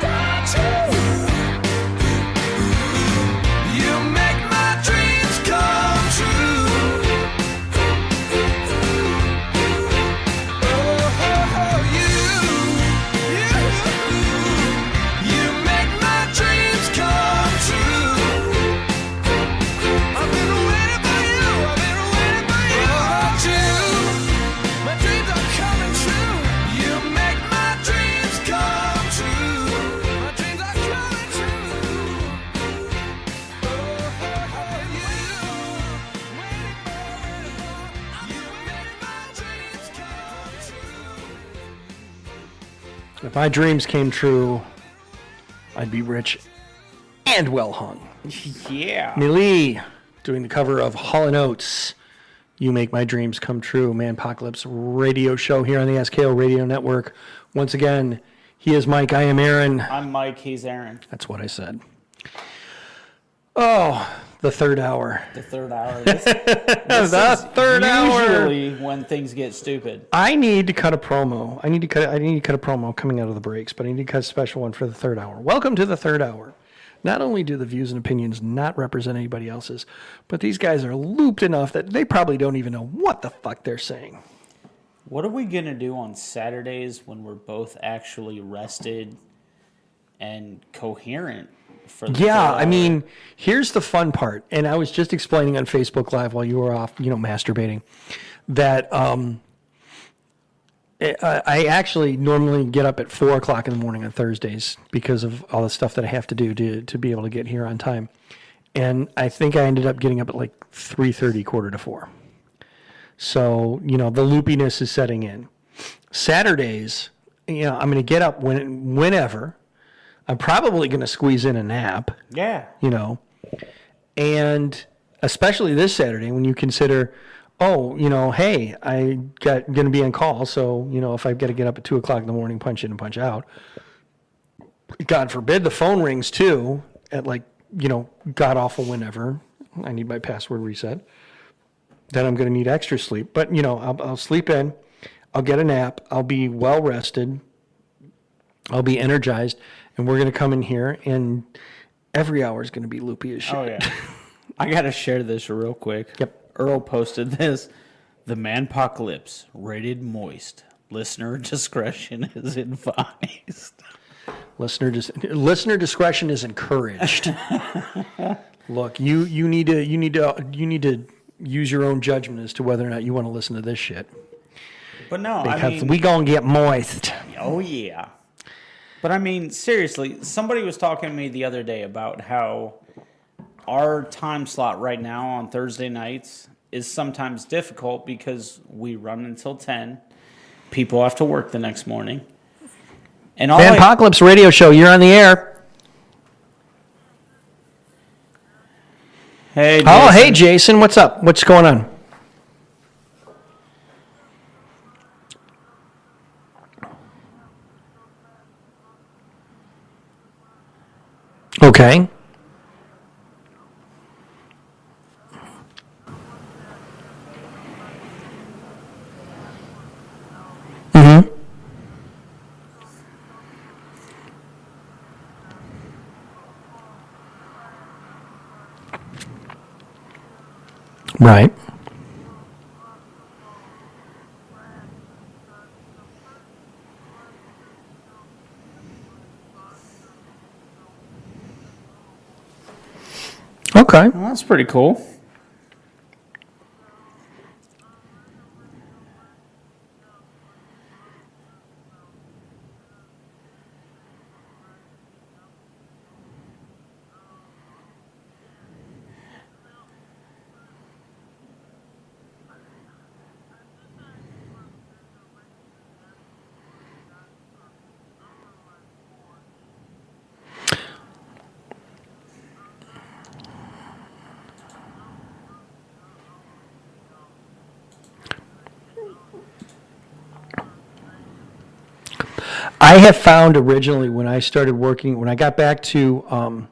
that you make my dreams come true. You make my dreams come true. I've been waiting for you, I've been waiting for you. My dreams are coming true. You make my dreams come true. My dreams are coming true. You make my dreams come true. If my dreams came true, I'd be rich and well hung. Yeah. Millie doing the cover of Hall & Oates. You Make My Dreams Come True, Manpocalypse radio show here on the SKO Radio Network. Once again, he is Mike, I am Aaron. I'm Mike, he's Aaron. That's what I said. Oh, the third hour. The third hour. This The third hour. Usually when things get stupid. I need to cut a promo. I need to cut a promo coming out of the breaks, but I need to cut a special one for the third hour. Welcome to the third hour. Not only do the views and opinions not represent anybody else's, but these guys are looped enough that they probably don't even know what the fuck they're saying. What are we going to do on Saturdays when we're both actually rested and coherent for the Yeah, third I hour. mean, here's the fun part, and I was just explaining on Facebook Live while you were off, masturbating, that I actually normally get up at 4 o'clock in the morning on Thursdays because of all the stuff that I have to do to be able to get here on time. And I think I ended up getting up at like 3:30, quarter to 4. So, the loopiness is setting in. Saturdays, I'm going to get up whenever. I'm probably going to squeeze in a nap. Yeah. And especially this Saturday when you consider, hey, I going to be on call, so if I've got to get up at 2 o'clock in the morning, punch in and punch out. God forbid the phone rings too at god awful whenever I need my password reset. Then I'm going to need extra sleep, but I'll sleep in, I'll get a nap, I'll be well rested, I'll be energized, and we're going to come in here and every hour is going to be loopy as shit. Oh, yeah. I got to share this real quick. Yep. Earl posted this. The Manpocalypse, rated moist. Listener discretion is advised. Listener discretion is encouraged. Look, you need to use your own judgment as to whether or not you want to listen to this shit. But no, Because we gonna get moist. Oh, yeah. But I mean, seriously, somebody was talking to me the other day about how our time slot right now on Thursday nights is sometimes difficult because we run until 10. People have to work the next morning. And Manpocalypse radio show, you're on the air. Hey, Jason. Oh, hey, Jason, what's up? What's going on? Okay. Mm-hmm. Right. Okay. Well, that's pretty cool. I have found originally when I started working, when I got back to,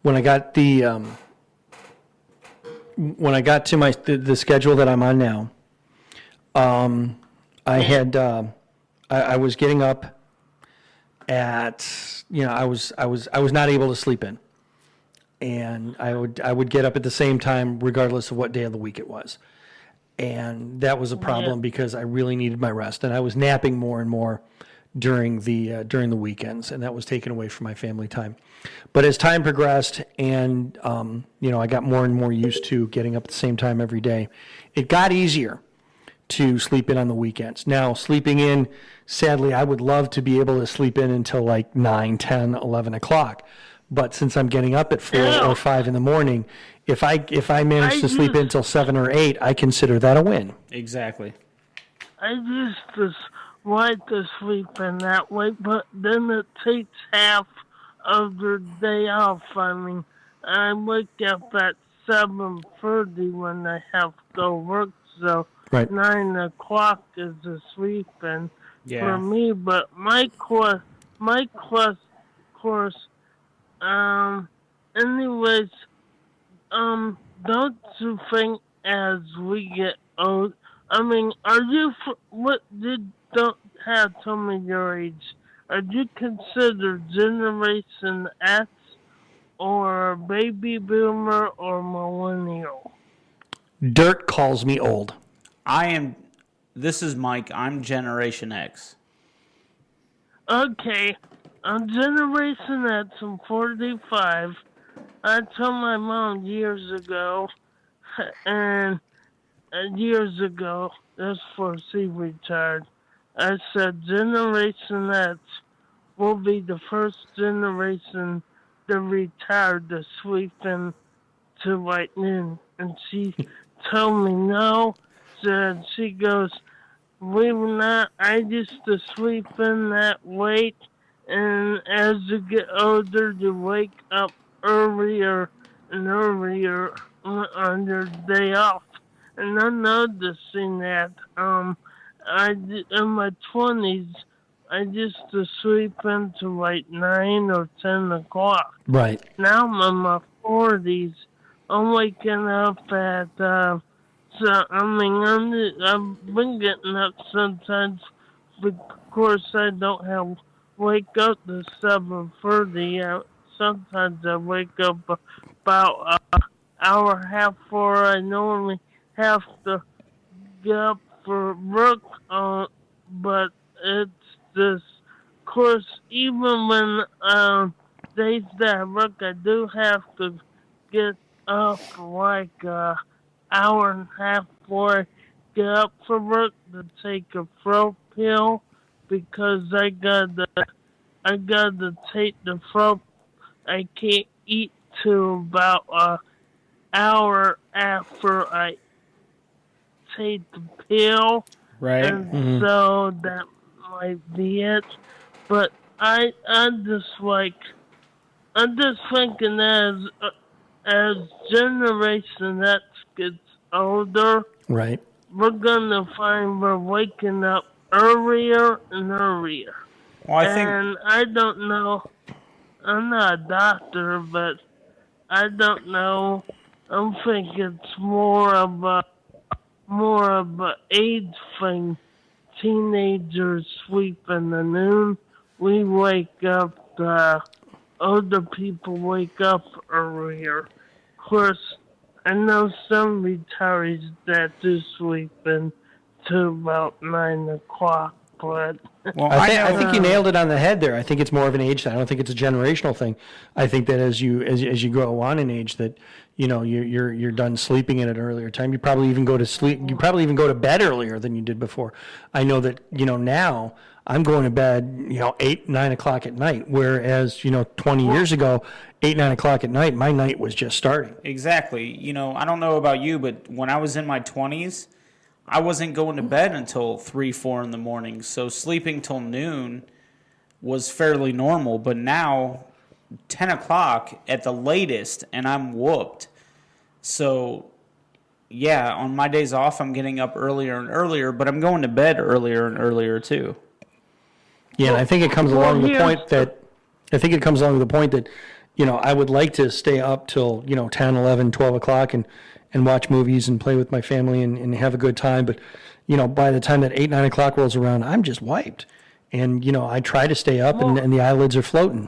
when I got to the schedule that I'm on now, I was getting up at, I was not able to sleep in, and I would get up at the same time regardless of what day of the week it was. And that was a problem because I really needed my rest, and I was napping more and more during the weekends, and that was taken away from my family time. But as time progressed, and I got more and more used to getting up at the same time every day, it got easier to sleep in on the weekends. Now, sleeping in, sadly, I would love to be able to sleep in until like 9, 10, 11 o'clock. But since I'm getting up at 4 or 5 in the morning, if I manage to sleep in until 7 or 8, I consider that a win. Exactly. I used to like to sleep in that way, but then it takes half of the day off. I mean, I wake up at 7:30 when I have to go work, so Right. 9 o'clock is the sleeping Yeah. for me. But my course, anyways, don't you think as we get old, I mean, are you, don't have to tell me your age, are you considered Generation X or Baby Boomer or Millennial? Dirt calls me old. This is Mike. I'm Generation X. Okay, I'm Generation X, I'm 45. I told my mom years ago, and years ago, that's before she retired, I said Generation X will be the first generation to retire to sweep in to like noon. And she told me no. Said she goes, we were not. I used to sleep in that late, and as you get older, you wake up earlier and earlier on your day off. And I'm noticing that. In my 20s, I used to sleep into like 9 or 10 o'clock. Right. Now I'm in my 40s. I'm waking up at so I've been getting up sometimes. But of course, I don't have wake up to 7:30. Sometimes I wake up about an hour and a half before I normally have to get up for work. But it's just, of course, even when days that I work, I do have to get up like hour and a half before I get up for work to take a throat pill because I gotta take the throat. I can't eat till about an hour after I take the pill, Right. and so that might be it. But I'm just thinking as Generation X gets older, Right. we're gonna find we're waking up earlier and earlier. Well, I think And I don't know. I'm not a doctor, but I don't know. I think it's more of a age thing. Teenagers sleep in the noon. We wake up. Older people wake up earlier. Of course, I know some retirees that do sleep in to about 9 o'clock, but well, I think you nailed it on the head there. I think it's more of an age thing. I don't think it's a generational thing. I think that as you grow on in age, that you're done sleeping at an earlier time. You probably even go to sleep. You probably even go to bed earlier than you did before. I know that now I'm going to bed 8, 9 o'clock at night, whereas 20 years ago, 8, 9 o'clock at night, my night was just starting. exactly. I don't know about you, but when I was in my 20s, I wasn't going to bed until 3, 4 in the morning. So sleeping till noon was fairly normal. But now, 10 o'clock at the latest, and I'm whooped. So, yeah, on my days off, I'm getting up earlier and earlier, but I'm going to bed earlier and earlier too. Yeah, and I think it comes along the point that I would like to stay up till 10, 11, 12 o'clock and watch movies and play with my family and have a good time. But by the time that 8, 9 o'clock rolls around, I'm just wiped. And I try to stay up and the eyelids are floating.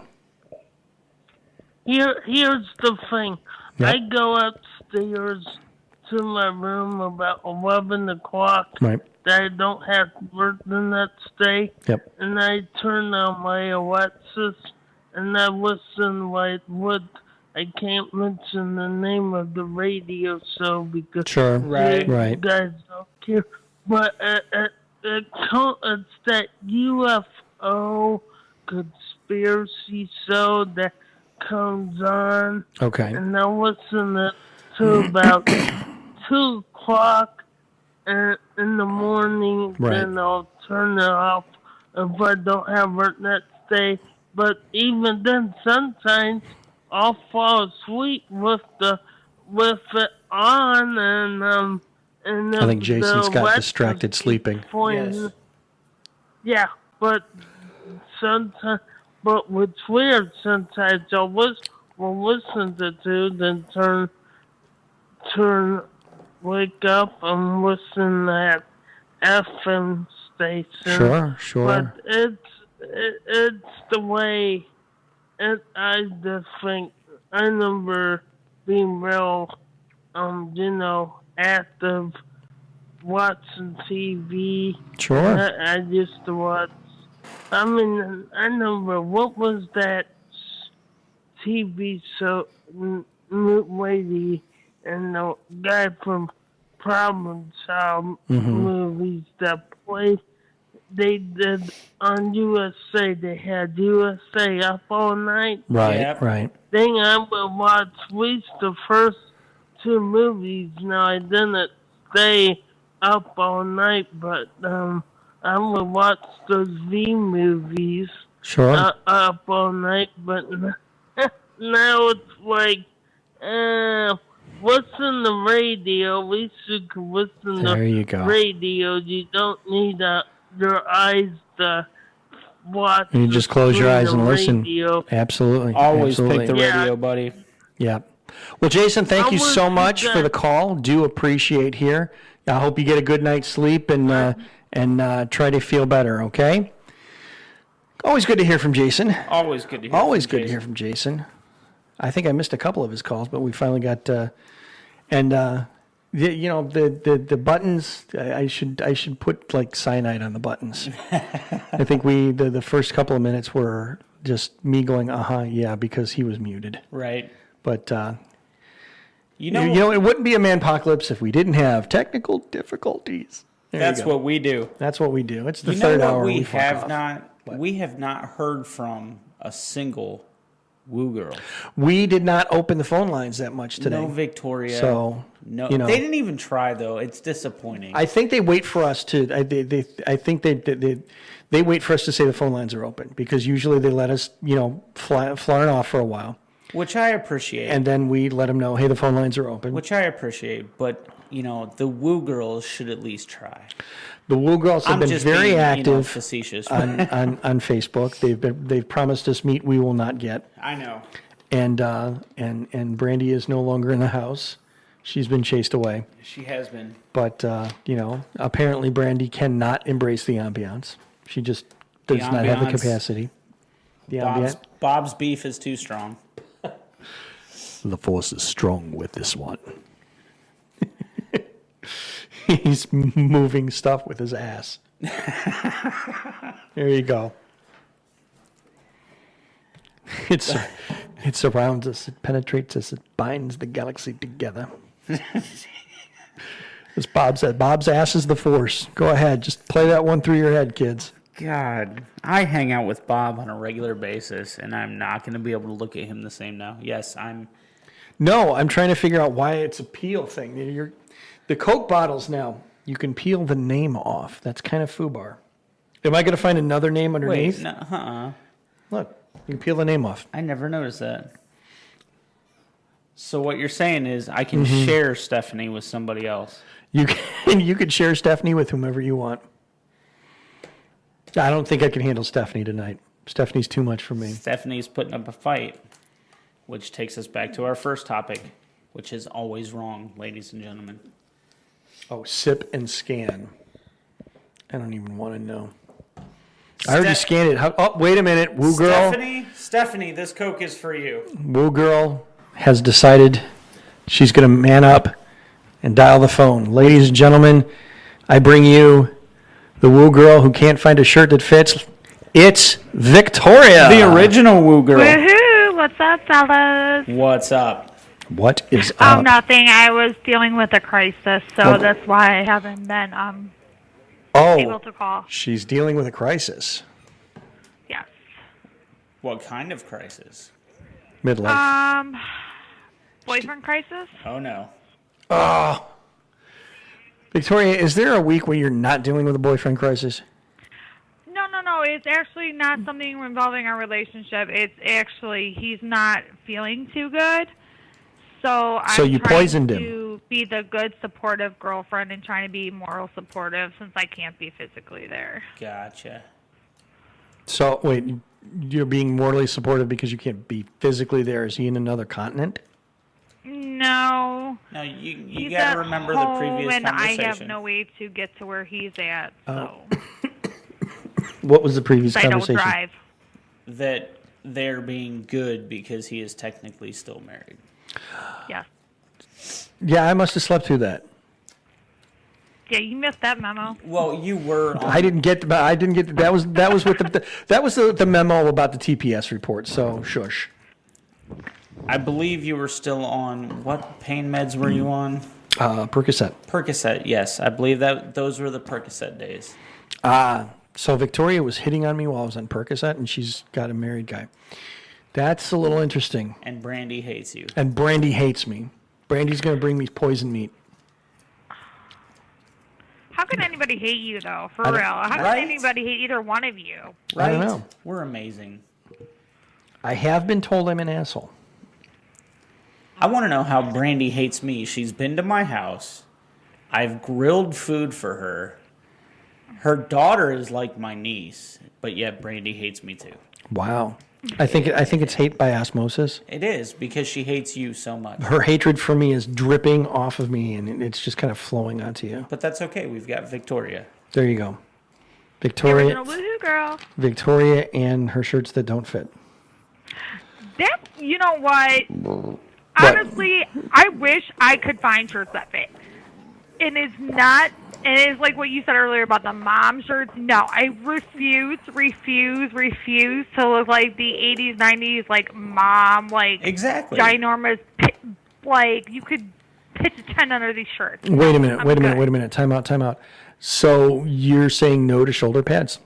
Here's the thing. Yep. I go upstairs to my room about 11 o'clock. Right. That I don't have work the next day. Yep. And I turn on my Alexis and I listen I can't mention the name of the radio show because Sure. Right. you guys don't care. But it's that UFO conspiracy show that comes on. Okay. And I listen to about 2 o'clock in the morning. Right. Then I'll turn it off if I don't have work next day. But even then, sometimes I'll fall asleep with it on, and I think Jason's got Alexis distracted sleeping. pointing- Yes. Yeah, but sometimes, but what's weird, sometimes I'll listen to then wake up and listen at FM station. Sure. But it's the way. I just think I remember being real, active, watching TV. Sure. I used to watch I mean, I remember what was that TV show, lady and the guy from Problem Child movies that played. They did on USA. They had USA Up All Night. Right, Yep. right. Thing I would watch at least the first two movies. Now I didn't stay up all night, but I would watch those V movies Sure. up all night. But now it's like, what's in the radio? At least you can listen There to you go. radio. You don't need your eyes to watch. You just close your eyes and listen. Radio. Absolutely. Always Absolutely. pick the Yeah. radio, buddy. Yeah. Well, Jason, thank you so Almost much for the exact- call. Do appreciate here. I hope you get a good night's sleep and try to feel better. Okay. Always good to hear from Jason. Always good to hear. Always from good to Jason. hear from Jason. I think I missed a couple of his calls, but we finally got. The buttons. I should put like cyanide on the buttons. I think the first couple of minutes were just me going, yeah, because he was muted. Right. But You know, it wouldn't be a Manpocalypse if we didn't have technical difficulties. There you that's go. what we do. That's what we do. It's the You third know what hour. we fuck have off. not. We have not heard from a single woo girl. We did not open the phone lines that much today. No Victoria. So No, you know, they didn't even try though. It's disappointing. I think they wait for us to. I think they wait for us to say the phone lines are open because usually they let us, flying off for a while, which I appreciate. and then we let them know, hey, the phone lines are open. Which I appreciate, but the woo girls should at least try. The Woo Girls have I'm been just very being, active facetious. on Facebook. They've promised us meat we will not get, I know. and Brandy is no longer in the house. She's been chased away. She has been. But apparently Brandy cannot embrace the ambiance. She just does not have the ambiance. capacity. The ambiance. Bob's beef is too strong. The force is strong with this one. He's moving stuff with his ass. There you go. It surrounds us. It penetrates us. It binds the galaxy together. As Bob said, Bob's ass is the force. Go ahead. Just play that one through your head, kids. God, I hang out with Bob on a regular basis, and I'm not going to be able to look at him the same now. Yes, I'm. No, I'm trying to figure out why it's a peel thing. The Coke bottles now, you can peel the name off. That's kind of foobar. Am I going to find another name underneath? Wait, no, Look, you can peel the name off. I never noticed that. So what you're saying is I can share Stephanie with somebody else. You could share Stephanie with whomever you want. I don't think I can handle Stephanie tonight. Stephanie's too much for me. Stephanie's putting up a fight, which takes us back to our first topic, which is always wrong, ladies and gentlemen. Oh, sip and scan. I don't even want to know. I already scanned it. Oh, wait a minute. Woo girl. Stephanie, this Coke is for you. Woo girl has decided she's going to man up and dial the phone. Ladies and gentlemen, I bring you the woo girl who can't find a shirt that fits. It's Victoria. The original woo girl. Woohoo! What's up, fellas? What's up? What is Oh, up? nothing. I was dealing with a crisis, so Oh. that's why I haven't been able to call. She's dealing with a crisis. Yes. What kind of crisis? Midlife. Boyfriend crisis? Oh, no. Oh. Victoria, is there a week where you're not dealing with a boyfriend crisis? No. It's actually not something involving our relationship. It's actually he's not feeling too good. So I'm you trying poisoned him. to be the good, supportive girlfriend and trying to be moral supportive since I can't be physically there. Gotcha. So, wait, you're being morally supportive because you can't be physically there. Is he in another continent? No. No, you He's got at to remember the home previous and conversation. I have no way to get to where he's at. So What was the previous I don't conversation? drive. That they're being good because he is technically still married. Yes. Yeah, I must have slept through that. Yeah, you missed that memo. Well, you were. I didn't get. That was with that was the memo about the TPS report. So shush. I believe you were still on. What pain meds were you on? Percocet. Percocet. Yes, I believe that those were the Percocet days. So Victoria was hitting on me while I was on Percocet, and she's got a married guy. That's a little interesting. And Brandy hates you. And Brandy hates me. Brandy's going to bring me poison meat. How can anybody hate you, though? For real. How can anybody hate either one of you? Right? I don't know. We're amazing. I have been told I'm an asshole. I want to know how Brandy hates me. She's been to my house. I've grilled food for her. Her daughter is like my niece, but yet Brandy hates me too. Wow. I think it's hate by osmosis. It is, because she hates you so much. Her hatred for me is dripping off of me, and it's just kind of flowing onto you. But that's okay. We've got Victoria. There you go. Victoria. The original woohoo girl. Victoria and her shirts that don't fit. That, you know what? Honestly, I wish I could find shirts that fit. And it's not, and it's like what you said earlier about the mom shirts. No, I refuse to look like the 80s, 90s, like mom, like exactly ginormous, like you could pitch a tent under these shirts. Wait a minute. Time out. So you're saying no to shoulder pads?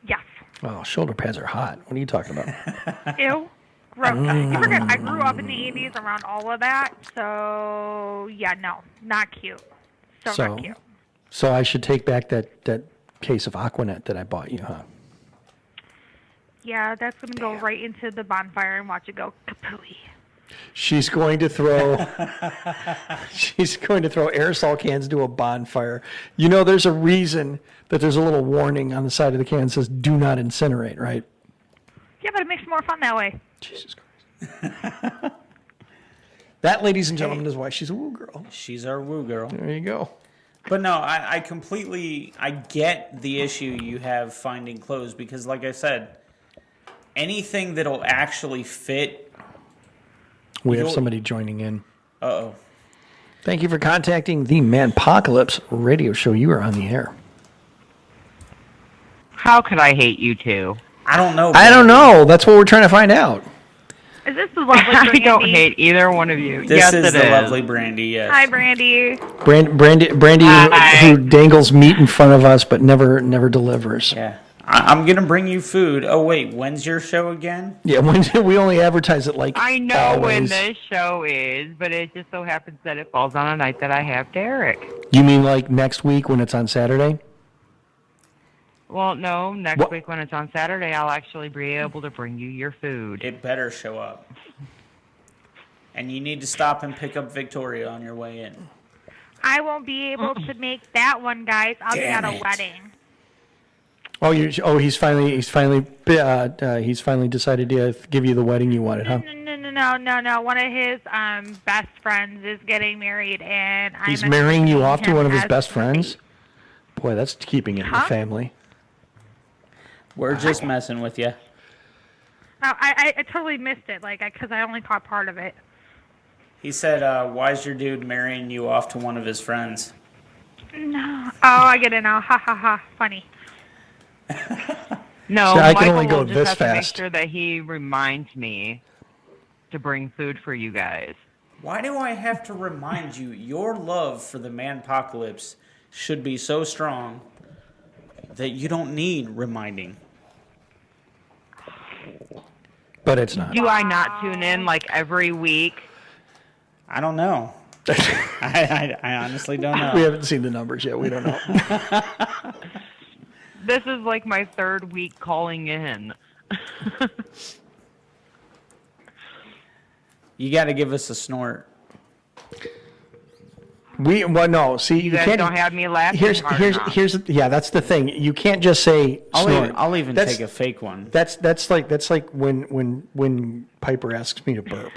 Yes. Oh, shoulder pads are hot. What are you talking about? Ew. Gross. You forget, I grew up in the 80s around all of that, so yeah, no, not cute. So not cute. So I should take back that case of Aquanet that I bought you, huh? Yeah, that's going to go right into the bonfire and watch it go kapooey. She's going to throw aerosol cans into a bonfire. You know, there's a reason that there's a little warning on the side of the can that says "Do not incinerate," right? Yeah, but it makes it more fun that way. Jesus Christ. That, ladies and gentlemen, is why she's a woo girl. She's our woo girl. There you go. But no, I completely, I get the issue you have finding clothes because, like I said, anything that'll actually fit. We have somebody joining in. Uh-oh. Thank you for contacting the Manpocalypse radio show. You are on the air. How could I hate you two? I don't know. I don't know. That's what we're trying to find out. Is this the lovely I Brandy? don't hate either one of you. This yes, is it the lovely Brandy, yes. Hi, Brandy. Brandy who dangles meat in front of us but never delivers. Yeah. I'm going to bring you food. Oh, wait. When's your show again? Yeah, we only advertise it like I know always. when this show is, but it just so happens that it falls on a night that I have Derek. You mean like next week when it's on Saturday? Well, no. Next week when it's on Saturday, I'll actually be able to bring you your food. It better show up. And you need to stop and pick up Victoria on your way in. I won't be able to make that one, guys. I'll be at a wedding. Oh, he's finally decided to give you the wedding you wanted, huh? No. One of his best friends is getting married, and He's marrying you off to one of his best friends? Boy, that's keeping it in the family. We're just messing with you. Oh, I totally missed it, because I only caught part of it. He said, why's your dude marrying you off to one of his friends? No. Oh, I get it now. Ha, ha, ha. Funny. No, See, I can Michael only go will just this have to make fast. sure that he reminds me to bring food for you guys. Why do I have to remind you? Your love for the Manpocalypse should be so strong that you don't need reminding. But it's not. Do I not tune in like every week? I don't know. I honestly don't know. We haven't seen the numbers yet. We don't know. This is like my third week calling in. You got to give us a snort. No. See, You guys can't. don't have me laughing hard enough. Yeah, that's the thing. You can't just say snort. I'll even take a fake one. That's like when Piper asks me to burp.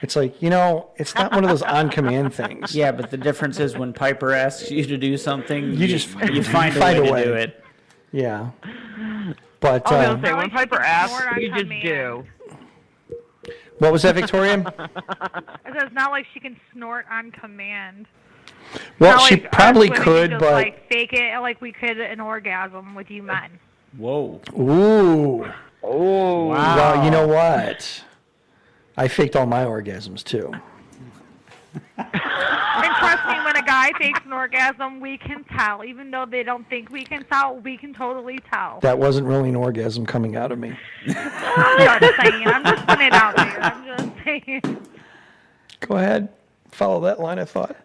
It's like, it's not one of those on command things. Yeah, but the difference is when Piper asks you to do something, you find a way to do it. Yeah. But I was going to say, when Piper asks, you just do. What was that, Victoria? It's not like she can snort on command. Well, Not she like us probably women could, just, but like fake it like we could an orgasm with you men. Whoa. ooh. Oh. Wow. Well, you know what? I faked all my orgasms too. And trust me, when a guy fakes an orgasm, we can tell. Even though they don't think we can tell, we can totally tell. That wasn't really an orgasm coming out of me. I'm just saying. I'm just putting it out there. I'm just saying. Go ahead. Follow that line of thought.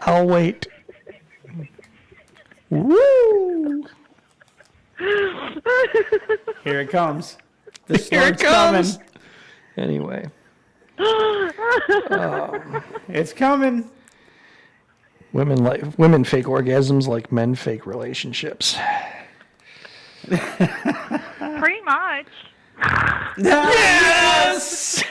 I'll wait. Woo! Here it comes. The Here it snort's coming. comes. Anyway. It's coming. Women fake orgasms like men fake relationships. Pretty much. Yes!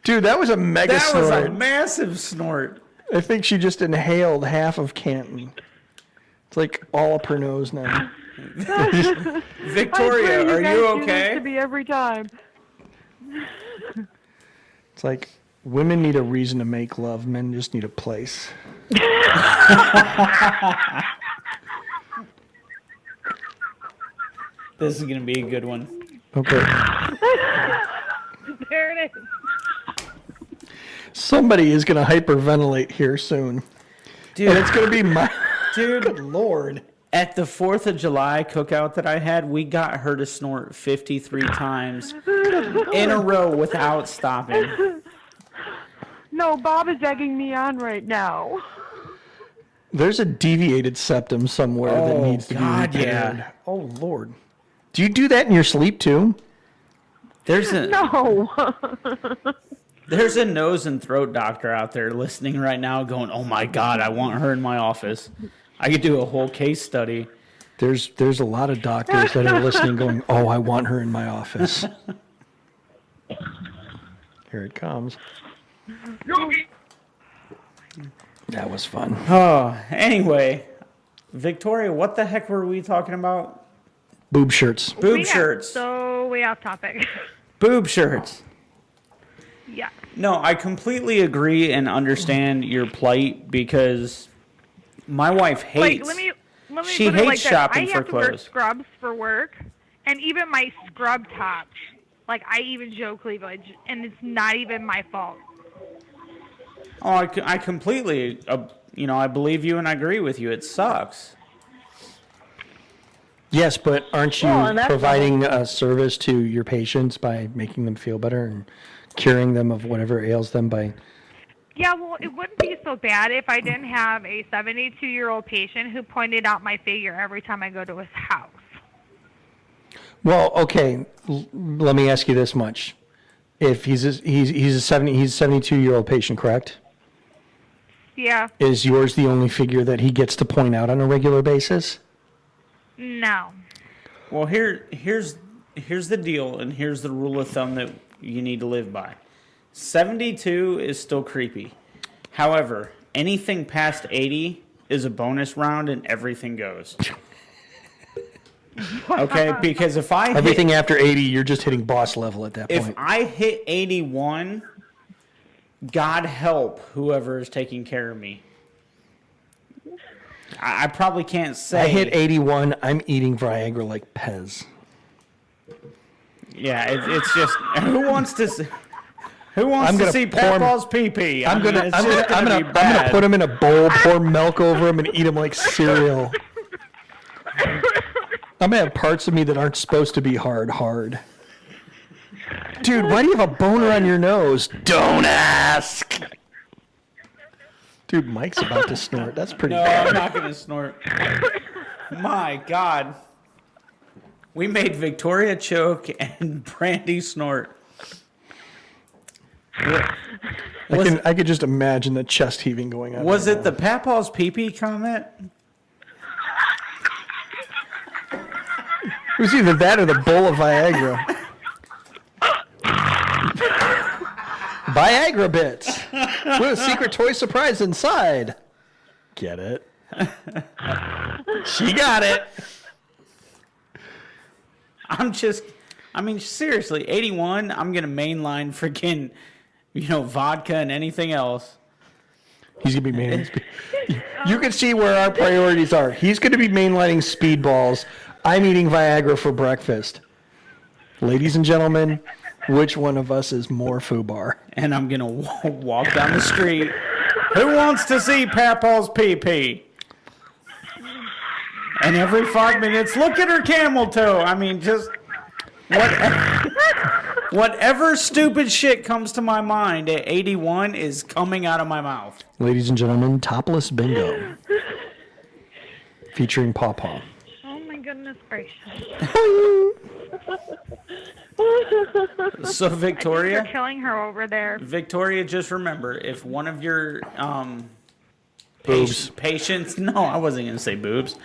Dude, that was a mega That was snort. a massive snort. I think she just inhaled half of Canton. It's like all up her nose now. Victoria, are you okay? To be every time. It's like women need a reason to make love. Men just need a place. This is going to be a good one. Okay. There it is. Somebody is going to hyperventilate here soon. Dude, and it's going to be my... Dude, good Lord. At the 4th of July cookout that I had, we got her to snort 53 times in a row without stopping. No, Bob is egging me on right now. There's a deviated septum somewhere that needs to be repaired. Yeah. Oh, Lord. Do you do that in your sleep, too? There's a No. there's a nose and throat doctor out there listening right now going, oh my God, I want her in my office. I could do a whole case study. There's a lot of doctors that are listening going, oh, I want her in my office. Here it comes. That was fun. Oh, anyway, Victoria, what the heck were we talking about? Boob shirts. Boob shirts. So way off topic. Boob shirts. Yeah. No, I completely agree and understand your plight because my wife hates. Like, let me she put it hates like this. shopping I for have to wear clothes. scrubs for work, and even my scrub tops. Like, I even show cleavage, and it's not even my fault. Oh, I completely, I believe you and I agree with you. It sucks. Yes, but aren't you Well, and that's providing a service to your patients by making them feel better and curing them of whatever ails them by... Yeah, well, it wouldn't be so bad if I didn't have a 72-year-old patient who pointed out my figure every time I go to his house. Well, okay, let me ask you this much. If he's a 72-year-old patient, correct? Yeah. Is yours the only figure that he gets to point out on a regular basis? No. Well, here's the deal, and here's the rule of thumb that you need to live by. 72 is still creepy. However, anything past 80 is a bonus round, and everything goes. Okay, because if I everything after 80, you're just hitting boss level at that point. If I hit 81, God help whoever is taking care of me. I probably can't say. I hit 81, I'm eating Viagra like Pez. Yeah, it's just who wants to see Papa's pee-pee? I'm gonna put him in a bowl, pour milk over him, and eat him like cereal. I'm gonna have parts of me that aren't supposed to be hard. Dude, why do you have a boner on your nose? Don't ask. Dude, Mike's about to snort. That's pretty bad. No, I'm not gonna snort. My God. We made Victoria choke and Brandy snort. I could just imagine the chest heaving going on. Was it the Papa's pee-pee comment? It was either that or the bowl of Viagra. Viagra bits with a secret toy surprise inside. Get it? She got it. Seriously, 81, I'm going to mainline freaking, vodka and anything else. He's going to be mainlining speed. You can see where our priorities are. He's going to be mainlining speedballs. I'm eating Viagra for breakfast. Ladies and gentlemen, which one of us is more FUBAR? And I'm going to walk down the street. Who wants to see Papa's pee-pee? And every 5 minutes, look at her camel toe. I mean, just whatever stupid shit comes to my mind at 81 is coming out of my mouth. Ladies and gentlemen, Topless Bingo. Featuring Paw Paw. Oh my goodness gracious. So, Victoria? You're killing her over there. Victoria, just remember, if one of your Boobs. patients... No, I wasn't going to say boobs.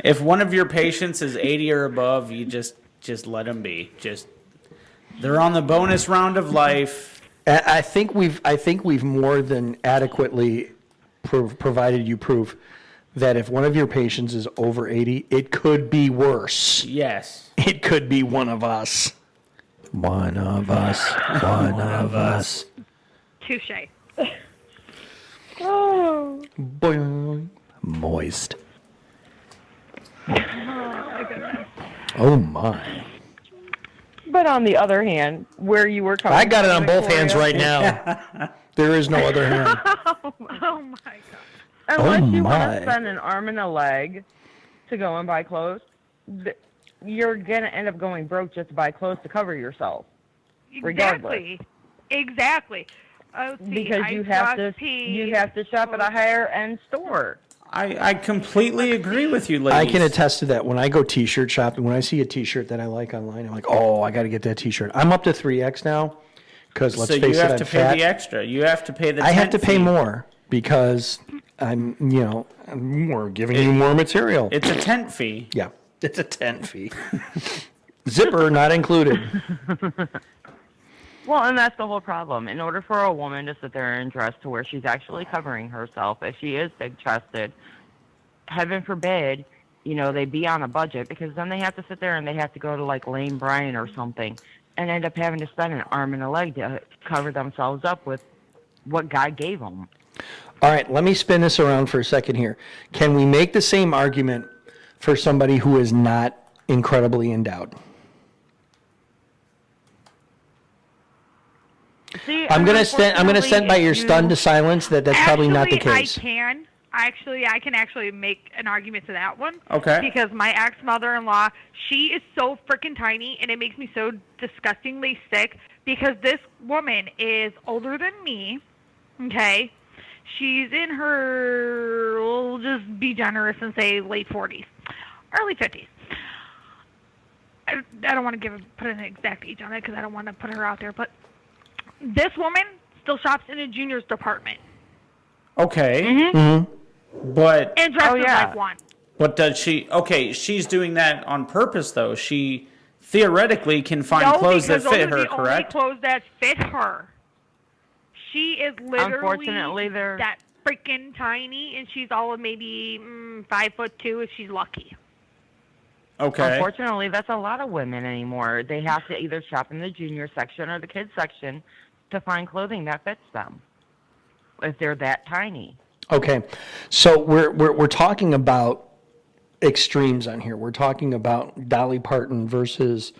If one of your patients is 80 or above, you just let them be. They're on the bonus round of life. I think we've more than adequately provided you proof that if one of your patients is over 80, it could be worse. Yes. It could be one of us. One of us. One of us. Touche. Oh. Boing. Moist. Oh my goodness. Oh my. But on the other hand, where you were coming I got it from, on both Victoria- hands right now. There is no other hand. Oh my god. Unless you want my. to spend an arm and a leg to go and buy clothes, you're going to end up going broke just to buy clothes to cover yourself. Regardless. Exactly. Oh, see, Because you have to shop at a higher end store. I completely agree with you, ladies. I can attest to that. When I go T-shirt shopping, when I see a T-shirt that I like online, I'm like, oh, I got to get that T-shirt. I'm up to 3X now because let's so face you it, have to I'm pay fat. the extra. You have to pay the I have to tent pay fee. more because we're giving you more material. It's a tent fee. Yeah, it's a tent fee. Zipper not included. Well, and that's the whole problem. In order for a woman to sit there and dress to where she's actually covering herself, if she is big-chested, heaven forbid, they be on a budget, because then they have to sit there and they have to go to like Lane Bryant or something and end up having to spend an arm and a leg to cover themselves up with what God gave them. All right, let me spin this around for a second here. Can we make the same argument for somebody who is not incredibly endowed? See, I'm gonna stand by your stunned to silence that that's probably not the case. I can actually make an argument to that one. Okay. Because my ex-mother-in-law, she is so freaking tiny, and it makes me so disgustingly sick because this woman is older than me, okay? She's in her, we'll just be generous and say late 40s, early 50s. I don't want to put an exact age on it because I don't want to put her out there, but this woman still shops in a juniors department. Okay. Mm-hmm. But And dresses like one. But does she? Okay, she's doing that on purpose, though. She theoretically can find clothes that fit her, the correct? only clothes that fit her. She is literally Unfortunately, that freaking tiny, and she's all of maybe 5'2" if she's lucky. Okay. Unfortunately, that's a lot of women anymore. They have to either shop in the junior section or the kids section to find clothing that fits them if they're that tiny. Okay, so we're talking about extremes on here. We're talking about Dolly Parton versus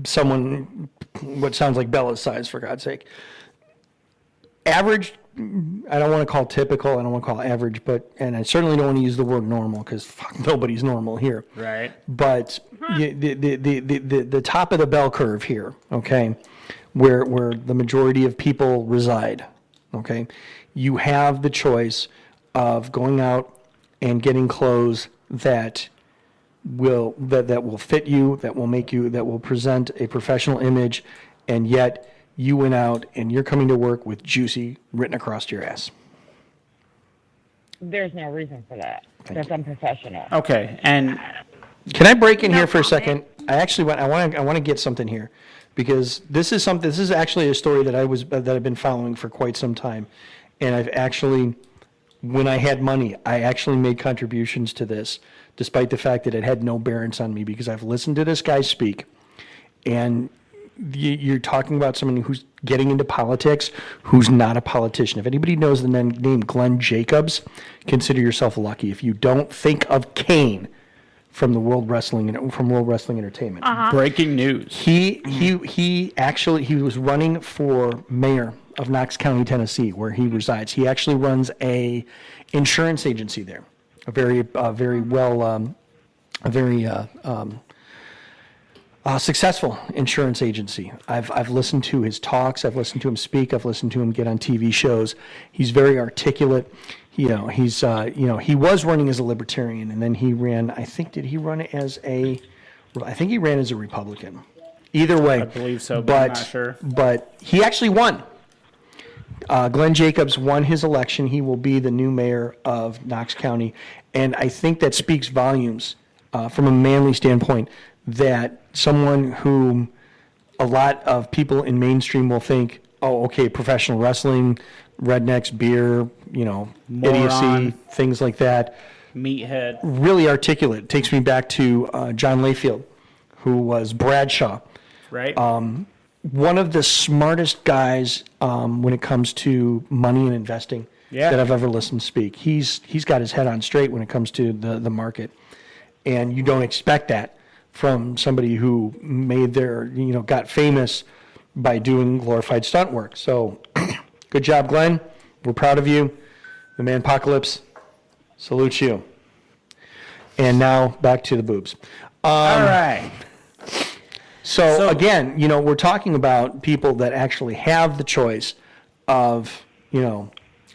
someone what sounds like Bella's size, for God's sake. Average, I don't want to call typical, I don't want to call average, and I certainly don't want to use the word normal because nobody's normal here. Right. But the top of the bell curve here, okay, where the majority of people reside, okay, you have the choice of going out and getting clothes that will fit you, that will present a professional image, and yet you went out and you're coming to work with juicy written across your ass. There's no reason for that. That's unprofessional. Okay, and can I break in here for a second? I want to get something here because this is actually a story that I've been following for quite some time, and I've actually, when I had money, I actually made contributions to this, despite the fact that it had no bearance on me because I've listened to this guy speak, and you're talking about someone who's getting into politics who's not a politician. If anybody knows the name Glenn Jacobs, consider yourself lucky. If you don't, think of Kane from the World Wrestling Entertainment. Breaking news. He was running for mayor of Knox County, Tennessee, where he resides. He actually runs a insurance agency there, a very successful insurance agency. I've listened to his talks. I've listened to him speak. I've listened to him get on TV shows. He's very articulate. He was running as a libertarian, and then he ran. I think he ran as a Republican. Either way, I believe so, but I'm not sure. But he actually won. Glenn Jacobs won his election. He will be the new mayor of Knox County, and I think that speaks volumes from a manly standpoint, that someone whom a lot of people in mainstream will think, oh, okay, professional wrestling, rednecks, beer, idiocy, things like that. Meathead. Really articulate. Takes me back to John Layfield, who was Bradshaw. Right. One of the smartest guys when it comes to money and investing that I've ever listened to speak. He's got his head on straight when it comes to the market, and you don't expect that from somebody who got famous by doing glorified stunt work. So, good job, Glenn. We're proud of you. The Manpocalypse salutes you. And now back to the boobs. All right. So again, we're talking about people that actually have the choice of,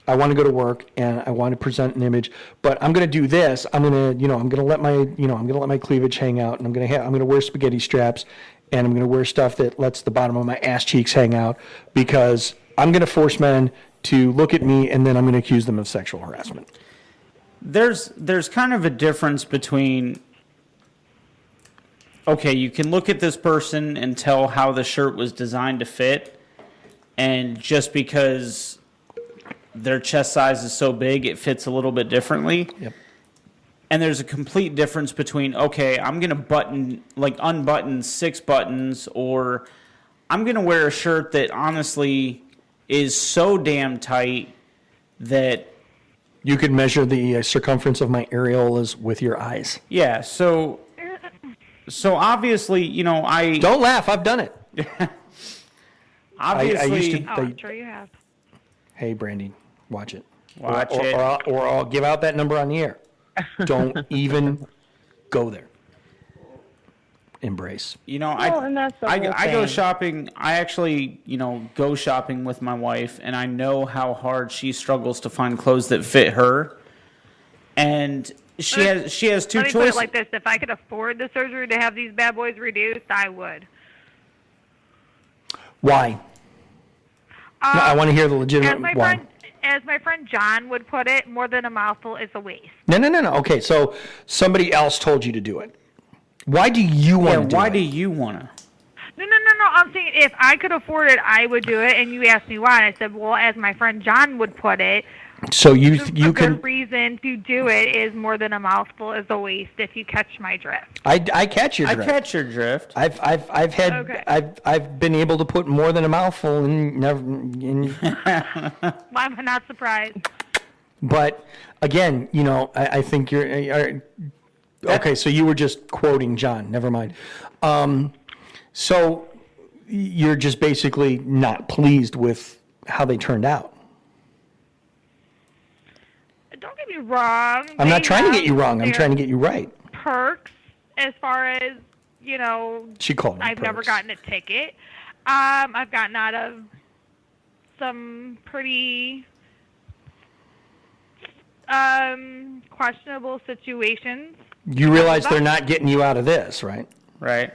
I want to go to work and I want to present an image, but I'm going to do this. I'm going to let my cleavage hang out, and I'm going to wear spaghetti straps, and I'm going to wear stuff that lets the bottom of my ass cheeks hang out, because I'm going to force men to look at me, and then I'm going to accuse them of sexual harassment. There's kind of a difference between, okay, you can look at this person and tell how the shirt was designed to fit, and just because their chest size is so big, it fits a little bit differently. Yep. And there's a complete difference between, okay, I'm going to unbutton 6 buttons, or I'm going to wear a shirt that honestly is so damn tight that you could measure the circumference of my areolas with your eyes. Yeah, so obviously, I... Don't laugh, I've done it. Obviously... I used to, I'm sure you have. Hey, Brandy, watch it. Watch it. Or I'll give out that number on the air. Don't even go there. Embrace. I go shopping. I actually, go shopping with my wife, and I know how hard she struggles to find clothes that fit her. And she has two Let me choices. put it like this: if I could afford the surgery to have these bad boys reduced, I would. Why? No, I want to hear the legitimate why. As my friend John would put it, more than a mouthful is a waste. No. Okay, so somebody else told you to do it. Why do you want to do it? Why do you want to? No. I'm saying if I could afford it, I would do it. And you asked me why, and I said, well, as my friend John would put it, so you a can. good reason to do it is more than a mouthful is a waste. If you catch my drift. I catch your drift. I catch your drift. I've been able to put more than a mouthful in never. Why am I not surprised? But again, I think you're. Okay, so you were just quoting John. Never mind. So you're just basically not pleased with how they turned out. Don't get me wrong. I'm not trying to get you wrong. I'm trying to get you right. Perks, as far as She called me I've never gotten a ticket. I've gotten out of some pretty questionable situations. You realize they're not getting you out of this, right? Right.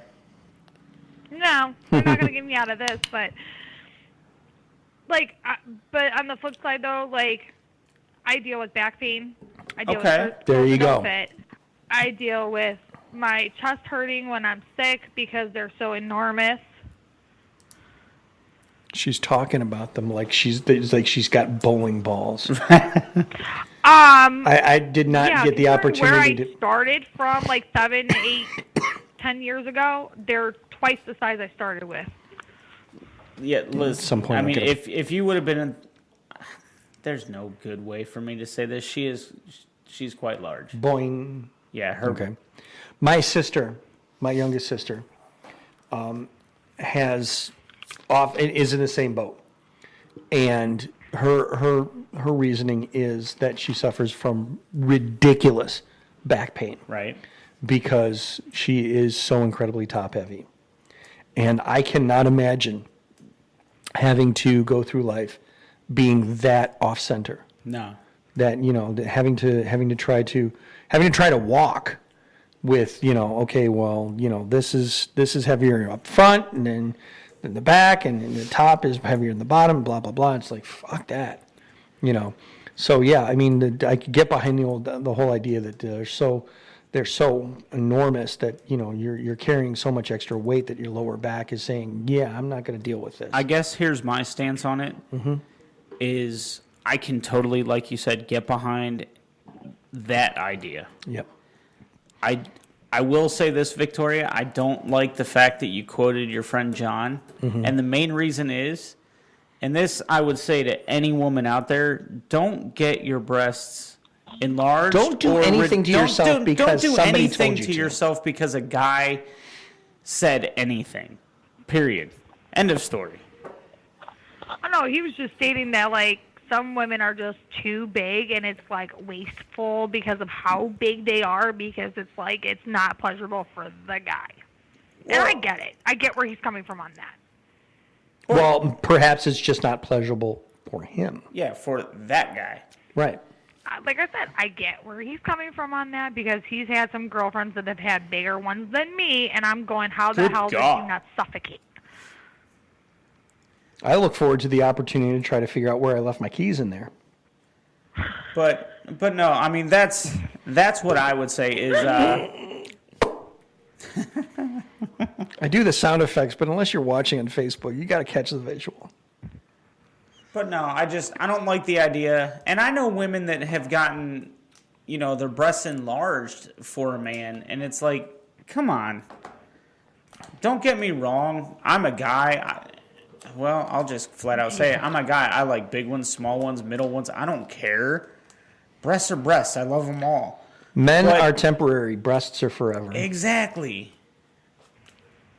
No, they're not going to get me out of this, but but on the flip side though, I deal with back pain. I deal with shirts there you that don't go. fit. I deal with my chest hurting when I'm sick because they're so enormous. She's talking about them like she's got bowling balls. I did not get the opportunity where I to. started from 7, 8, 10 years ago, they're twice the size I started with. Yeah, listen. At some point, I mean, I'll get if you would have been in, there's no good way for me to say this. She's quite large. Boing. Yeah, her. Okay. My sister, my youngest sister, is in the same boat, and her reasoning is that she suffers from ridiculous back pain, right? Because she is so incredibly top heavy, and I cannot imagine having to go through life being that off center. No. That that having to try to walk with okay, well this is heavier up front and then the back and the top is heavier than the bottom, blah blah blah. It's like fuck that, So yeah, I mean I could get behind the whole idea that they're so enormous that you're carrying so much extra weight that your lower back is saying, yeah, I'm not going to deal with this. I guess here's my stance on it. Is I can totally, like you said, get behind that idea. Yep. I will say this, Victoria. I don't like the fact that you quoted your friend John. And the main reason is, and this I would say to any woman out there, don't get your breasts enlarged. Don't do anything to yourself because don't do somebody anything told you to to. yourself because a guy said anything. Period. End of story. I know, he was just stating that, like, some women are just too big and it's, like, wasteful because of how big they are because it's, like, it's not pleasurable for the guy. And I get it. I get where he's coming from on that. Well, perhaps it's just not pleasurable for him. Yeah, for that guy. Right. Like I said, I get where he's coming from on that because he's had some girlfriends that have had bigger ones than me, and I'm going, how the Good hell did God. you not suffocate? I look forward to the opportunity to try to figure out where I left my keys in there. But no, I mean that's what I would say is. I do the sound effects, but unless you're watching on Facebook, you got to catch the visual. But no, I don't like the idea. And I know women that have gotten, their breasts enlarged for a man, and it's like, come on. Don't get me wrong. I'm a guy. I'll just flat out say it. I'm a guy. I like big ones, small ones, middle ones. I don't care. Breasts are breasts. I love them all. Men are temporary. Breasts are forever. Exactly.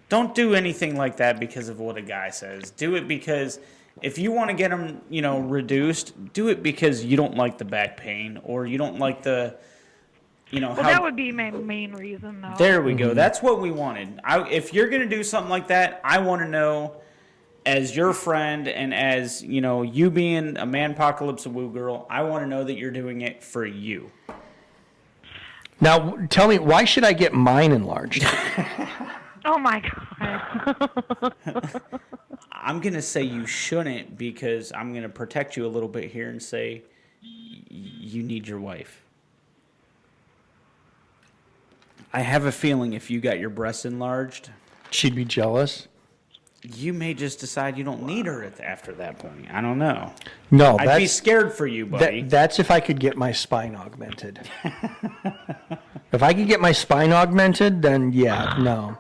Don't do anything like that because of what a guy says. Do it because if you want to get them, reduced, do it because you don't like the back pain or you don't like the, Well, that would be my main reason, though. There we go. That's what we wanted. If you're going to do something like that, I want to know, as your friend and as, you being a Manpocalypse woo girl, I want to know that you're doing it for you. Now, tell me, why should I get mine enlarged? Oh, my God. I'm going to say you shouldn't because I'm going to protect you a little bit here and say you need your wife. I have a feeling if you got your breasts enlarged, she'd be jealous. You may just decide you don't need her after that point. I don't know. No, I'd be scared for you, buddy. That's if I could get my spine augmented. If I could get my spine augmented, then yeah, no.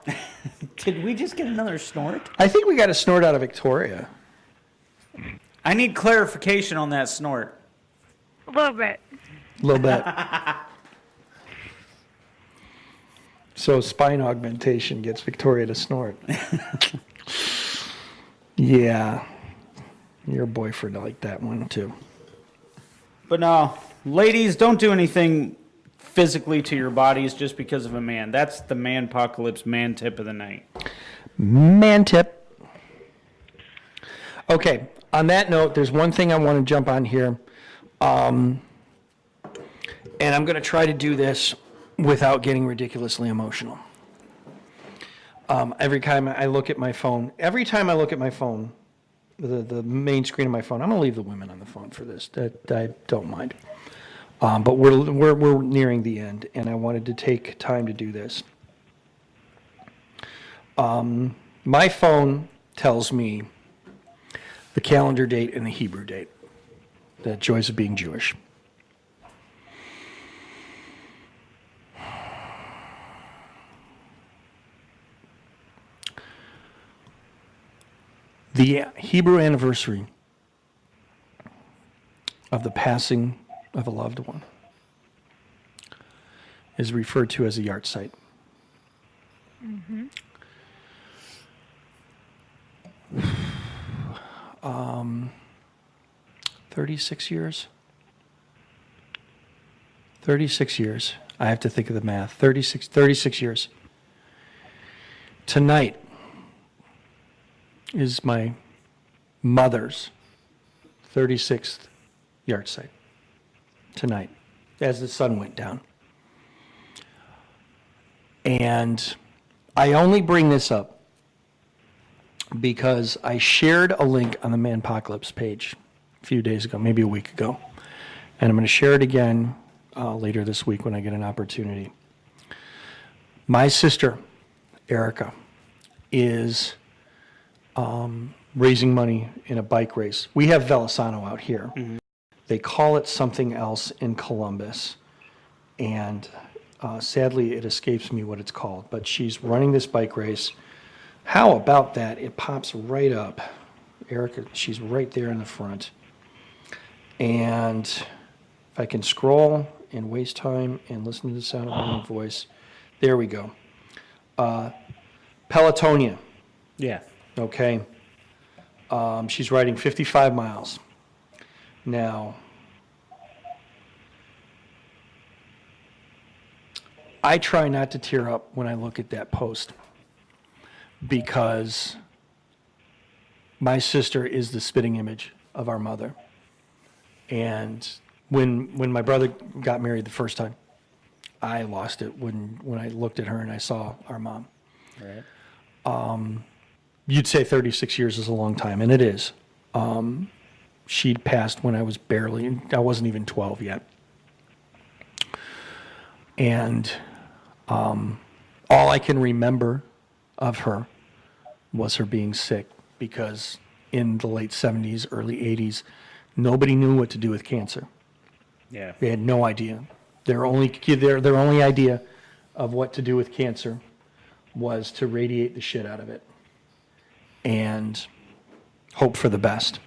Did we just get another snort? I think we got a snort out of Victoria. I need clarification on that snort. A little bit. A little bit. So spine augmentation gets Victoria to snort. Yeah. Your boyfriend liked that one too. But no, ladies, don't do anything physically to your bodies just because of a man. That's the Manpocalypse man tip of the night. Man tip. Okay, on that note, there's one thing I want to jump on here. And I'm going to try to do this without getting ridiculously emotional. Every time I look at my phone, the main screen of my phone, I'm going to leave the women on the phone for this. I don't mind. But we're nearing the end, and I wanted to take time to do this. My phone tells me the calendar date and the Hebrew date, the joys of being Jewish. The Hebrew anniversary of the passing of a loved one is referred to as a yard site. Mm-hmm. 36 years. 36 years. I have to think of the math. 36 years. Tonight is my mother's 36th yard site. Tonight, as the sun went down. And I only bring this up because I shared a link on the Manpocalypse page a few days ago, maybe a week ago. And I'm going to share it again later this week when I get an opportunity. My sister, Erica, is raising money in a bike race. We have Velisano out here. Mm-hmm. They call it something else in Columbus. And sadly, it escapes me what it's called. But she's running this bike race. How about that? It pops right up. Erica, she's right there in the front. And if I can scroll and waste time and listen to the sound of my own voice, there we go. Pelotonia. Yeah. Okay. She's riding 55 miles. Now, I try not to tear up when I look at that post because my sister is the spitting image of our mother. And when my brother got married the first time, I lost it when I looked at her and I saw our mom. Right. You'd say 36 years is a long time, and it is. She'd passed when I wasn't even 12 yet. And all I can remember of her was her being sick, because in the late 70s, early 80s, nobody knew what to do with cancer. Yeah. They had no idea. Their only idea of what to do with cancer was to radiate the shit out of it and hope for the best.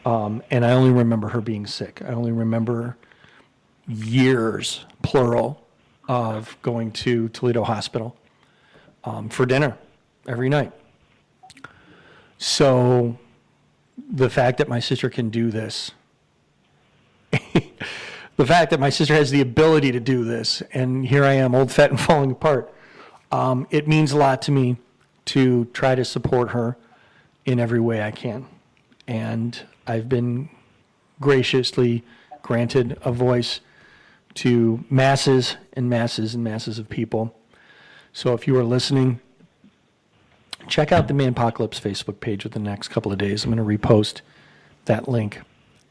And I only remember her being sick. I only remember years, plural, of going to Toledo Hospital for dinner every night. So the fact that my sister can do this, the fact that my sister has the ability to do this, and here I am, old, fat, and falling apart, it means a lot to me to try to support her in every way I can. And I've been graciously granted a voice to masses and masses and masses of people. So if you are listening, check out the Manpocalypse Facebook page within the next couple of days. I'm going to repost that link.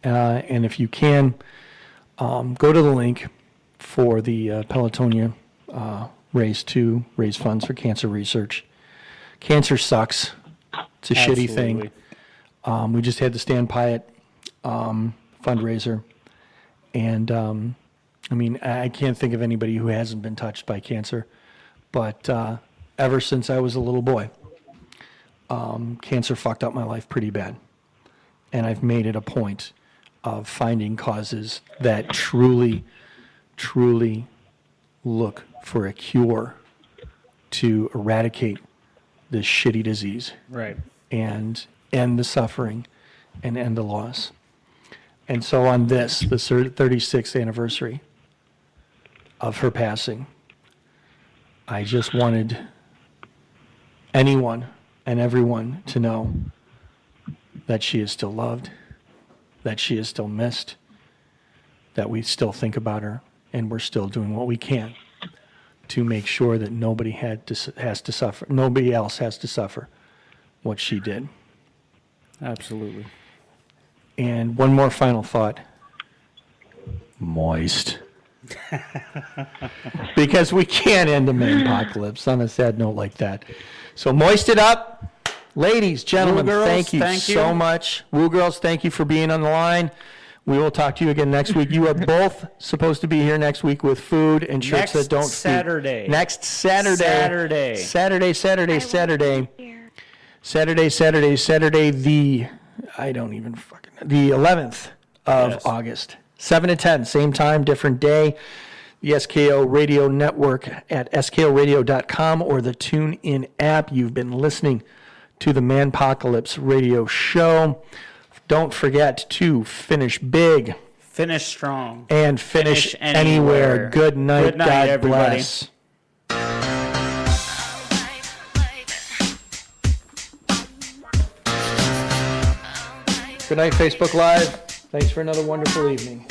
And if you can, go to the link for the Pelotonia race to raise funds for cancer research. Cancer sucks. It's a shitty thing. We just had the Stan Pyatt fundraiser. And, I mean, I can't think of anybody who hasn't been touched by cancer. But ever since I was a little boy, cancer fucked up my life pretty bad. And I've made it a point of finding causes that truly, truly look for a cure to eradicate this shitty disease. Right. And end the suffering and end the loss. And so on this, the 36th anniversary of her passing, I just wanted anyone and everyone to know that she is still loved, that she is still missed, that we still think about her, and we're still doing what we can to make sure that nobody has to suffer, nobody else has to suffer what she did. Absolutely. And one more final thought. Moist. Because we can't end the Manpocalypse on a sad note like that. So moist it up. Ladies, gentlemen, Woo girls, thank you so much. Woo girls, thank you for being on the line. We will talk to you again next week. You are both supposed to be here next week with food and shirts that don't Saturday. Next Saturday. Saturday. Saturday, the 11th of August. 7 to 10, same time, different day. The SKO Radio Network at skoradio.com or the TuneIn app. You've been listening to the Manpocalypse Radio Show. Don't forget to finish big. Finish strong. And finish anywhere. Good night. Good night, God everybody. bless. Good night, Facebook Live. Thanks for another wonderful evening.